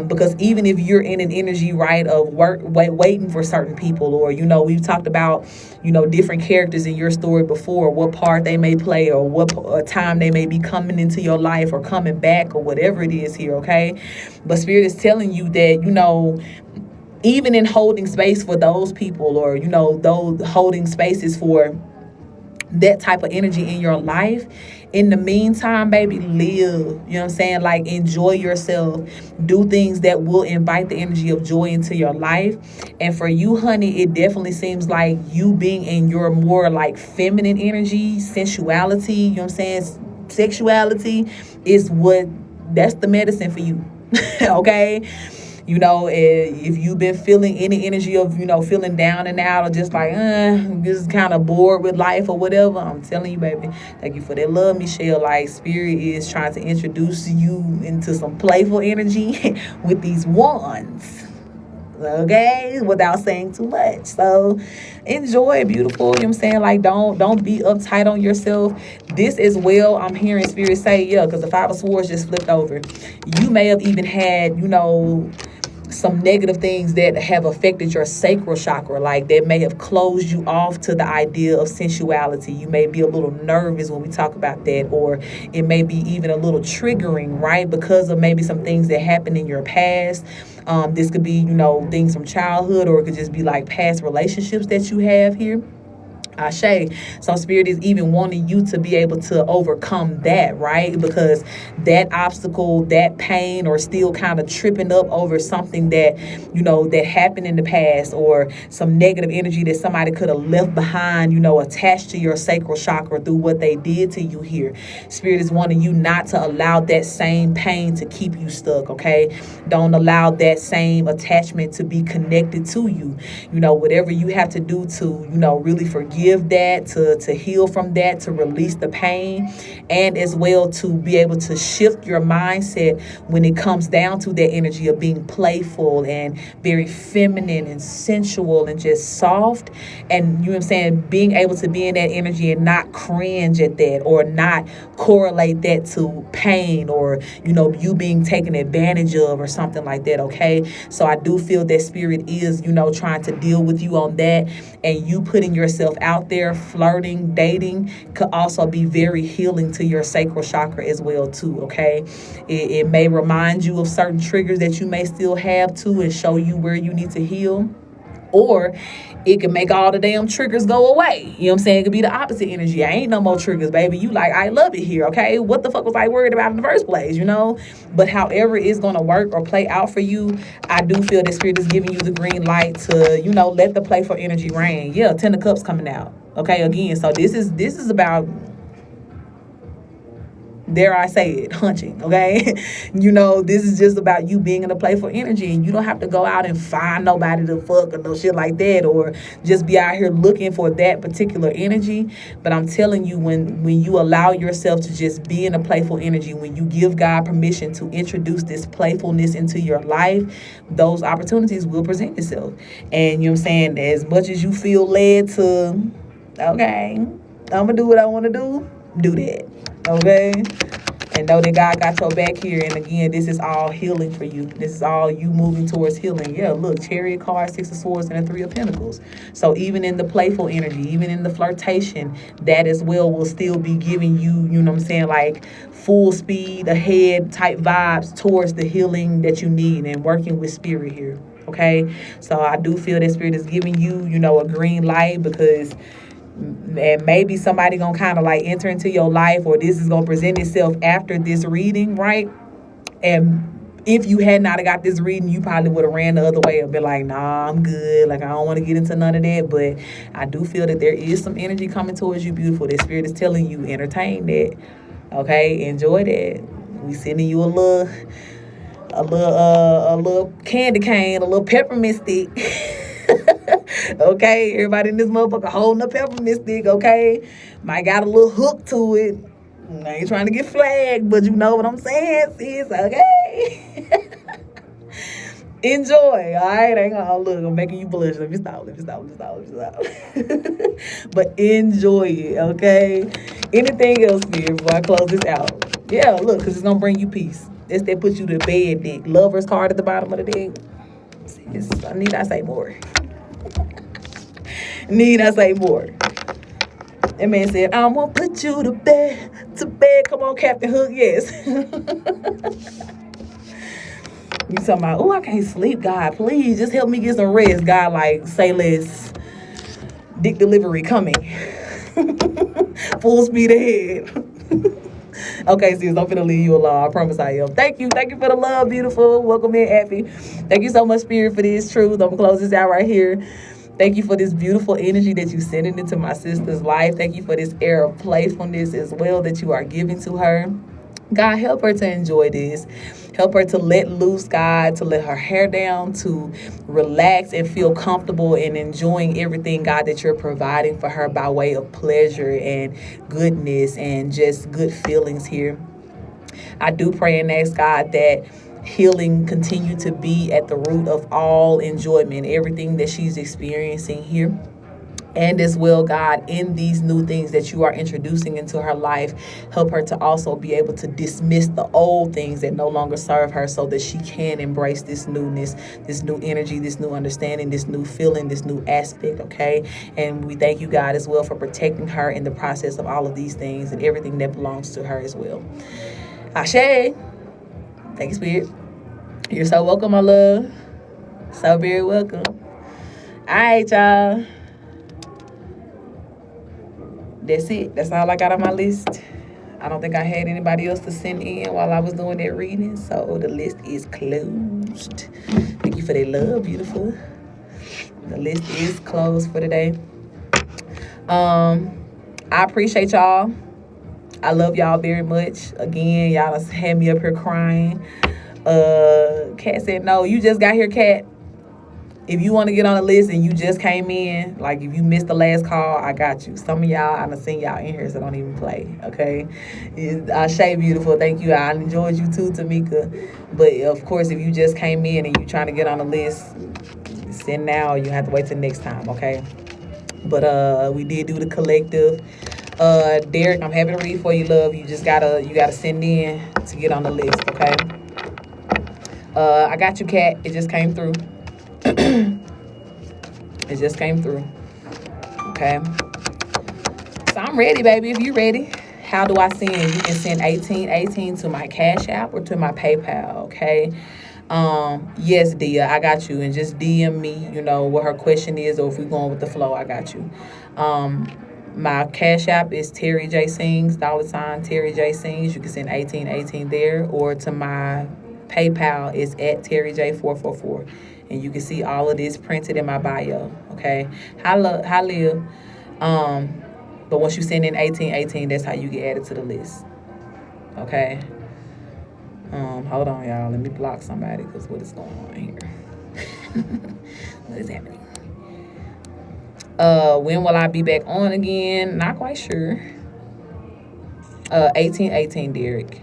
Because even if you're in an energy, right, of waiting for certain people, or, you know, we've talked about, you know, different characters in your story before, what part they may play, or what time they may be coming into your life or coming back, or whatever it is here, okay? But Spirit is telling you that, you know, even in holding space for those people, or, you know, those holding spaces for that type of energy in your life, in the meantime, baby, live. You know what I'm saying? Like, enjoy yourself. Do things that will invite the energy of joy into your life. And for you, honey, it definitely seems like you being in your more like feminine energy, sensuality, you know what I'm saying? Sexuality is that's the medicine for you. Okay? You know, if you've been feeling any energy of, you know, feeling down and out, or just like, just kind of bored with life or whatever, I'm telling you, baby, thank you for that love, Michelle. Like, Spirit is trying to introduce you into some playful energy with these wands. Okay, without saying too much. So enjoy, beautiful. You know what I'm saying? Like, don't be uptight on yourself. This as well, I'm hearing Spirit say, yeah, because the 5 of Swords just flipped over. You may have even had, you know, some negative things that have affected your sacral chakra, like that may have closed you off to the idea of sensuality. You may be a little nervous when we talk about that, or it may be even a little triggering, right? Because of maybe some things that happened in your past. This could be, things from childhood, or it could just be like past relationships that you have here. Ashe. So spirit is even wanting you to be able to overcome that, right? Because that obstacle, that pain, or still kind of tripping up over something that, that happened in the past, or some negative energy that somebody could have left behind, attached to your sacral chakra through what they did to you here. Spirit is wanting you not to allow that same pain to keep you stuck, okay? Don't allow that same attachment to be connected to you. Whatever you have to do to, really forgive that, to heal from that, to release the pain, and as well to be able to shift your mindset when it comes down to that energy of being playful and very feminine and sensual and just soft. And you know what I'm saying, being able to be in that energy and not cringe at that, or not correlate that to pain, or you being taken advantage of, or something like that. Okay, so I do feel that spirit is trying to deal with you on that, and you putting yourself out there, flirting, dating, could also be very healing to your sacral chakra as well too. Okay, it may remind you of certain triggers that you may still have too, and show you where you need to heal. Or it can make all the damn triggers go away. You know what I'm saying? It could be the opposite energy. I ain't no more triggers, baby. You like, I love it here, okay? What the fuck was I worried about in the first place, But however it's going to work or play out for you, I do feel that spirit is giving you the green light to, let the playful energy reign. Yeah, 10 of Cups coming out. Okay, again, so this is about, dare I say it, hunching, okay? This is just about you being in a playful energy, and you don't have to go out and find nobody to fuck or no shit like that, or just be out here looking for that particular energy. But I'm telling you, when you allow yourself to just be in a playful energy, when you give God permission to introduce this playfulness into your life, those opportunities will present itself. And you know what I'm saying, as much as you feel led to, okay, I'm gonna do what I want to do that. Okay, and know that God got your back here. And again, this is all healing for you. This is all you moving towards healing. Yeah, look, Chariot card, 6 of Swords, and a 3 of Pentacles. So even in the playful energy, even in the flirtation, that as well will still be giving you, you know what I'm saying, like full speed ahead type vibes towards the healing that you need, and working with spirit here. Okay, so I do feel that spirit is giving you, a green light, because and maybe somebody gonna kind of like enter into your life, or this is gonna present itself after this reading, right? And if you had not got this reading, you probably would have ran the other way and been like, nah, I'm good, like I don't want to get into none of that. But I do feel that there is some energy coming towards you, beautiful. That spirit is telling you, entertain that. Okay, enjoy that. We sending you a little candy cane, a little peppermint stick. Okay, everybody in this motherfucker holding a peppermint stick, okay? Might got a little hook to it. I ain't trying to get flagged, but you know what I'm saying, sis, okay? Enjoy, all right? I ain't gonna, look, I'm making you blush. Let me stop. But enjoy it, okay? Anything else here before I close this out? Yeah, look, because it's gonna bring you peace. That's that puts you to bed deck. Lover's card at the bottom of the deck. Sis, need I say more? Need I say more? That man said, I'm gonna put you to bed. Come on, Captain Hook, yes. You talking about, oh, I can't sleep, God, please just help me get some rest. God, like, say less. Dick delivery coming. Full speed ahead. Okay, sis, I'm finna leave you alone. I promise I am. Thank you for the love, beautiful. Welcome in, Effie. Thank you so much, Spirit, for this truth. I'm gonna close this out right here. Thank you for this beautiful energy that you sending into my sister's life. Thank you for this air of playfulness as well that you are giving to her. God, help her to enjoy this. Help her to let loose, God, to let her hair down, to relax and feel comfortable in enjoying everything, God, that you're providing for her by way of pleasure and goodness and just good feelings here. I do pray and ask, God, that healing continue to be at the root of all enjoyment, everything that she's experiencing here. And as well, God, in these new things that you are introducing into her life, help her to also be able to dismiss the old things that no longer serve her so that she can embrace this newness, this new energy, this new understanding, this new feeling, this new aspect, okay? And we thank you, God, as well for protecting her in the process of all of these things and everything that belongs to her as well. Ashe. Thank you, Spirit. You're so welcome, my love. So very welcome. All right, y'all. That's it. That's all I got on my list. I don't think I had anybody else to send in while I was doing that reading, so the list is closed. Thank you for that love, beautiful. The list is closed for today. I appreciate y'all. I love y'all very much. Again, y'all just had me up here crying. Kat said, no, you just got here, Kat. If you want to get on the list and you just came in, like if you missed the last call, I got you. Some of y'all, I done seen y'all in here, so don't even play, okay? Shay, beautiful, thank you. I enjoyed you too, Tamika. But of course, if you just came in and you trying to get on the list, send now, or you have to wait till next time, okay? But we did do the collective. Derek, I'm happy to read for you, love. You gotta send in to get on the list, okay? I got you, Kat. It just came through. It just came through. Okay. So I'm ready, baby. If you ready, how do I send? You can send 1818 to my Cash App or to my PayPal, okay? Yes, Dia, I got you. And just DM me, what her question is, or if we're going with the flow, I got you. My Cash App is Terry J Sings, $ Terry J Sings. You can send 1818 there, or to my PayPal is at TerryJ444. And you can see all of this printed in my bio, okay? Hi, Liv. But once you send in 1818, that's how you get added to the list, okay? Hold on, y'all. Let me block somebody, because what is going on here? What is happening? When will I be back on again? Not quite sure. 1818, Derek.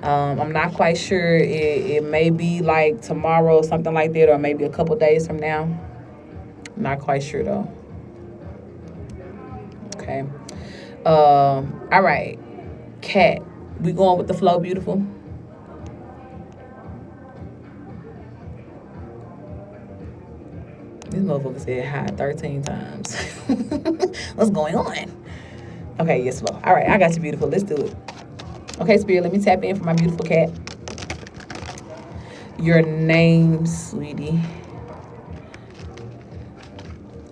I'm not quite sure. It may be like tomorrow or something like that, or maybe a couple days from now. Not quite sure though. Okay. All right. Kat, we going with the flow, beautiful? This motherfucker said hi 13 times. What's going on? Okay, yes, flow. All right, I got you, beautiful. Let's do it. Okay, Spirit, let me tap in for my beautiful Kat. Your name, sweetie.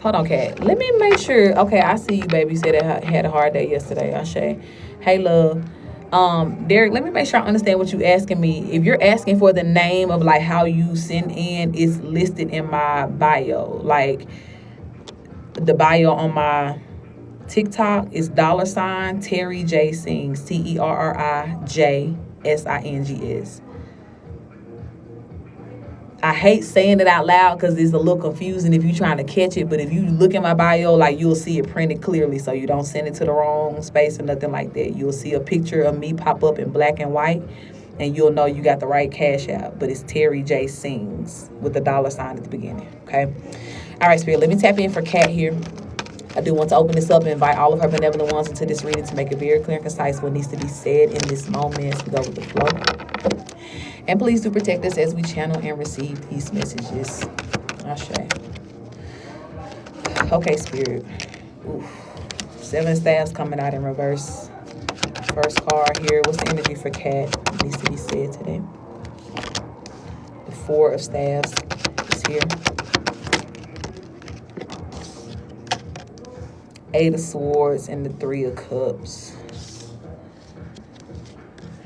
Hold on, Kat. Let me make sure. Okay, I see you, baby. You said I had a hard day yesterday, Ashe. Hey, love. Derek, let me make sure I understand what you're asking me. If you're asking for the name of like how you send in, it's listed in my bio. Like the bio on my TikTok is $ Terry J Sings, TerriJSings. I hate saying it out loud because it's a little confusing if you're trying to catch it. But if you look at my bio, like you'll see it printed clearly, so you don't send it to the wrong space or nothing like that. You'll see a picture of me pop up in black and white, and you'll know you got the right Cash App. But it's Terry J Sings with the $ at the beginning. Okay. All right, Spirit. Let me tap in for Kat here. I do want to open this up and invite all of her benevolent ones into this reading to make it very clear and concise what needs to be said in this moment as we go with the flow. And please do protect us as we channel and receive these messages. Ashe. Okay, Spirit. Oof. 7 staffs coming out in reverse. First card here. What's the energy for Kat? What needs to be said today? The 4 of staffs is here. 8 of Swords and the 3 of Cups.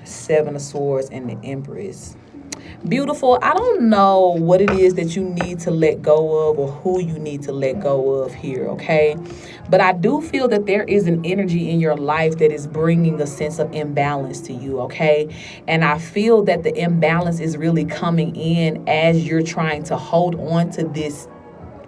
7 of Swords and the Empress. Beautiful. I don't know what it is that you need to let go of or who you need to let go of here, okay? But I do feel that there is an energy in your life that is bringing a sense of imbalance to you, okay? And I feel that the imbalance is really coming in as you're trying to hold on to this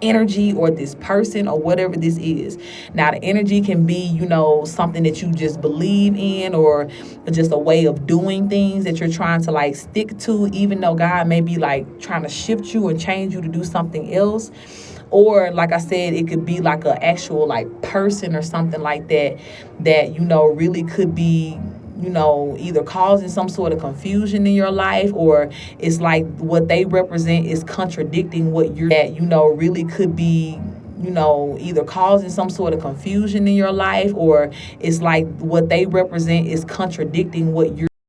energy or this person or whatever this is. Now, the energy can be, something that you just believe in or just a way of doing things that you're trying to like stick to, even though God may be like trying to shift you or change you to do something else. or like I said, it could be like an actual like person or something like that, that really could be either causing some sort of confusion in your life, or it's like what they represent is contradicting what you're, that really could be either causing some sort of confusion in your life, or it's like what they represent is contradicting what you're